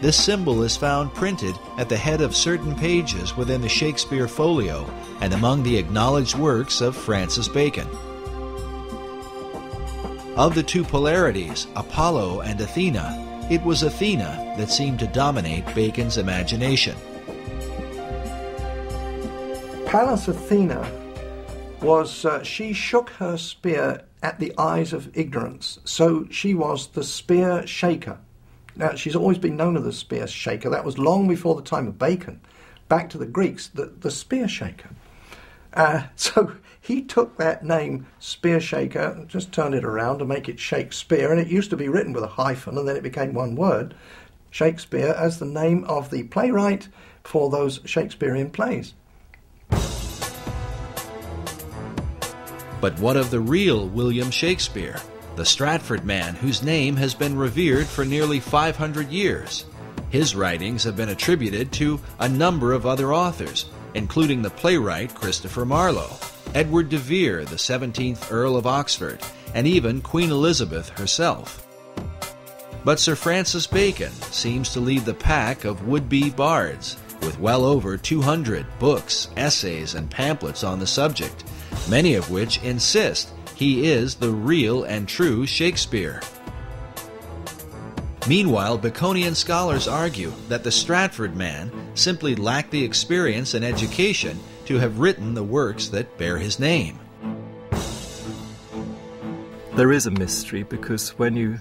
This symbol is found printed at the head of certain pages within the Shakespeare Folio and among the acknowledged works of Francis Bacon. Of the two polarities, Apollo and Athena, it was Athena that seemed to dominate Bacon's imagination. Pallas Athena she shook her spear at the eyes of ignorance, so she was the spear shaker. Now, she's always been known as the spear shaker. That was long before the time of Bacon. Back to the Greeks, the spear shaker. So he took that name, spear shaker, and just turned it around to make it Shakespeare, and it used to be written with a hyphen, and then it became one word, Shakespeare, as the name of the playwright for those Shakespearean plays. But what of the real William Shakespeare, the Stratford man whose name has been revered for nearly 500 years? His writings have been attributed to a number of other authors, including the playwright Christopher Marlowe, Edward de Vere, the 17th Earl of Oxford, and even Queen Elizabeth herself. But Sir Francis Bacon seems to lead the pack of would-be bards, with well over 200 books, essays, and pamphlets on the subject, many of which insist he is the real and true Shakespeare. Meanwhile, Baconian scholars argue that the Stratford man simply lacked the experience and education to have written the works that bear his name. There is a mystery, because when you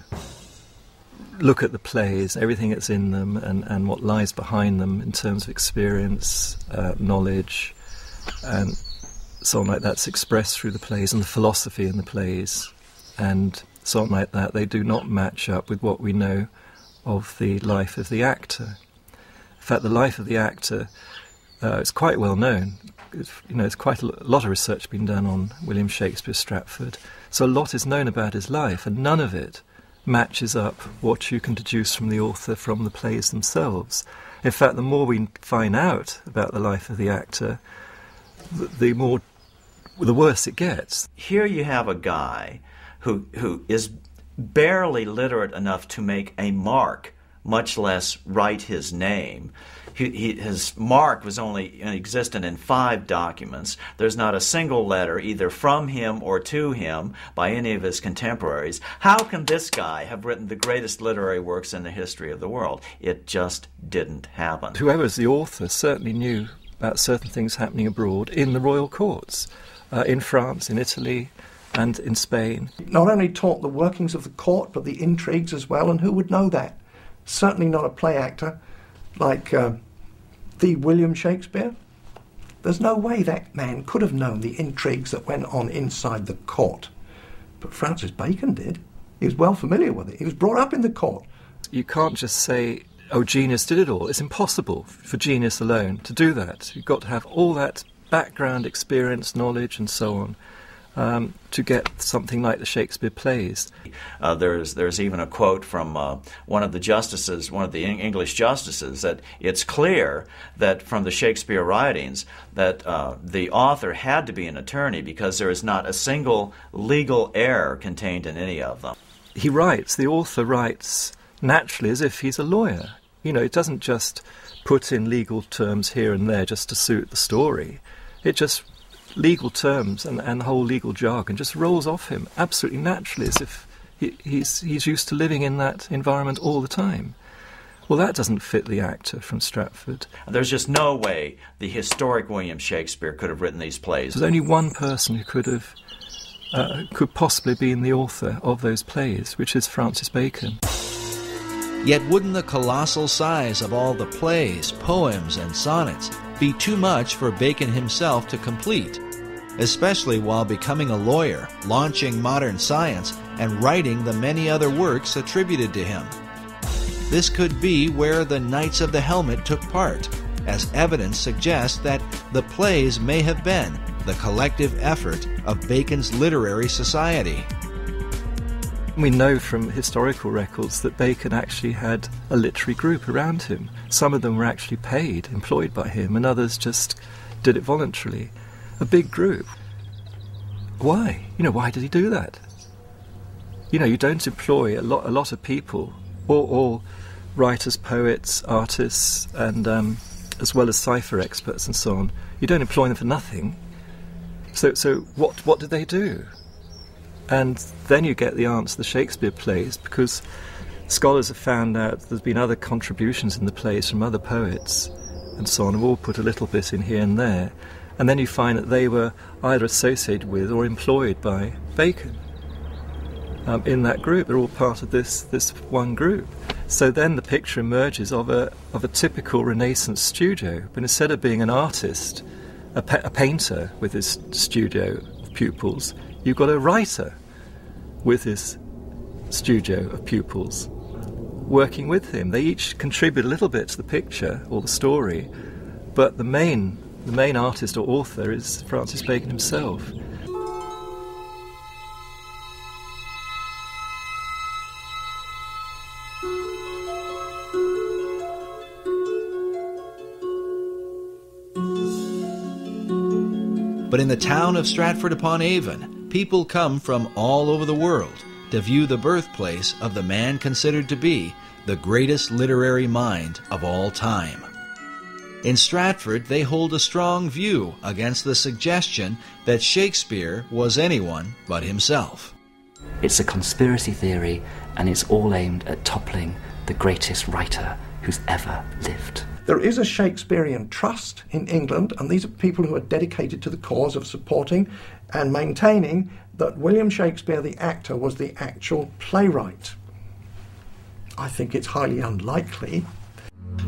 look at the plays, everything that's in them and what lies behind them in terms of experience, knowledge, and so on like that's expressed through the plays, and the philosophy in the plays, and so on like that, they do not match up with what we know of the life of the actor. In fact, the life of the actor is quite well known. There's quite a lot of research been done on William Shakespeare Stratford, so a lot is known about his life, and none of it matches up what you can deduce from the author from the plays themselves. In fact, the more we find out about the life of the actor, the worse it gets. Here you have a guy who is barely literate enough to make a mark, much less write his name. His mark was only existent in 5 documents. There's not a single letter either from him or to him by any of his contemporaries. How can this guy have written the greatest literary works in the history of the world? It just didn't happen. Whoever's the author certainly knew about certain things happening abroad in the royal courts, in France, in Italy, and in Spain. Not only taught the workings of the court, but the intrigues as well, and who would know that? Certainly not a play actor like the William Shakespeare. There's no way that man could have known the intrigues that went on inside the court. But Francis Bacon did. He was well familiar with it. He was brought up in the court. You can't just say, oh, genius did it all. It's impossible for genius alone to do that. You've got to have all that background experience, knowledge, and so on, to get something like the Shakespeare plays. There's even a quote from one of the justices, one of the English justices, that it's clear that from the Shakespeare writings that the author had to be an attorney because there is not a single legal error contained in any of them. The author writes naturally as if he's a lawyer. It doesn't just put in legal terms here and there just to suit the story. It just legal terms and the whole legal jargon just rolls off him absolutely naturally, as if he's used to living in that environment all the time. Well, that doesn't fit the actor from Stratford. There's just no way the historic William Shakespeare could have written these plays. There's only one person who could possibly be the author of those plays, which is Francis Bacon. Yet wouldn't the colossal size of all the plays, poems, and sonnets be too much for Bacon himself to complete, especially while becoming a lawyer, launching modern science, and writing the many other works attributed to him? This could be where the Knights of the Helmet took part, as evidence suggests that the plays may have been the collective effort of Bacon's literary society. We know from historical records that Bacon actually had a literary group around him. Some of them were actually paid, employed by him, and others just did it voluntarily. A big group. Why? Why did he do that? You don't employ a lot of people, all writers, poets, artists, and as well as cipher experts and so on. You don't employ them for nothing. So what did they do? And then you get the answer, the Shakespeare plays, because scholars have found out there's been other contributions in the plays from other poets and so on, have all put a little bit in here and there, and then you find that they were either associated with or employed by Bacon in that group. They're all part of this one group. So then the picture emerges of a typical Renaissance studio, but instead of being an artist, a painter with his studio of pupils, you've got a writer with his studio of pupils working with him. They each contribute a little bit to the picture or the story, but the main artist or author is Francis Bacon himself. But in the town of Stratford-upon-Avon, people come from all over the world to view the birthplace of the man considered to be the greatest literary mind of all time. In Stratford, they hold a strong view against the suggestion that Shakespeare was anyone but himself. It's a conspiracy theory, and it's all aimed at toppling the greatest writer who's ever lived. There is a Shakespearean trust in England, and these are people who are dedicated to the cause of supporting and maintaining that William Shakespeare, the actor, was the actual playwright. I think it's highly unlikely.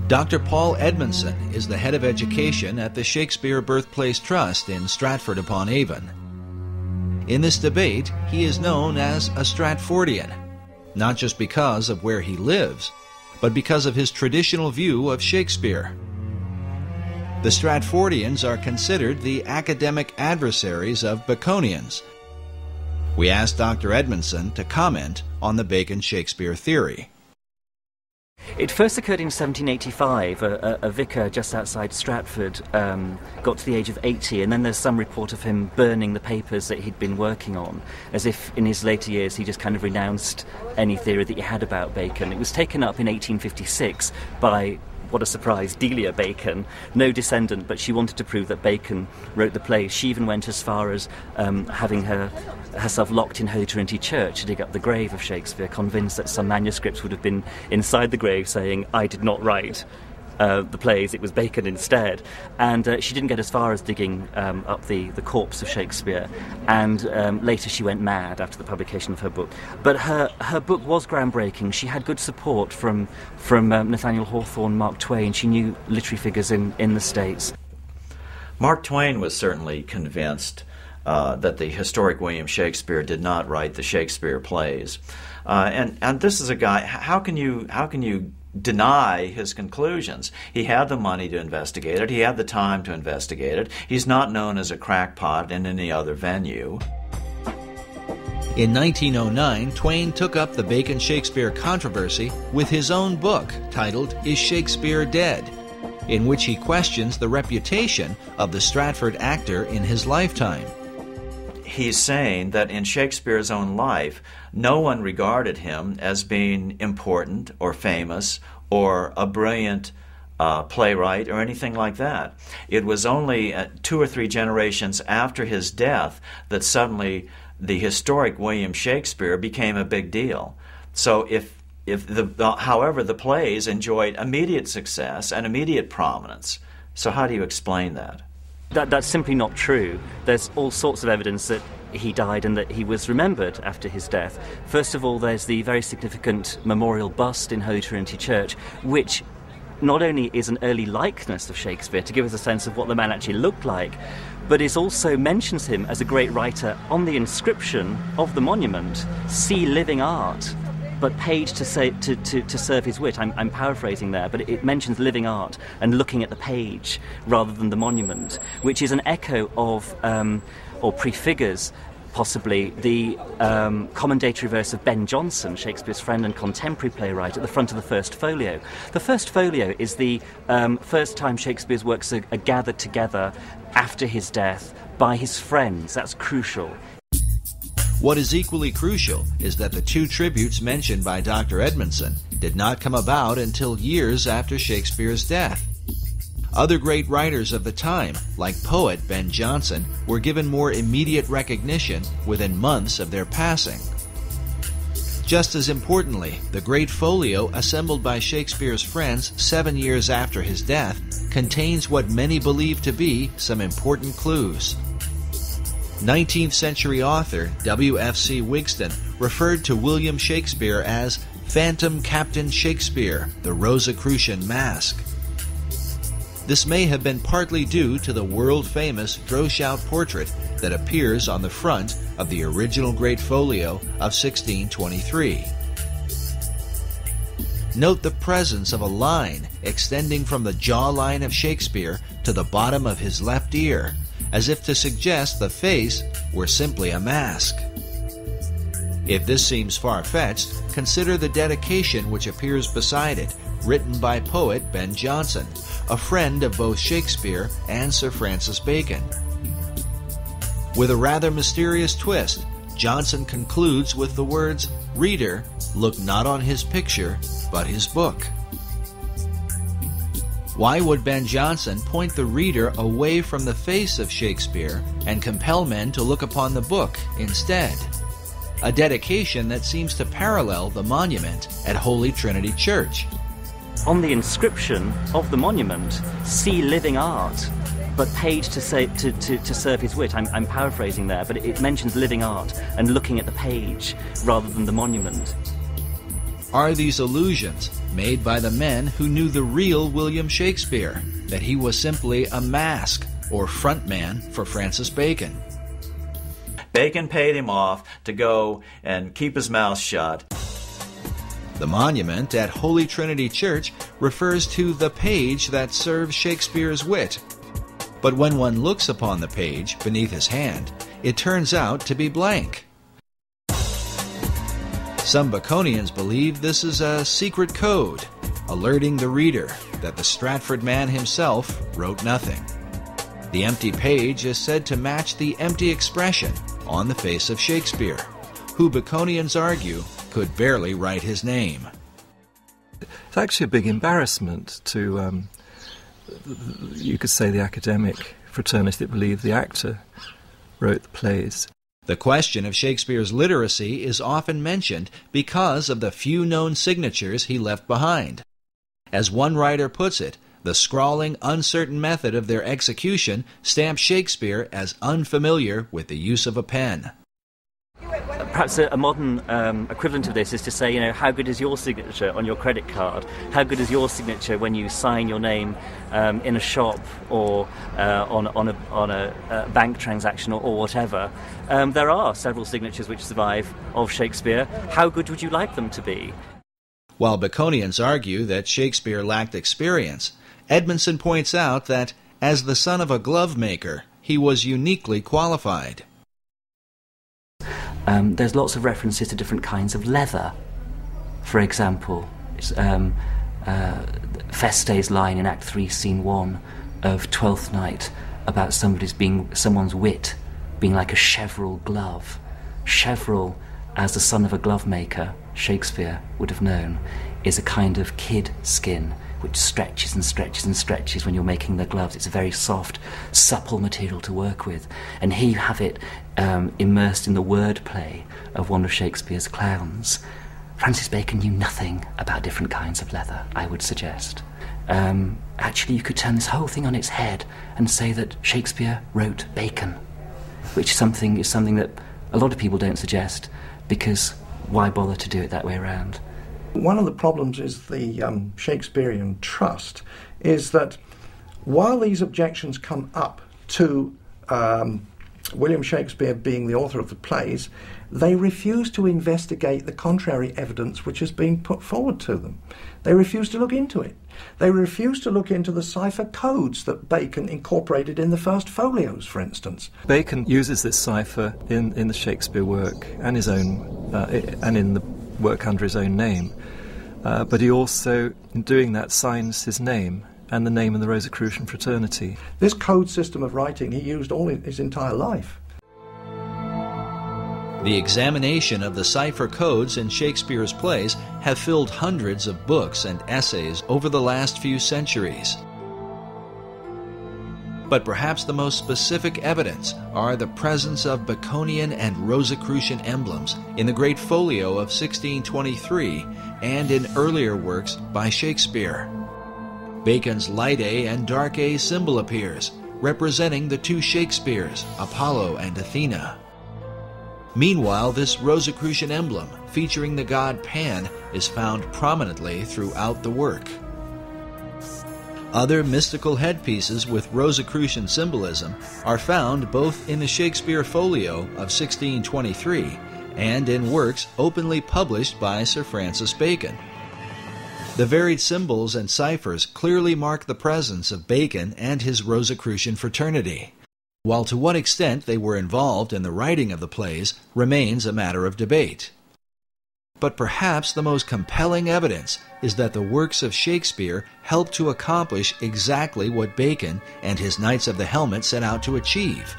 Dr. Paul Edmondson is the head of education at the Shakespeare Birthplace Trust in Stratford-upon-Avon. In this debate, he is known as a Stratfordian, not just because of where he lives, but because of his traditional view of Shakespeare. The Stratfordians are considered the academic adversaries of Baconians. We asked Dr. Edmondson to comment on the Bacon-Shakespeare theory. It first occurred in 1785. A vicar just outside Stratford got to the age of 80, and then there's some report of him burning the papers that he'd been working on, as if in his later years he just kind of renounced any theory that he had about Bacon. It was taken up in 1856 by, what a surprise, Delia Bacon, no descendant, but she wanted to prove that Bacon wrote the plays. She even went as far as having herself locked in Holy Trinity Church to dig up the grave of Shakespeare, convinced that some manuscripts would have been inside the grave saying, "I did not write the plays, it was Bacon instead." And she didn't get as far as digging up the corpse of Shakespeare, and later she went mad after the publication of her book. But her book was groundbreaking. She had good support from Nathaniel Hawthorne, Mark Twain. She knew literary figures in the States. Mark Twain was certainly convinced that the historic William Shakespeare did not write the Shakespeare plays. And this is a guy, how can you deny his conclusions? He had the money to investigate it. He had the time to investigate it. He's not known as a crackpot in any other venue. In 1909, Twain took up the Bacon-Shakespeare controversy with his own book titled Is Shakespeare Dead?, in which he questions the reputation of the Stratford actor in his lifetime. He's saying that in Shakespeare's own life, no one regarded him as being important or famous or a brilliant playwright or anything like that. It was only 2 or 3 generations after his death that suddenly the historic William Shakespeare became a big deal. So however, the plays enjoyed immediate success and immediate prominence. So how do you explain that? That's simply not true. There's all sorts of evidence that he died and that he was remembered after his death. First of all, there's the very significant memorial bust in Holy Trinity Church, which not only is an early likeness of Shakespeare to give us a sense of what the man actually looked like, but it also mentions him as a great writer. On the inscription of the monument, "See living art," but paid to serve his wit. I'm paraphrasing there, but it mentions living art and looking at the page rather than the monument, which is an echo of, or prefigures, possibly, the commendatory verse of Ben Jonson, Shakespeare's friend and contemporary playwright, at the front of the first folio. The first folio is the first time Shakespeare's works are gathered together after his death by his friends. That's crucial. What is equally crucial is that the 2 tributes mentioned by Dr. Edmondson did not come about until years after Shakespeare's death. Other great writers of the time, like poet Ben Jonson, were given more immediate recognition within months of their passing. Just as importantly, the great folio assembled by Shakespeare's friends 7 years after his death contains what many believe to be some important clues. 19th century author W.F.C. Wigston referred to William Shakespeare as Phantom Captain Shakespeare, the Rosicrucian Mask. This may have been partly due to the world-famous Droeshout portrait that appears on the front of the original Great Folio of 1623. Note the presence of a line extending from the jawline of Shakespeare to the bottom of his left ear, as if to suggest the face were simply a mask. If this seems far-fetched, consider the dedication which appears beside it, written by poet Ben Jonson, a friend of both Shakespeare and Sir Francis Bacon. With a rather mysterious twist, Johnson concludes with the words, "Reader, look not on his picture, but his book." Why would Ben Jonson point the reader away from the face of Shakespeare and compel men to look upon the book instead? A dedication that seems to parallel the monument at Holy Trinity Church. On the inscription of the monument, "See living art," but paid to serve his wit. I'm paraphrasing there, but it mentions living art and looking at the page rather than the monument. Are these allusions made by the men who knew the real William Shakespeare, that he was simply a mask or frontman for Francis Bacon? Bacon paid him off to go and keep his mouth shut. The monument at Holy Trinity Church refers to the page that serves Shakespeare's wit. But when one looks upon the page beneath his hand, it turns out to be blank. Some Baconians believe this is a secret code, alerting the reader that the Stratford man himself wrote nothing. The empty page is said to match the empty expression on the face of Shakespeare, who Baconians argue could barely write his name. It's actually a big embarrassment to, you could say, the academic fraternity that believe the actor wrote the plays. The question of Shakespeare's literacy is often mentioned because of the few known signatures he left behind. As one writer puts it, the scrawling, uncertain method of their execution stamps Shakespeare as unfamiliar with the use of a pen. Perhaps a modern equivalent of this is to say, how good is your signature on your credit card? How good is your signature when you sign your name in a shop or on a bank transaction or whatever? There are several signatures which survive of Shakespeare. How good would you like them to be? While Baconians argue that Shakespeare lacked experience, Edmondson points out that, as the son of a glove maker, he was uniquely qualified. There's lots of references to different kinds of leather. For example, Feste's line in Act 3, Scene 1 of Twelfth Night about someone's wit being like a cheverel glove. Cheverel, as the son of a glove maker, Shakespeare would have known, is a kind of kid skin which stretches and stretches and stretches when you're making the gloves. It's a very soft, supple material to work with. And here you have it immersed in the wordplay of one of Shakespeare's clowns. Francis Bacon knew nothing about different kinds of leather, I would suggest. Actually, you could turn this whole thing on its head and say that Shakespeare wrote Bacon, which is something that a lot of people don't suggest, because why bother to do it that way around? One of the problems is the Shakespearean trust is that while these objections come up to William Shakespeare being the author of the plays, they refuse to investigate the contrary evidence which has been put forward to them. They refuse to look into it. They refuse to look into the cipher codes that Bacon incorporated in the first folios, for instance. Bacon uses this cipher in the Shakespeare work and his own, and in the work under his own name. But he also, in doing that, signs his name and the name of the Rosicrucian fraternity. This code system of writing he used all his entire life. The examination of the cipher codes in Shakespeare's plays have filled hundreds of books and essays over the last few centuries. But perhaps the most specific evidence are the presence of Baconian and Rosicrucian emblems in the Great Folio of 1623 and in earlier works by Shakespeare. Bacon's light A and dark A symbol appears, representing the two Shakespeares, Apollo and Athena. Meanwhile, this Rosicrucian emblem, featuring the god Pan, is found prominently throughout the work. Other mystical headpieces with Rosicrucian symbolism are found both in the Shakespeare Folio of 1623 and in works openly published by Sir Francis Bacon. The varied symbols and ciphers clearly mark the presence of Bacon and his Rosicrucian fraternity, while to what extent they were involved in the writing of the plays remains a matter of debate. But perhaps the most compelling evidence is that the works of Shakespeare helped to accomplish exactly what Bacon and his Knights of the Helmet set out to achieve.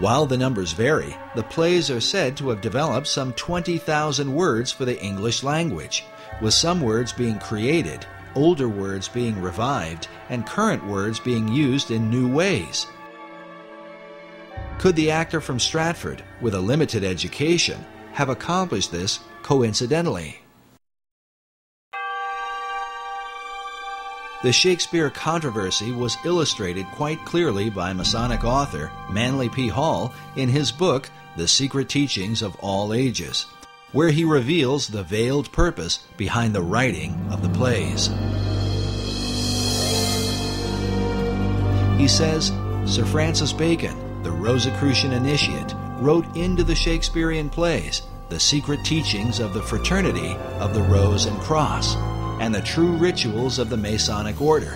While the numbers vary, the plays are said to have developed some 20,000 words for the English language, with some words being created, older words being revived, and current words being used in new ways. Could the actor from Stratford, with a limited education, have accomplished this coincidentally? The Shakespeare controversy was illustrated quite clearly by Masonic author Manly P. Hall in his book, The Secret Teachings of All Ages, where he reveals the veiled purpose behind the writing of the plays. He says, Sir Francis Bacon, the Rosicrucian initiate, wrote into the Shakespearean plays the secret teachings of the fraternity of the Rose and Cross, and the true rituals of the Masonic order.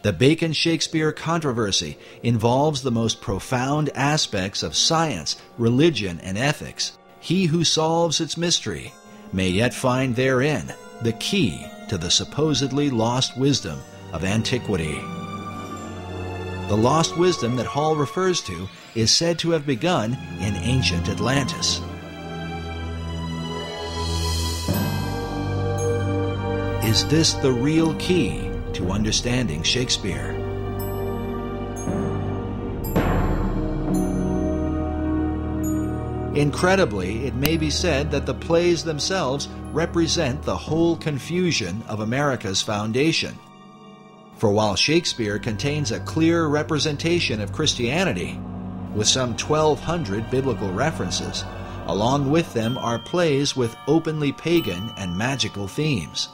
The Bacon-Shakespeare controversy involves the most profound aspects of science, religion, and ethics. He who solves its mystery may yet find therein the key to the supposedly lost wisdom of antiquity. The lost wisdom that Hall refers to is said to have begun in ancient Atlantis. Is this the real key to understanding Shakespeare? Incredibly, it may be said that the plays themselves represent the whole confusion of America's foundation. For while Shakespeare contains a clear representation of Christianity, with some 1,200 biblical references, along with them are plays with openly pagan and magical themes.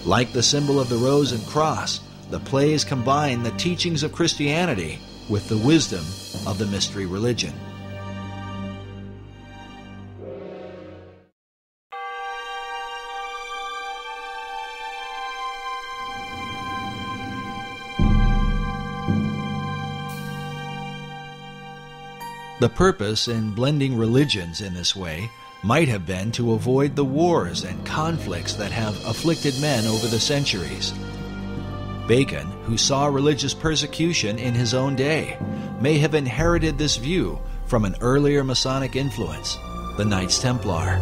Like the symbol of the Rose and Cross, the plays combine the teachings of Christianity with the wisdom of the mystery religion. The purpose in blending religions in this way might have been to avoid the wars and conflicts that have afflicted men over the centuries. Bacon, who saw religious persecution in his own day, may have inherited this view from an earlier Masonic influence, the Knights Templar.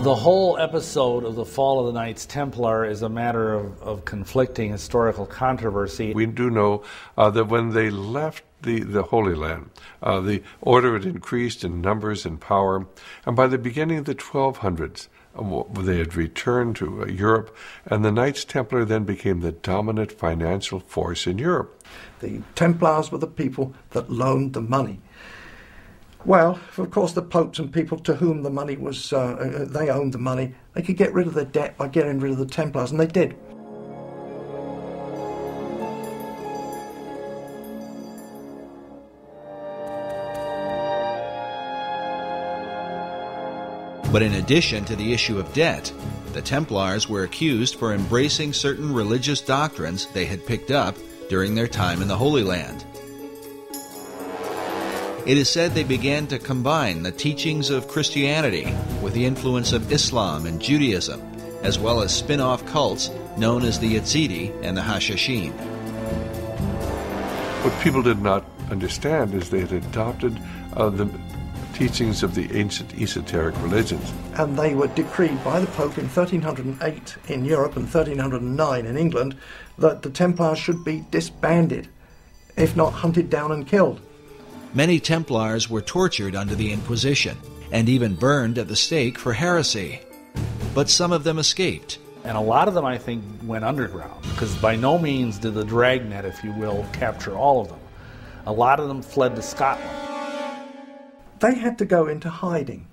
The whole episode of the fall of the Knights Templar is a matter of conflicting historical controversy. We do know that when they left the Holy Land, the order had increased in numbers and power, and by the beginning of the 1200s, they had returned to Europe, and the Knights Templar then became the dominant financial force in Europe. The Templars were the people that loaned the money. Well, of course, the popes and people to whom the money was, they owned the money, they could get rid of their debt by getting rid of the Templars, and they did. But in addition to the issue of debt, the Templars were accused for embracing certain religious doctrines they had picked up during their time in the Holy Land. It is said they began to combine the teachings of Christianity with the influence of Islam and Judaism, as well as spin-off cults known as the Yazidi and the Hashashin. What people did not understand is they had adopted the teachings of the ancient esoteric religions. And they were decreed by the Pope in 1308 in Europe and 1309 in England that the Templars should be disbanded, if not hunted down and killed. Many Templars were tortured under the Inquisition and even burned at the stake for heresy. But some of them escaped. And a lot of them, I think, went underground, because by no means did the dragnet, if you will, capture all of them. A lot of them fled to Scotland. They had to go into hiding.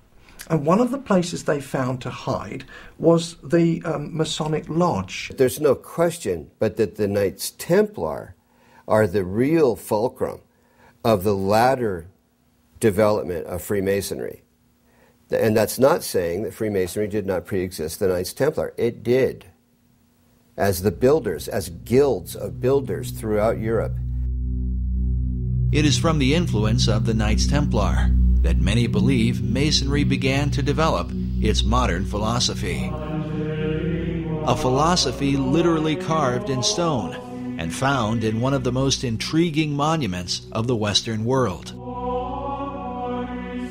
And one of the places they found to hide was the Masonic Lodge. There's no question but that the Knights Templar are the real fulcrum of the latter development of Freemasonry. And that's not saying that Freemasonry did not pre-exist the Knights Templar. It did. As the builders, as guilds of builders throughout Europe. It is from the influence of the Knights Templar that many believe Masonry began to develop its modern philosophy. A philosophy literally carved in stone and found in one of the most intriguing monuments of the Western world.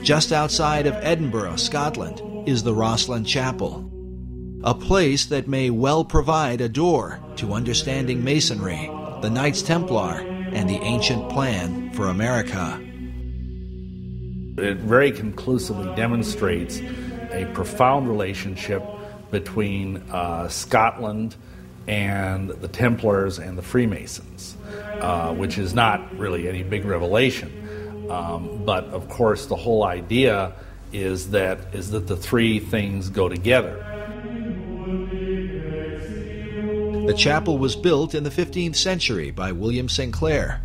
Just outside of Edinburgh, Scotland, is the Rosslyn Chapel, a place that may well provide a door to understanding Masonry, the Knights Templar, and the ancient plan for America. It very conclusively demonstrates a profound relationship between Scotland and the Templars and the Freemasons, which is not really any big revelation. But of course, the whole idea is that the three things go together. The chapel was built in the 15th century by William St. Clair.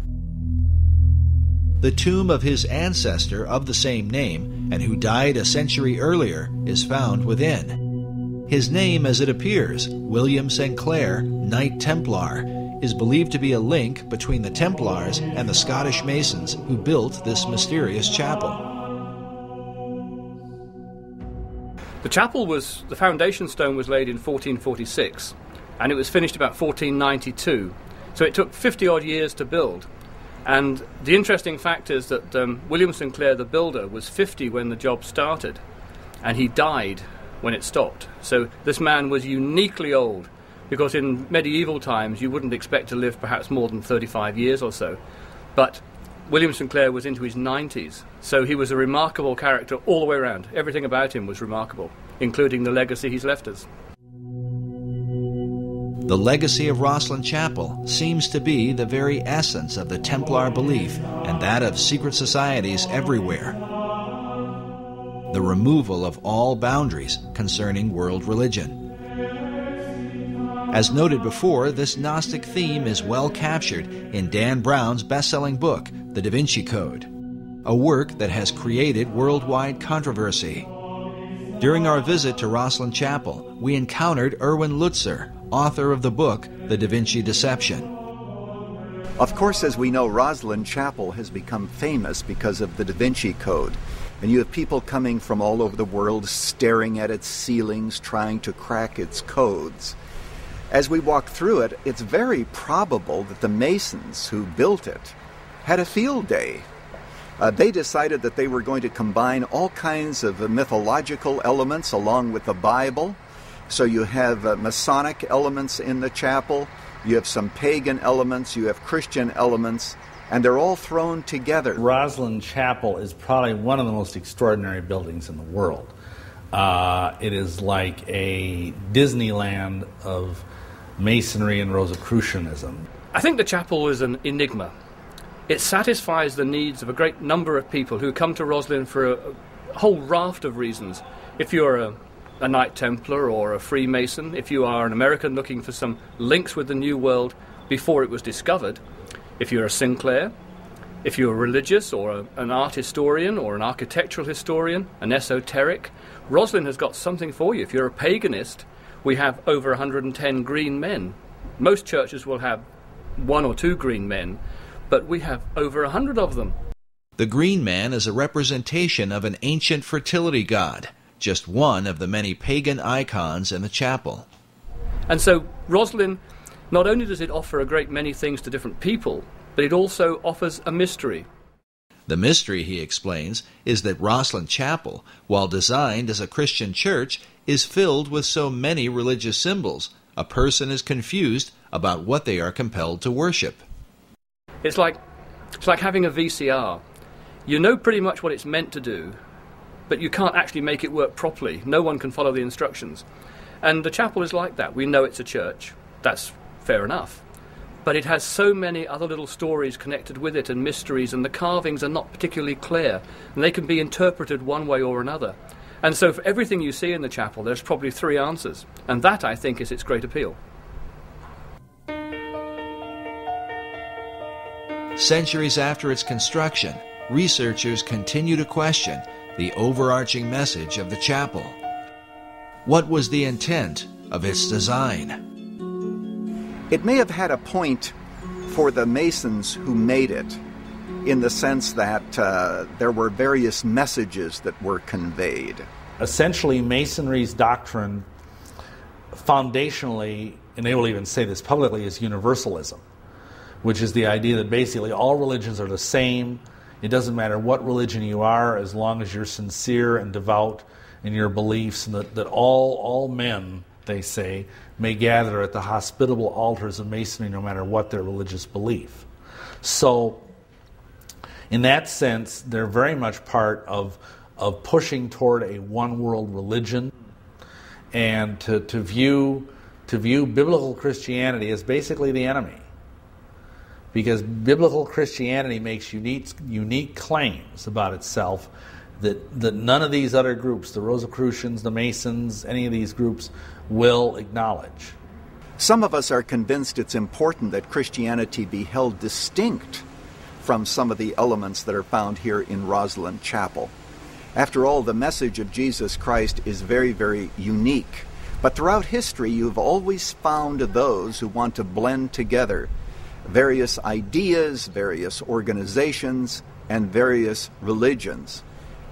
The tomb of his ancestor of the same name, and who died a century earlier, is found within. His name, as it appears, William St. Clair, Knight Templar, is believed to be a link between the Templars and the Scottish Masons who built this mysterious chapel. The chapel the foundation stone was laid in 1446, and it was finished about 1492. So it took 50-odd years to build. And the interesting fact is that William St. Clair, the builder, was 50 when the job started, and he died when it stopped. So this man was uniquely old, because in medieval times you wouldn't expect to live perhaps more than 35 years or so. But William St. Clair was into his 90s, so he was a remarkable character all the way around. Everything about him was remarkable, including the legacy he's left us. The legacy of Rosslyn Chapel seems to be the very essence of the Templar belief and that of secret societies everywhere. The removal of all boundaries concerning world religion. As noted before, this Gnostic theme is well captured in Dan Brown's best-selling book, The Da Vinci Code, a work that has created worldwide controversy. During our visit to Rosslyn Chapel, we encountered Erwin Lutzer, author of the book, The Da Vinci Deception. Of course, as we know, Rosslyn Chapel has become famous because of the Da Vinci Code. And you have people coming from all over the world staring at its ceilings, trying to crack its codes. As we walk through it, it's very probable that the Masons who built it had a field day. They decided that they were going to combine all kinds of mythological elements along with the Bible. So you have Masonic elements in the chapel, you have some pagan elements, you have Christian elements, and they're all thrown together. Rosslyn Chapel is probably one of the most extraordinary buildings in the world. It is like a Disneyland of Masonry and Rosicrucianism. I think the chapel is an enigma. It satisfies the needs of a great number of people who come to Rosslyn for a whole raft of reasons. If you're a Knight Templar or a Freemason, if you are an American looking for some links with the New World before it was discovered, if you're a Sinclair, if you're religious or an art historian or an architectural historian, an esoteric, Rosslyn has got something for you. If you're a paganist, we have over 110 green men. Most churches will have 1 or 2 green men, but we have over 100 of them. The green man is a representation of an ancient fertility god, just one of the many pagan icons in the chapel. And so Rosslyn, not only does it offer a great many things to different people, but it also offers a mystery. The mystery, he explains, is that Rosslyn Chapel, while designed as a Christian church, is filled with so many religious symbols, a person is confused about what they are compelled to worship. It's like having a VCR. You know pretty much what it's meant to do, but you can't actually make it work properly. No one can follow the instructions. And the chapel is like that. We know it's a church. That's fair enough. But it has so many other little stories connected with it and mysteries, and the carvings are not particularly clear, and they can be interpreted one way or another. And so for everything you see in the chapel, there's probably 3 answers. And that, I think, is its great appeal. Centuries after its construction, researchers continue to question the overarching message of the chapel. What was the intent of its design? It may have had a point for the Masons who made it, in the sense that there were various messages that were conveyed. Essentially, Masonry's doctrine, foundationally, and they will even say this publicly, is universalism. which is the idea that basically all religions are the same. It doesn't matter what religion you are, as long as you're sincere and devout in your beliefs, and that all men, they say, may gather at the hospitable altars of Masonry no matter what their religious belief. So, in that sense, they're very much part of pushing toward a one-world religion, and to view biblical Christianity as basically the enemy. Because biblical Christianity makes unique claims about itself that none of these other groups, the Rosicrucians, the Masons, any of these groups, will acknowledge. Some of us are convinced it's important that Christianity be held distinct from some of the elements that are found here in Rosslyn Chapel. After all, the message of Jesus Christ is very, very unique. But throughout history, you've always found those who want to blend together various ideas, various organizations, and various religions.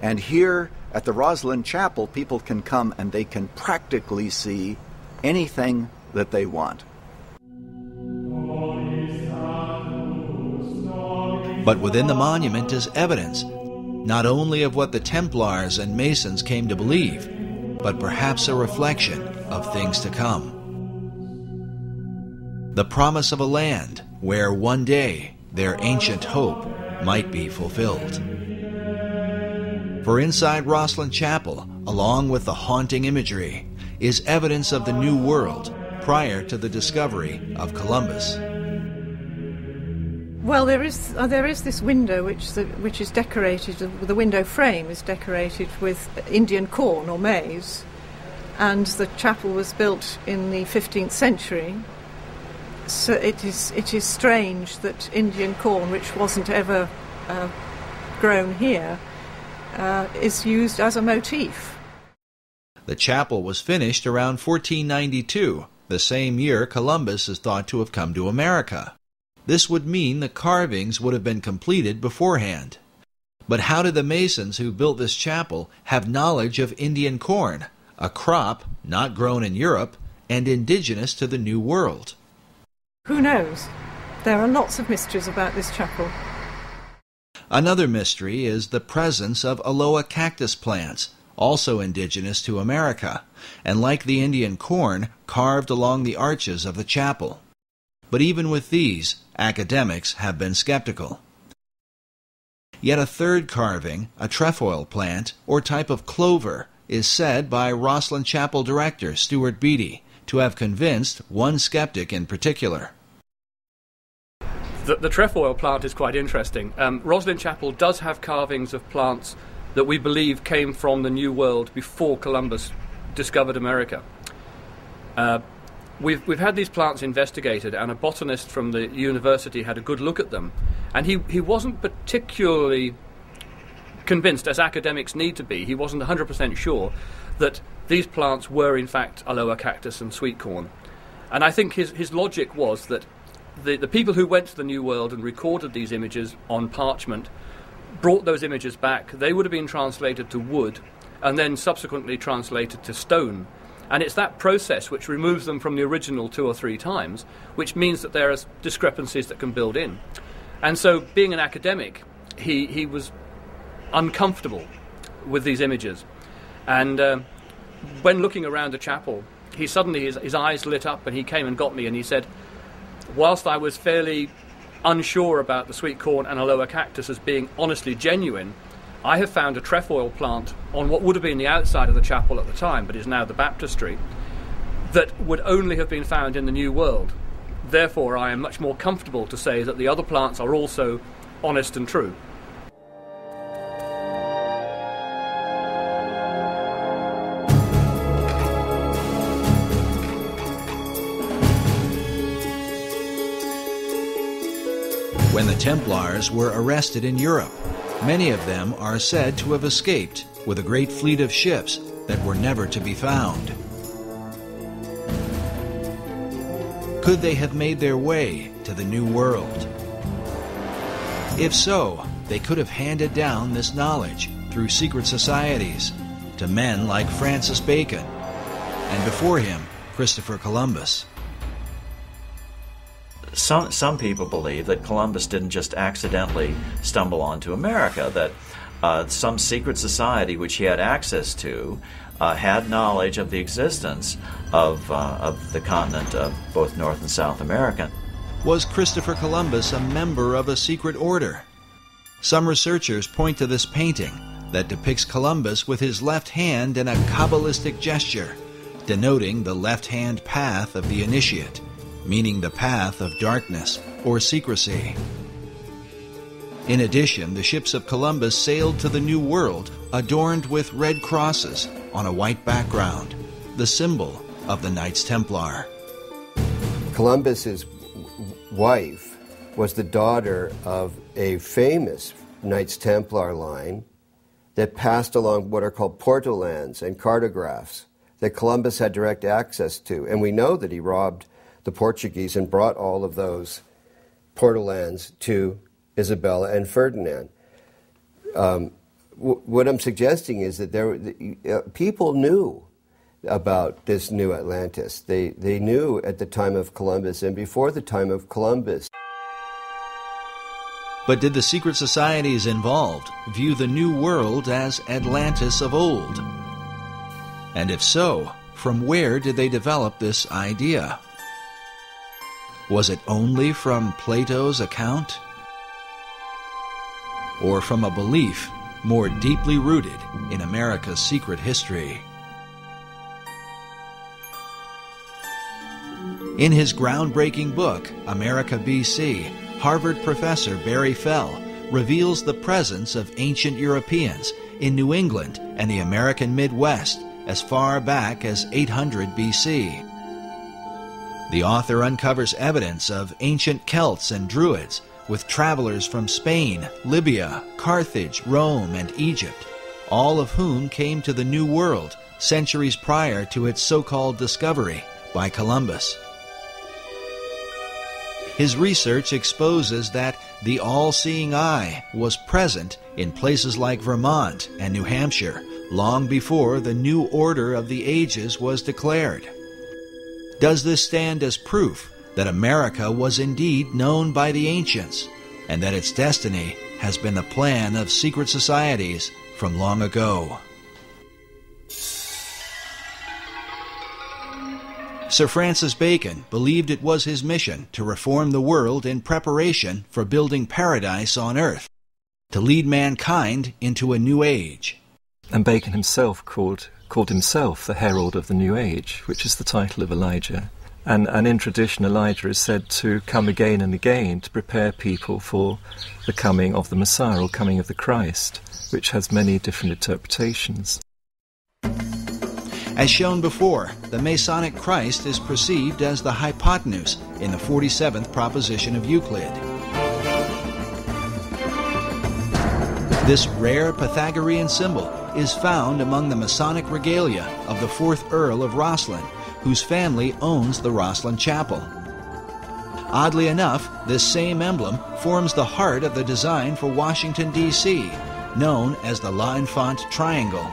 And here at the Rosslyn Chapel, people can come and they can practically see anything that they want. But within the monument is evidence, not only of what the Templars and Masons came to believe, but perhaps a reflection of things to come. The promise of a land where one day their ancient hope might be fulfilled. For inside Rosslyn Chapel, along with the haunting imagery, is evidence of the New World prior to the discovery of Columbus. Well, there is this window which is decorated. The window frame is decorated with Indian corn or maize, and the chapel was built in the 15th century. So it is strange that Indian corn, which wasn't ever grown here, is used as a motif. The chapel was finished around 1492, the same year Columbus is thought to have come to America. This would mean the carvings would have been completed beforehand. But how did the Masons who built this chapel have knowledge of Indian corn, a crop not grown in Europe and indigenous to the New World? Who knows? There are lots of mysteries about this chapel. Another mystery is the presence of aloe cactus plants, also indigenous to America, and like the Indian corn, carved along the arches of the chapel. But even with these, academics have been skeptical. Yet a third carving, a trefoil plant, or type of clover, is said by Rosslyn Chapel director Stuart Beattie to have convinced one skeptic in particular. The trefoil plant is quite interesting. Rosslyn Chapel does have carvings of plants that we believe came from the New World before Columbus discovered America. We've had these plants investigated, and a botanist from the university had a good look at them, and he wasn't particularly convinced, as academics need to be. He wasn't 100% sure that these plants were in fact aloe cactus and sweet corn. And I think his logic was that the people who went to the New World and recorded these images on parchment brought those images back. They would have been translated to wood and then subsequently translated to stone. And it's that process which removes them from the original 2 or 3 times, which means that there are discrepancies that can build in. And so, being an academic, he was uncomfortable with these images. And when looking around the chapel, he suddenly, his eyes lit up, and he came and got me, and he said, whilst I was fairly unsure about the sweet corn and aloe cactus as being honestly genuine, I have found a trefoil plant on what would have been the outside of the chapel at the time, but is now the baptistry, that would only have been found in the New World. Therefore, I am much more comfortable to say that the other plants are also honest and true. When the Templars were arrested in Europe, many of them are said to have escaped with a great fleet of ships that were never to be found. Could they have made their way to the New World? If so, they could have handed down this knowledge through secret societies to men like Francis Bacon, and before him, Christopher Columbus. some people believe that Columbus didn't just accidentally stumble onto America, that some secret society which he had access to had knowledge of the existence of the continent of both North and South America. Was Christopher Columbus a member of a secret order? Some researchers point to this painting that depicts Columbus with his left hand in a Kabbalistic gesture, denoting the left-hand path of the initiate, meaning the path of darkness or secrecy. In addition, the ships of Columbus sailed to the New World adorned with red crosses on a white background, the symbol of the Knights Templar. Columbus's wife was the daughter of a famous Knights Templar line that passed along what are called portolands and cartographs that Columbus had direct access to. And we know that he robbed the Portuguese and brought all of those portolands to Isabella and Ferdinand. What I'm suggesting is that people knew about this new Atlantis. They knew at the time of Columbus and before the time of Columbus. But did the secret societies involved view the New World as Atlantis of old? And if so, from where did they develop this idea? Was it only from Plato's account? Or from a belief more deeply rooted in America's secret history? In his groundbreaking book, America B.C., Harvard professor Barry Fell reveals the presence of ancient Europeans in New England and the American Midwest as far back as 800 B.C. The author uncovers evidence of ancient Celts and Druids with travelers from Spain, Libya, Carthage, Rome, and Egypt, all of whom came to the New World centuries prior to its so-called discovery by Columbus. His research exposes that the all-seeing eye was present in places like Vermont and New Hampshire long before the new order of the ages was declared. Does this stand as proof that America was indeed known by the ancients, and that its destiny has been the plan of secret societies from long ago? Sir Francis Bacon believed it was his mission to reform the world in preparation for building paradise on earth, to lead mankind into a new age. And Bacon himself called himself the herald of the new age, which is the title of Elijah. And in tradition, Elijah is said to come again and again to prepare people for the coming of the Messiah, or coming of the Christ, which has many different interpretations. As shown before, the Masonic Christ is perceived as the hypotenuse in the 47th proposition of Euclid. This rare Pythagorean symbol is found among the Masonic regalia of the 4th Earl of Roslin, whose family owns the Roslin Chapel. Oddly enough, this same emblem forms the heart of the design for Washington, D.C., known as the L'Enfant Triangle.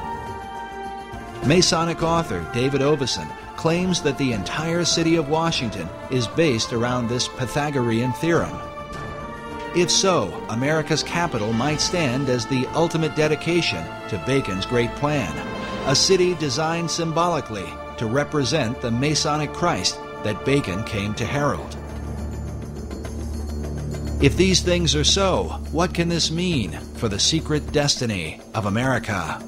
Masonic author David Oveson claims that the entire city of Washington is based around this Pythagorean theorem. If so, America's capital might stand as the ultimate dedication to Bacon's great plan, a city designed symbolically to represent the Masonic Christ that Bacon came to herald. If these things are so, what can this mean for the secret destiny of America?